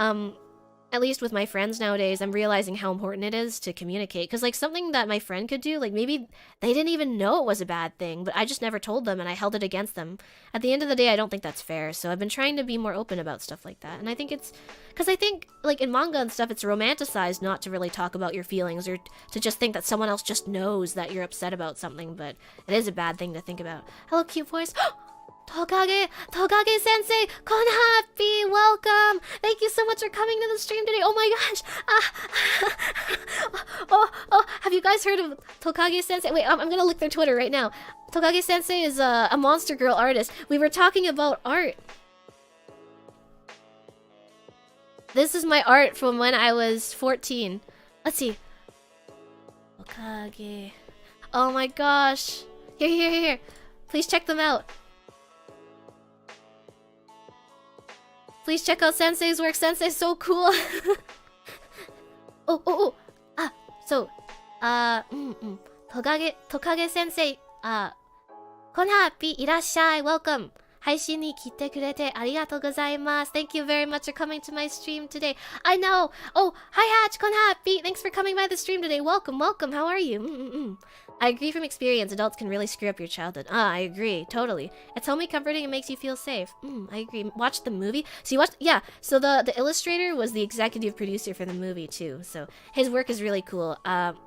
at least with my friends nowadays, I'm realizing how important it is to communicate. Because, like, something that my friend could do, like, maybe they didn't even know it was a bad thing, but I just never told them and I held it against them. At the end of the day, I don't think that's fair. So I've been trying to be more open about stuff like that. And I think it's... Because I think, like, in manga and stuff, it's romanticized not to really talk about your feelings or to just think that someone else just knows that you're upset about something. But it is a bad thing to think about. Hello, cute voice. Tokage sensei, Konharpy, welcome. Thank you so much for coming to the stream today. Oh my gosh. Have you guys heard of Tokage sensei? Wait, I'm gonna look their Twitter right now. Tokage sensei is a Monster Girl artist. We were talking about art. This is my art from when I was 14. Let's see. Tokage. Oh my gosh. Here. Please check them out. Please check out Sensei's work. Sensei's so cool. Tokage sensei. Konharpy, irashai. Welcome. 配信に来てくれてありがとうございます. Thank you very much for coming to my stream today. I know. Oh, hi Hatch, Konharpy. Thanks for coming by the stream today. Welcome. How are you? I agree from experience. Adults can really screw up your childhood. I agree. Totally. It's homely, comforting, and makes you feel safe. I agree. Watch the movie. So you watched... Yeah. So the illustrator was the executive producer for the movie too. So his work is really cool.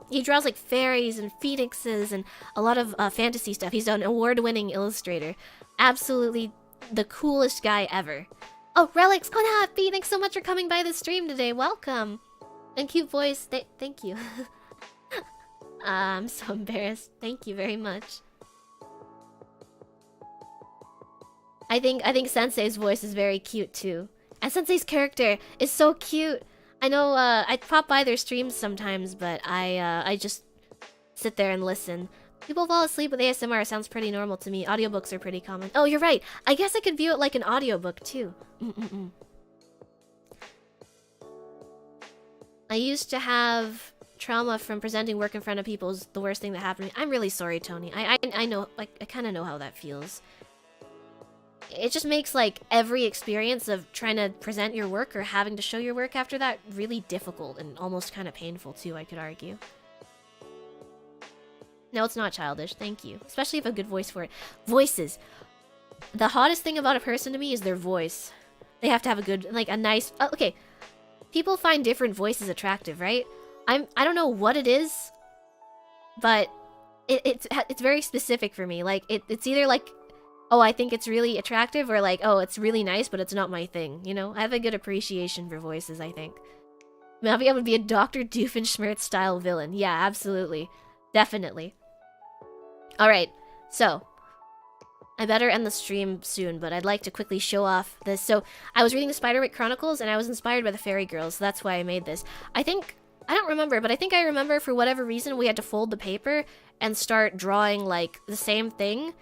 He draws like fairies and phoenixes and a lot of fantasy stuff. He's an award-winning illustrator. Absolutely the coolest guy ever. Oh, Relics, Konharpy, thanks so much for coming by the stream today. Welcome. And cute voice, thank you. I'm so embarrassed. Thank you very much. I think Sensei's voice is very cute too. And Sensei's character is so cute. I know I pop by their streams sometimes, but I just sit there and listen. People fall asleep with ASMR. Sounds pretty normal to me. Audiobooks are pretty common. Oh, you're right. I guess I could view it like an audiobook too. I used to have trauma from presenting work in front of people. Is the worst thing that happened to me. I'm really sorry, Tony. I know, like, I kind of know how that feels. It just makes, like, every experience of trying to present your work or having to show your work after that really difficult and almost kind of painful too, I could argue. No, it's not childish. Thank you. Especially if you have a good voice for it. Voices. The hottest thing about a person to me is their voice. They have to have a good, like, a nice... okay. People find different voices attractive, right? I don't know what it is, but it's very specific for me. Like, it's either like, oh, I think it's really attractive, or like, oh, it's really nice, but it's not my thing, you know? I have a good appreciation for voices, I think. Mavia would be a Dr. Doofenshmirtz-style villain. Yeah, absolutely. Definitely. Alright, so I better end the stream soon, but I'd like to quickly show off this. So, I was reading the Spiderwick Chronicles, and I was inspired by the Fairy Girls, so that's why I made this. I don't remember, but I think I remember for whatever reason we had to fold the paper and start drawing, like, the same thing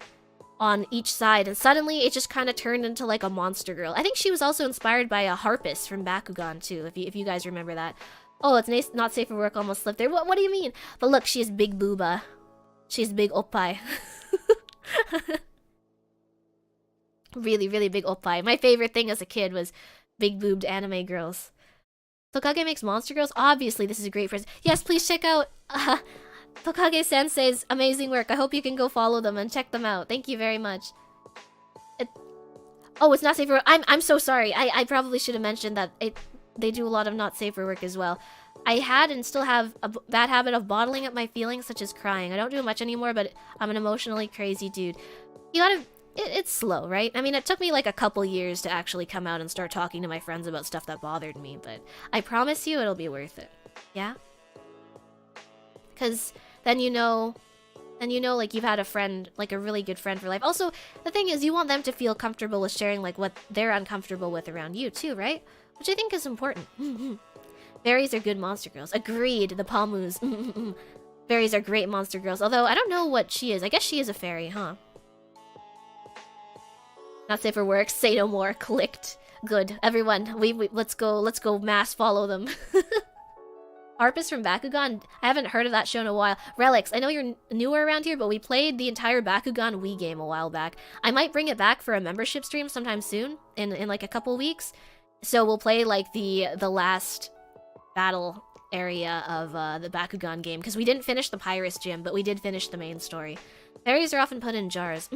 on each side, and suddenly it just kind of turned into, like, a monster girl. I think she was also inspired by a harpist from Bakugan, too, if you guys remember that. Oh, it's not safe for work, almost slipped there. What do you mean? But look, she has big booba. She's big oppai. Really, really big oppai. My favorite thing as a kid was big boobed anime girls. Tokage makes monster girls? Obviously, this is a great present. Yes, please check out Tokage Sensei's amazing work. I hope you can go follow them and check them out. Thank you very much. Oh, it's not safe for work. I'm so sorry. I probably should have mentioned that they do a lot of not safe for work as well. I had and still have a bad habit of bottling up my feelings, such as crying. I don't do it much anymore, but I'm an emotionally crazy dude. You gotta... It's slow, right? I mean, it took me like a couple years to actually come out and start talking to my friends about stuff that bothered me, but I promise you it'll be worth it. Yeah? Because then you know, like, you've had a friend, like a really good friend for life. Also, the thing is, you want them to feel comfortable with sharing, like, what they're uncomfortable with around you, too, right? Which I think is important. Fairies are good monster girls. Agreed, the Palmus. Fairies are great monster girls, although I don't know what she is. I guess she is a fairy, huh? Not safe for work. Say no more. Clicked. Good. Everyone, we let's go mass follow them. Harpist from Bakugan? I haven't heard of that show in a while. Relics, I know you're newer around here, but we played the entire Bakugan Wii game a while back. I might bring it back for a membership stream sometime soon, in like a couple weeks. So we'll play like the last battle area of the Bakugan game, because we didn't finish the Pyrus Gym, but we did finish the main story. Fairies are often put in jars.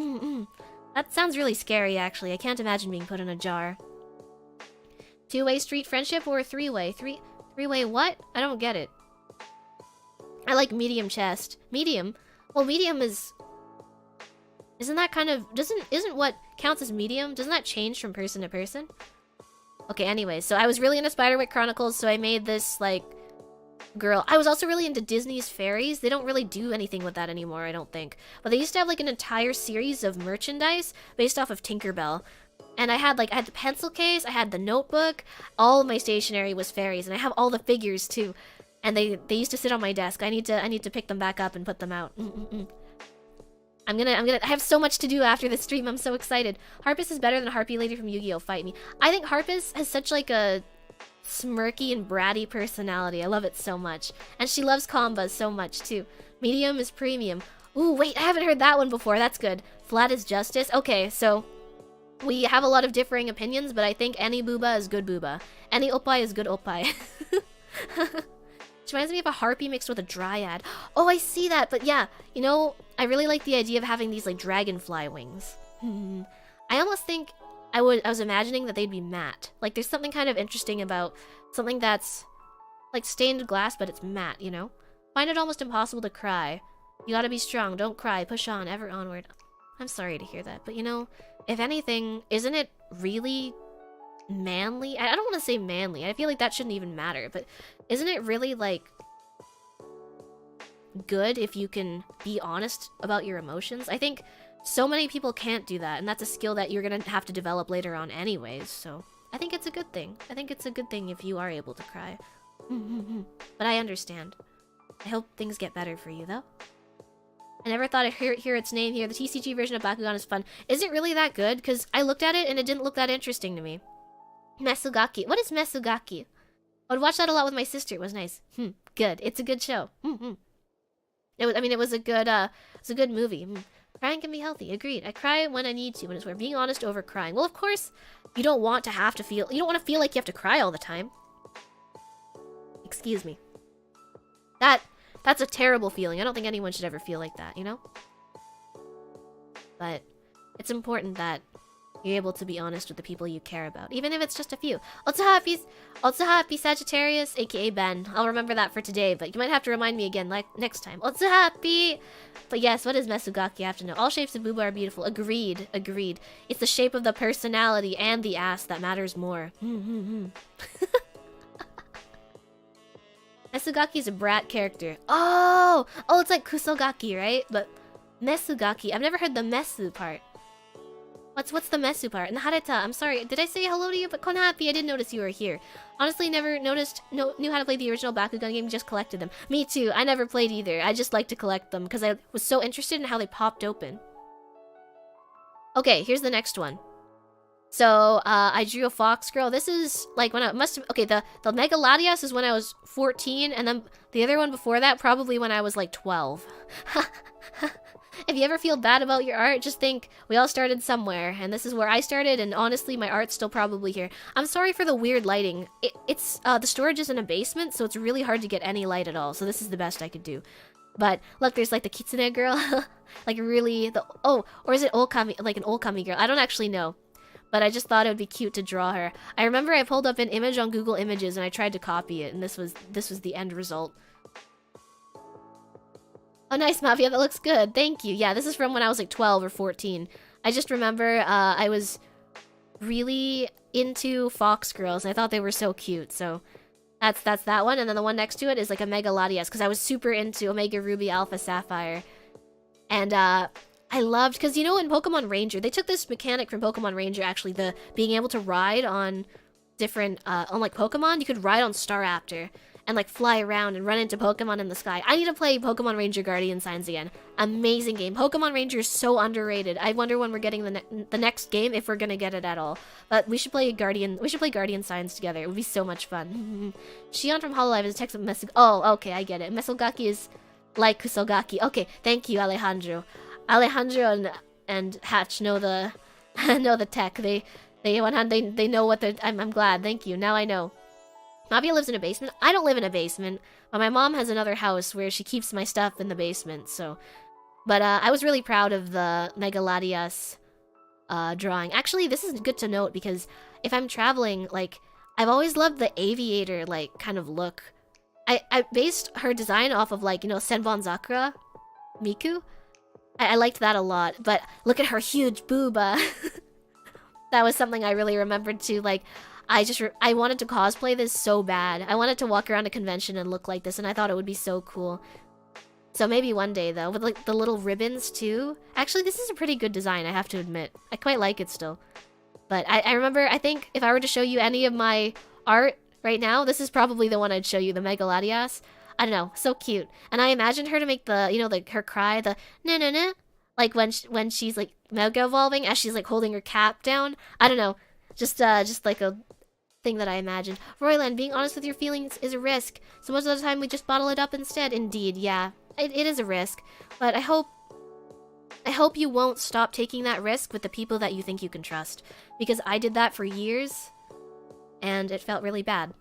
That sounds really scary, actually. I can't imagine being put in a jar. Two-way street friendship or three-way? Three-way what? I don't get it. I like medium chest. Medium? Well, medium is... Isn't that kind of... Isn't what counts as medium? Doesn't that change from person to person? Okay, anyways. So I was really into Spiderwick Chronicles, so I made this, like, girl. I was also really into Disney's fairies. They don't really do anything with that anymore, I don't think. But they used to have, like, an entire series of merchandise based off of Tinkerbell. And I had the pencil case, I had the notebook, all of my stationery was fairies, and I have all the figures too. And they used to sit on my desk. I need to pick them back up and put them out. I have so much to do after this stream. I'm so excited. Harpus is better than Harpy Lady from Yu-Gi-Oh! Fight Me. I think Harpus has such like a smirky and bratty personality. I love it so much. And she loves combos so much too. Medium is premium. Ooh, wait, I haven't heard that one before. That's good. Flat is justice. Okay, so we have a lot of differing opinions, but I think any booba is good booba. Any oppai is good oppai. Which reminds me of a harpy mixed with a dryad. Oh, I see that, but yeah, you know, I really like the idea of having these like dragonfly wings. I almost think I was imagining that they'd be matte. Like there's something kind of interesting about something that's like stained glass, but it's matte, you know? Find it almost impossible to cry. You gotta be strong, don't cry, push on, ever onward. I'm sorry to hear that, but you know, if anything, isn't it really manly? I don't want to say manly. I feel like that shouldn't even matter, but isn't it really, like, good if you can be honest about your emotions? I think so many people can't do that, and that's a skill that you're gonna have to develop later on anyways, so I think it's a good thing. I think it's a good thing if you are able to cry. But I understand. I hope things get better for you, though. I never thought I'd hear its name here. The TCG version of Bakugan is fun. Is it really that good? Because I looked at it and it didn't look that interesting to me. Mesugaki. What is Mesugaki? I would watch that a lot with my sister. It was nice. Good. It's a good show. It was a good movie. Crying can be healthy. Agreed. I cry when I need to, and it's where being honest over crying. Well, of course, you don't want to feel like you have to cry all the time. Excuse me. That's a terrible feeling. I don't think anyone should ever feel like that, you know? But it's important that you're able to be honest with the people you care about, even if it's just a few. Otsuhappy Sagittarius, aka Ben. I'll remember that for today, but you might have to remind me again like next time. Otsuhappy! But yes, what is Mesugaki? I have to know. All shapes of booba are beautiful. Agreed. It's the shape of the personality and the ass that matters more. Mesugaki is a brat character. Oh, it's like Kusogaki, right? But Mesugaki, I've never heard the Mesu part. What's the Mesu part? And Hareta, I'm sorry, did I say hello to you? But Konharpy, I did notice you were here. Honestly, never knew how to play the original Bakugan game, just collected them. Me too, I never played either. I just like to collect them, because I was so interested in how they popped open. Okay, here's the next one. So, I drew a fox girl. This is, like, when I okay, the Megaladias is when I was 14, and then the other one before that, probably when I was, like, 12. If you ever feel bad about your art, just think, we all started somewhere, and this is where I started, and honestly, my art's still probably here. I'm sorry for the weird lighting. The storage is in a basement, so it's really hard to get any light at all, so this is the best I could do. But, look, there's, like, the kitsune girl, like, really, or is it Okami, like an Okami girl? I don't actually know. But I just thought it would be cute to draw her. I remember I pulled up an image on Google Images and I tried to copy it, and this was the end result. Oh, nice, Mavia, that looks good. Thank you. Yeah, this is from when I was like 12 or 14. I just remember I was really into fox girls, and I thought they were so cute. So that's that one, and then the one next to it is like a Megaladias, because I was super into Omega Ruby Alpha Sapphire. And I loved, because you know in Pokemon Ranger, they took this mechanic from Pokemon Ranger, actually, the being able to ride on different, on like Pokemon, you could ride on Staraptor and like fly around and run into Pokemon in the sky. I need to play Pokemon Ranger Guardian Signs again. Amazing game. Pokemon Ranger is so underrated. I wonder when we're getting the next game, if we're gonna get it at all. But we should play Guardian Signs together. It would be so much fun. Shion from Hololive is a text of Oh, okay, I get it. Mesogaki is like Kusogaki. Okay, thank you, Alejandro. Alejandro and Hatch know the know the tech. They They know what they're... I'm glad. Thank you. Now I know. Mavia lives in a basement. I don't live in a basement, but my mom has another house where she keeps my stuff in the basement, so... But I was really proud of the Megaladias drawing. Actually, this is good to note because if I'm traveling, like, I've always loved the aviator, like, kind of look. I based her design off of, like, you know, Senbon Zakura Miku. I liked that a lot, but look at her huge booba. That was something I really remembered too. Like, I wanted to cosplay this so bad. I wanted to walk around a convention and look like this, and I thought it would be so cool. So maybe one day, though, with like the little ribbons too. Actually, this is a pretty good design, I have to admit. I quite like it still. But I remember, I think if I were to show you any of my art right now, this is probably the one I'd show you, the Megaladias. I don't know, so cute. And I imagined her to make the, you know, like her cry, the na-na-na, like when she's like mega evolving as she's like holding her cap down. I don't know, just like a thing that I imagined. Royland, being honest with your feelings is a risk, so most of the time we just bottle it up instead. Indeed, yeah, it is a risk, but I hope you won't stop taking that risk with the people that you think you can trust, because I did that for years, and it felt really bad.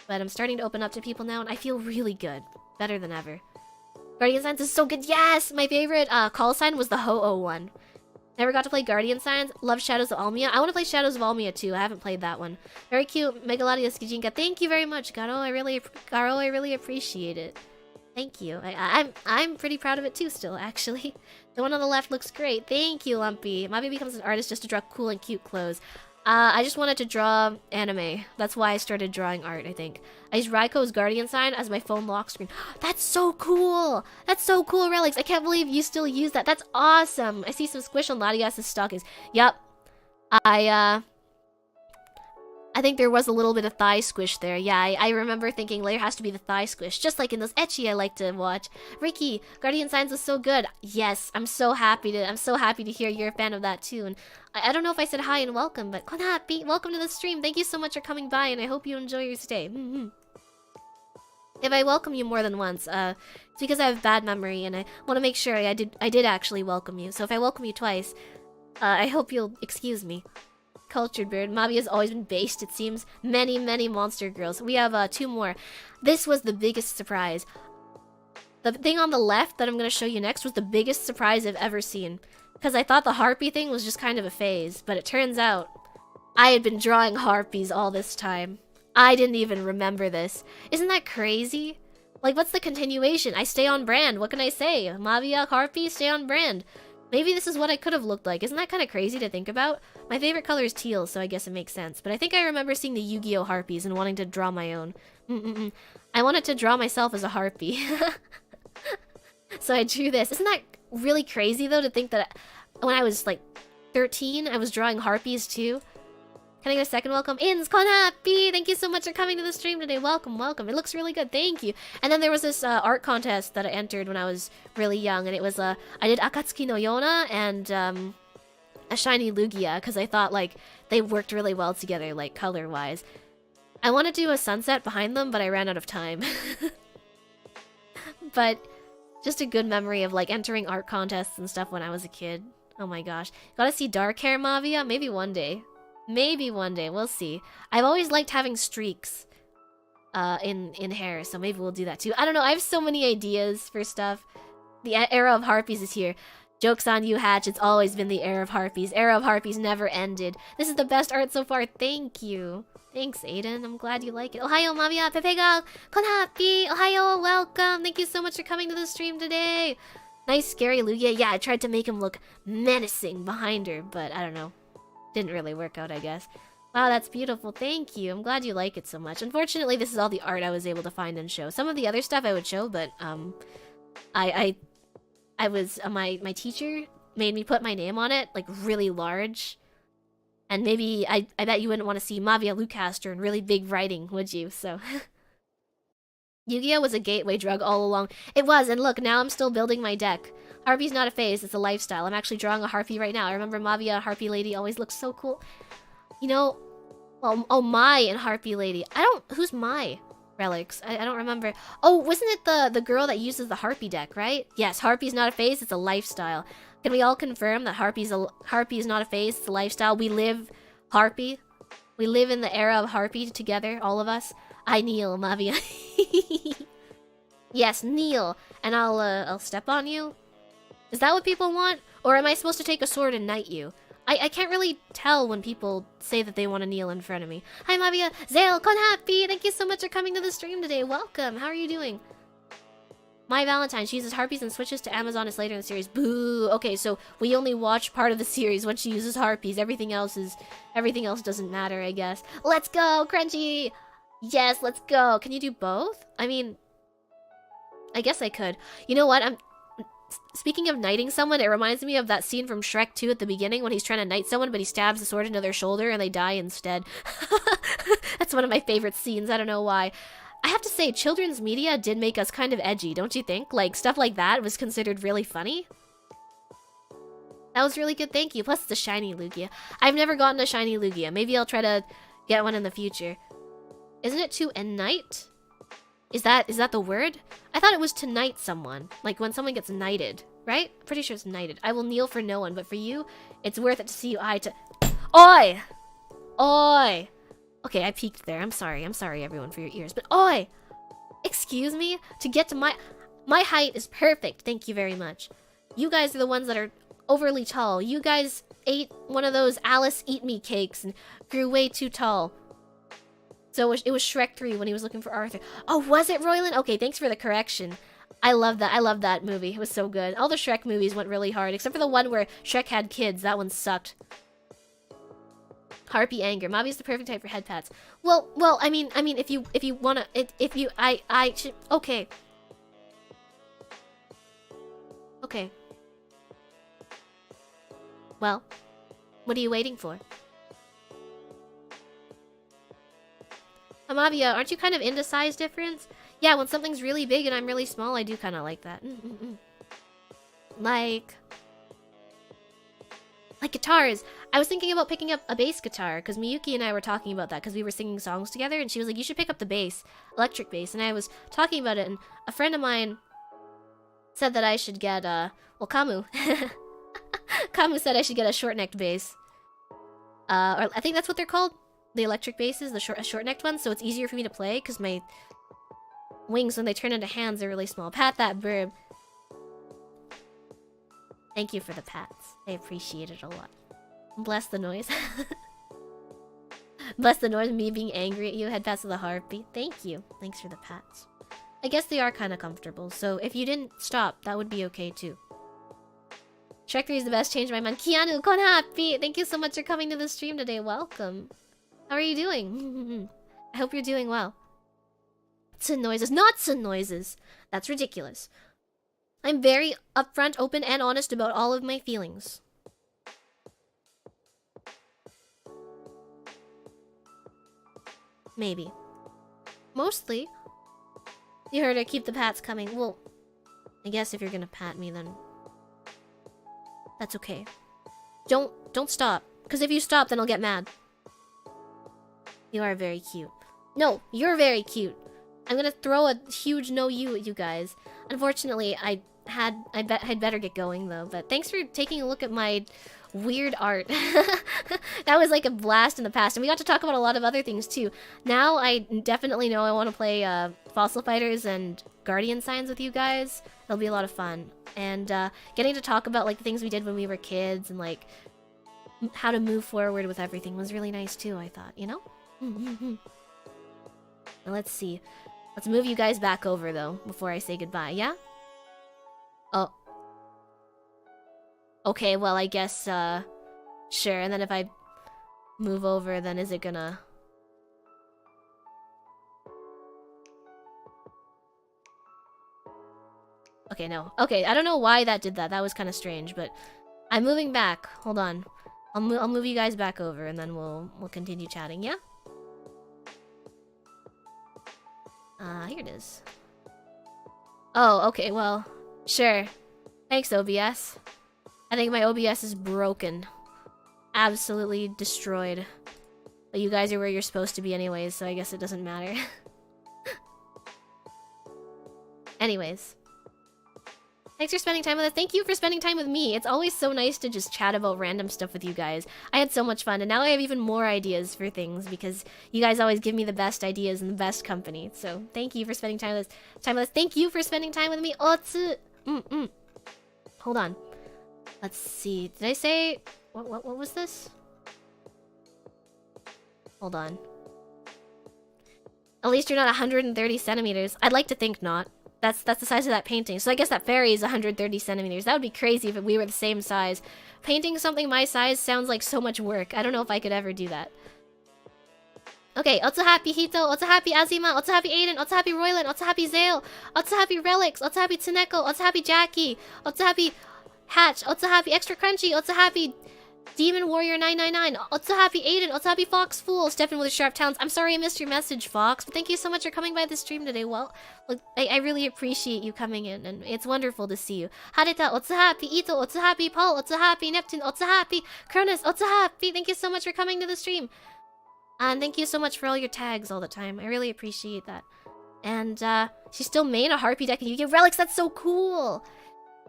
But I'm starting to open up to people now, and I feel really good. Better than ever. Guardian Signs is so good. Yes! My favorite call sign was the Ho-Oh one. Never got to play Guardian Signs. Love Shadows of Almia. I want to play Shadows of Almia too. I haven't played that one. Very cute. Megaladius Skijinka. Thank you very much, Garo. I really appreciate it. Thank you. I'm pretty proud of it too still, actually. The one on the left looks great. Thank you, Lumpy. Mavia becomes an artist just to draw cool and cute clothes. I just wanted to draw anime. That's why I started drawing art, I think. I used Raiko's Guardian sign as my phone lock screen. That's so cool! That's so cool, Relics. I can't believe you still use that. That's awesome! I see some squish on Latias's stockings. Yup. I think there was a little bit of thigh squish there. Yeah, I remember thinking there has to be the thigh squish, just like in those ecchi I like to watch. Ricky, Guardian Signs was so good. Yes, I'm so happy to hear you're a fan of that too. And I don't know if I said hi and welcome, but Konharpy, welcome to the stream. Thank you so much for coming by, and I hope you enjoy your stay. If I welcome you more than once, it's because I have bad memory, and I want to make sure I did actually welcome you. So if I welcome you twice, I hope you'll excuse me. Cultured bird. Mavia has always been based, it seems. Many monster girls. We have 2 more. This was the biggest surprise. The thing on the left that I'm going to show you next was the biggest surprise I've ever seen. Because I thought the harpy thing was just kind of a phase, but it turns out I had been drawing harpies all this time. I didn't even remember this. Isn't that crazy? Like, what's the continuation? I stay on brand. What can I say? Mavia, harpy, stay on brand. Maybe this is what I could have looked like. Isn't that kind of crazy to think about? My favorite color is teal, so I guess it makes sense. But I think I remember seeing the Yu-Gi-Oh! Harpies and wanting to draw my own. I wanted to draw myself as a harpy. So I drew this. Isn't that really crazy, though, to think that when I was, like, 13, I was drawing harpies, too? Can I get a second welcome? Ins, Konharpy! Thank you so much for coming to the stream today. Welcome. It looks really good. Thank you. And then there was this art contest that I entered when I was really young, and it was, I did Akatsuki no Yona and a Shiny Lugia, because I thought, like, they worked really well together, like, color-wise. I wanted to do a sunset behind them, but I ran out of time. But just a good memory of, like, entering art contests and stuff when I was a kid. Oh my gosh. Gotta see dark hair, Mavia? Maybe one day. Maybe one day, we'll see. I've always liked having streaks in hair, so maybe we'll do that too. I don't know, I have so many ideas for stuff. The era of harpies is here. Joke's on you, Hatch, it's always been the era of harpies. Era of harpies never ended. This is the best art so far, thank you. Thanks, Aiden, I'm glad you like it. Ohayo, Mavia, Pepega, Konharpy, Ohayo, welcome. Thank you so much for coming to the stream today. Nice, scary Lugia. Yeah, I tried to make him look menacing behind her, but I don't know. Didn't really work out, I guess. Wow, that's beautiful. Thank you. I'm glad you like it so much. Unfortunately, this is all the art I was able to find and show. Some of the other stuff I would show, but I was my teacher made me put my name on it, like really large. And maybe I bet you wouldn't want to see Mavia Lucastre in really big writing, would you? So Yu-Gi-Oh was a gateway drug all along. It was, and look, now I'm still building my deck. Harpy's not a phase, it's a lifestyle. I'm actually drawing a harpy right now. I remember Mavia Harpy Lady always looks so cool. You know, well, oh, Mai and Harpy Lady. Who's Mai? Relics. I don't remember. Oh, wasn't it the girl that uses the harpy deck, right? Yes, Harpy's not a phase, it's a lifestyle. Can we all confirm that Harpy is not a phase, it's a lifestyle? We live Harpy. We live in the era of Harpy together, all of us. I kneel, Mavia. Yes, kneel, and I'll step on you. Is that what people want? Or am I supposed to take a sword and knight you? I can't really tell when people say that they want to kneel in front of me. Hi, Mavia. Zale, Konharpy, thank you so much for coming to the stream today. Welcome. How are you doing? My Valentine, she uses harpies and switches to Amazoness later in the series. Boo. Okay, so we only watch part of the series when she uses harpies. Everything else doesn't matter, I guess. Let's go, Crunchy. Yes, let's go. Can you do both? I mean, I guess I could. You know what? Speaking of knighting someone, it reminds me of that scene from Shrek 2 at the beginning when he's trying to knight someone, but he stabs the sword into their shoulder and they die instead. That's one of my favorite scenes. I don't know why. I have to say, children's media did make us kind of edgy, don't you think? Like, stuff like that was considered really funny. That was really good, thank you. Plus, it's a shiny Lugia. I've never gotten a shiny Lugia. Maybe I'll try to get one in the future. Isn't it to knight? Is that the word? I thought it was to knight someone. Like when someone gets knighted, right? Pretty sure it's knighted. I will kneel for no one, but for you, it's worth it to see you eye to... Oi! Oi! Okay, I peeked there. I'm sorry everyone for your ears. But oi! Excuse me? To get to my height is perfect. Thank you very much. You guys are the ones that are overly tall. You guys ate one of those Alice Eat Me cakes and grew way too tall. So it was Shrek 3 when he was looking for Arthur. Oh, was it, Royland? Okay, thanks for the correction. I love that. I love that movie. It was so good. All the Shrek movies went really hard, except for the one where Shrek had kids. That one sucked. Harpy anger. Mavi's the perfect type for head pats. Well, I mean, if you wanna, I should. Okay. Okay. Well, what are you waiting for? Mavia, aren't you kind of into size difference? Yeah, when something's really big and I'm really small, I do kind of like that. Like guitars. I was thinking about picking up a bass guitar because Miyuki and I were talking about that because we were singing songs together and she was like, you should pick up the bass, electric bass. And I was talking about it and a friend of mine said that I should get, well, Kamu. Kamu said I should get a short-necked bass. Or I think that's what they're called. The electric basses, the short-necked ones, so it's easier for me to play because my wings, when they turn into hands, are really small. Pat that bird. Thank you for the pats. I appreciate it a lot. Bless the noise. Bless the noise of me being angry at you. Head pats to the harpy. Thank you. Thanks for the pats. I guess they are kind of comfortable, so if you didn't stop, that would be okay too. Shrek 3 is the best. Changed my mind. Keanu, Konharpy, thank you so much for coming to the stream today. Welcome. How are you doing? I hope you're doing well. Sun noises, not sun noises. That's ridiculous. I'm very upfront, open, and honest about all of my feelings. Maybe. Mostly. You heard her, keep the pats coming. Well, I guess if you're gonna pat me, then that's okay. Don't stop. Because if you stop, then I'll get mad. You are very cute. No, you're very cute. I'm gonna throw a huge no you at you guys. Unfortunately, I'd better get going though. But thanks for taking a look at my weird art. That was like a blast in the past, and we got to talk about a lot of other things too. Now I definitely know I want to play Fossil Fighters and Guardian Signs with you guys. It'll be a lot of fun, and getting to talk about like the things we did when we were kids and like how to move forward with everything was really nice too. I thought, you know. Now let's see. Let's move you guys back over though before I say goodbye. Yeah. Oh. Okay, well, I guess, sure, and then if I move over, then is it gonna... Okay, no. Okay, I don't know why that did that. That was kind of strange, but I'm moving back. Hold on. I'll move you guys back over, and then we'll continue chatting, yeah? Here it is. Oh, okay, well, sure. Thanks, OBS. I think my OBS is broken. Absolutely destroyed. But you guys are where you're supposed to be anyways, so I guess it doesn't matter. Thanks for spending time with us. Thank you for spending time with me. It's always so nice to just chat about random stuff with you guys. I had so much fun, and now I have even more ideas for things because you guys always give me the best ideas and the best company. So thank you for spending time with us. Thank you for spending time with me. Otsu. Hold on. Let's see. Did I say what was this? Hold on. At least you're not 130 centimeters. I'd like to think not. That's the size of that painting. So I guess that fairy is 130 centimeters. That would be crazy if we were the same size. Painting something my size sounds like so much work. I don't know if I could ever do that. Okay, Otsuhappy Hito, Otsuhappy Azima, Otsuhappy Aiden, Otsuhappy Roylan, Otsuhappy Zale, Otsuhappy Relics, Otsuhappy Tsuneko, Otsuhappy Jackie, Otsuhappy Hatch, Otsuhappy Extra Crunchy, Otsuhappy Demon Warrior 999, Otsuhappy Aiden, Otsuhappy Fox Fool, Stefan with Sharp Talons. I'm sorry I missed your message, Fox, but thank you so much for coming by the stream today. Well, look, I really appreciate you coming in, and it's wonderful to see you. Harita, Otsuhappy, Ito, Otsuhappy, Paul, Otsuhappy, Neptune, Otsuhappy, Cronus, Otsuhappy. Thank you so much for coming to the stream. And thank you so much for all your tags all the time. I really appreciate that. And she still made a harpy deck and you get relics. That's so cool.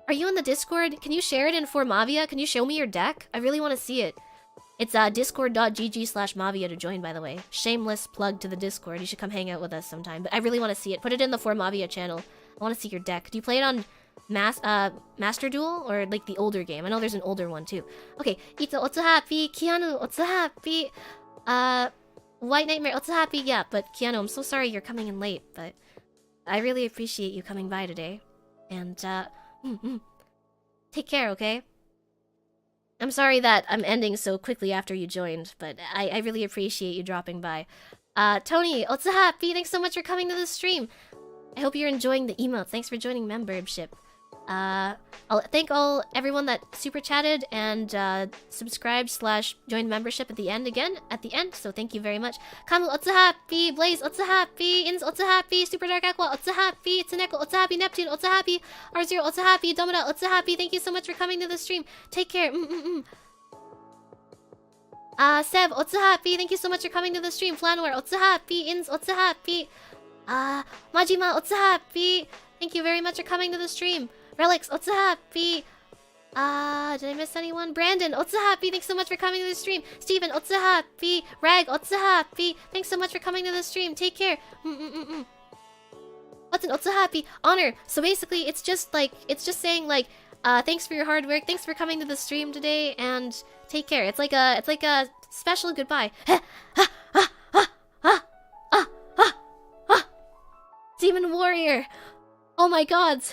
Are you in the Discord? Can you share it in for Mavia? Can you show me your deck? I really want to see it. It's discord.gg/Mavia to join, by the way. Shameless plug to the Discord. You should come hang out with us sometime. But I really want to see it. Put it in the For Mavia channel. I want to see your deck. Do you play it on Master Duel or like the older game? I know there's an older one too. Okay. Ito, Otsuhappy, Keanu, Otsuhappy, White Nightmare, Otsuhappy. Yeah, but Keanu, I'm so sorry you're coming in late, but I really appreciate you coming by today. And, take care, okay? I'm sorry that I'm ending so quickly after you joined, but I really appreciate you dropping by. Tony, Otsuhappy, thanks so much for coming to the stream. I hope you're enjoying the emotes. Thanks for joining membership. I'll thank everyone that super chatted and subscribed/joined membership at the end so thank you very much. Kamu, Otsuhappy, Blaze, Otsuhappy, Ins, Otsuhappy, Super Dark Aqua, Otsuhappy, Tsuneko, Otsuhappy, Neptune, Otsuhappy, R0, Otsuhappy, Domina, Otsuhappy. Thank you so much for coming to the stream. Take care. Seb, Otsuhappy, thank you so much for coming to the stream. Flanware, Otsuhappy, Ins, Otsuhappy, Majima, Otsuhappy. Thank you very much for coming to the stream. Relics, Otsuhappy. Did I miss anyone? Brandon, Otsuhappy, thanks so much for coming to the stream. Steven, Otsuhappy. Rag, Otsuhappy, thanks so much for coming to the stream. Take care. What's an Otsuhappy? Honor. So basically, it's just saying like, thanks for your hard work. Thanks for coming to the stream today, and take care. It's like a special goodbye. Demon Warrior. Oh my gods.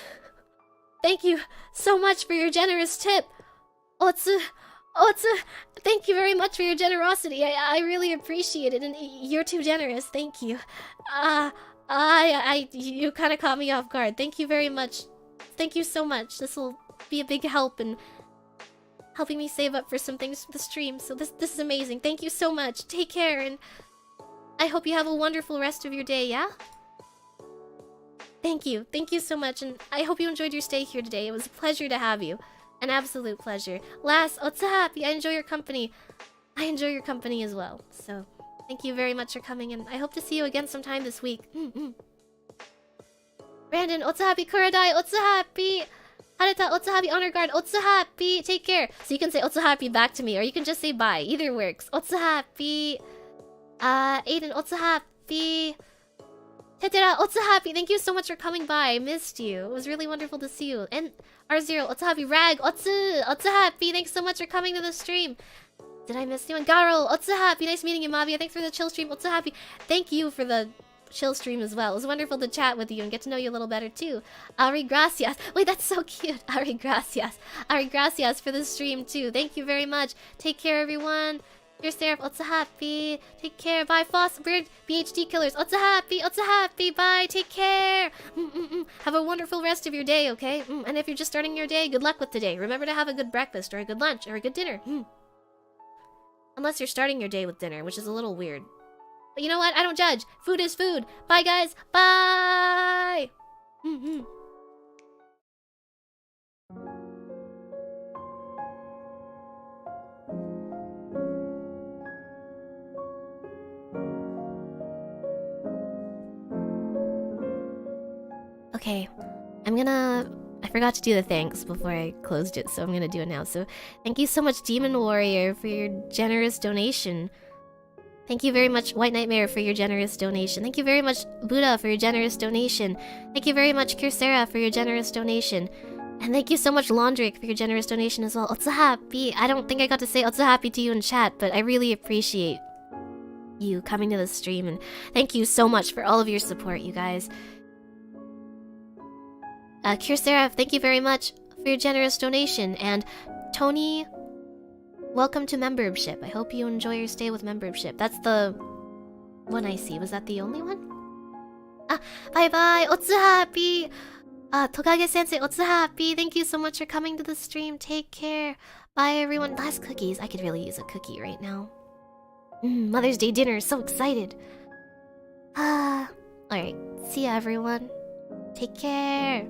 Thank you so much for your generous tip. Otsu, thank you very much for your generosity. I really appreciate it, and you're too generous. Thank you. You kind of caught me off guard. Thank you very much. Thank you so much. This will be a big help in helping me save up for some things for the stream. So this is amazing. Thank you so much. Take care, and I hope you have a wonderful rest of your day, yeah? Thank you so much, and I hope you enjoyed your stay here today. It was a pleasure to have you. An absolute pleasure. Last, Otsuhappy, I enjoy your company. I enjoy your company as well. So, thank you very much for coming, and I hope to see you again sometime this week. Brandon, Otsuhappy, Kuradai, Otsuhappy. Harita, Otsuhappy, Honor Guard, Otsuhappy. Take care. So you can say Otsuhappy back to me, or you can just say bye. Either works. Otsuhappy. Aiden, Otsuhappy. Tetera, Otsuhappy, thank you so much for coming by. I missed you. It was really wonderful to see you. And R0, Otsuhappy, Rag, Otsuhappy, thanks so much for coming to the stream. Did I miss anyone? Garl, Otsuhappy, nice meeting you, Mavia. Thanks for the chill stream, Otsuhappy. Thank you for the chill stream as well. It was wonderful to chat with you and get to know you a little better too. Ari gracias. Wait, that's so cute. Ari gracias. Ari gracias for the stream too. Thank you very much. Take care, everyone. You're Seraph, Otsuhappy. Take care. Bye, Foss, Bird, BHD Killers. Otsuhappy, bye. Take care. Have a wonderful rest of your day, okay? And if you're just starting your day, good luck with today. Remember to have a good breakfast or a good lunch or a good dinner. Unless you're starting your day with dinner, which is a little weird. But you know what? I don't judge. Food is food. Bye, guys. Bye. Okay, I forgot to do the thanks before I closed it, so I'm gonna do it now. So thank you so much, Demon Warrior, for your generous donation. Thank you very much, White Nightmare, for your generous donation. Thank you very much, Buddha, for your generous donation. Thank you very much, Kyrsera, for your generous donation. And thank you so much, Laundrick, for your generous donation as well. Otsuhappy. I don't think I got to say Otsuhappy to you in chat, but I really appreciate you coming to the stream, and thank you so much for all of your support, you guys. Kyrsera, thank you very much for your generous donation. And Tony, welcome to membership. I hope you enjoy your stay with membership. That's the one I see. Was that the only one? Bye bye, Otsuhappy. Tokage Sensei, Otsuhappy. Thank you so much for coming to the stream. Take care. Bye everyone. Last cookies. I could really use a cookie right now. Mother's Day dinner. So excited. Alright. See ya everyone. Take care.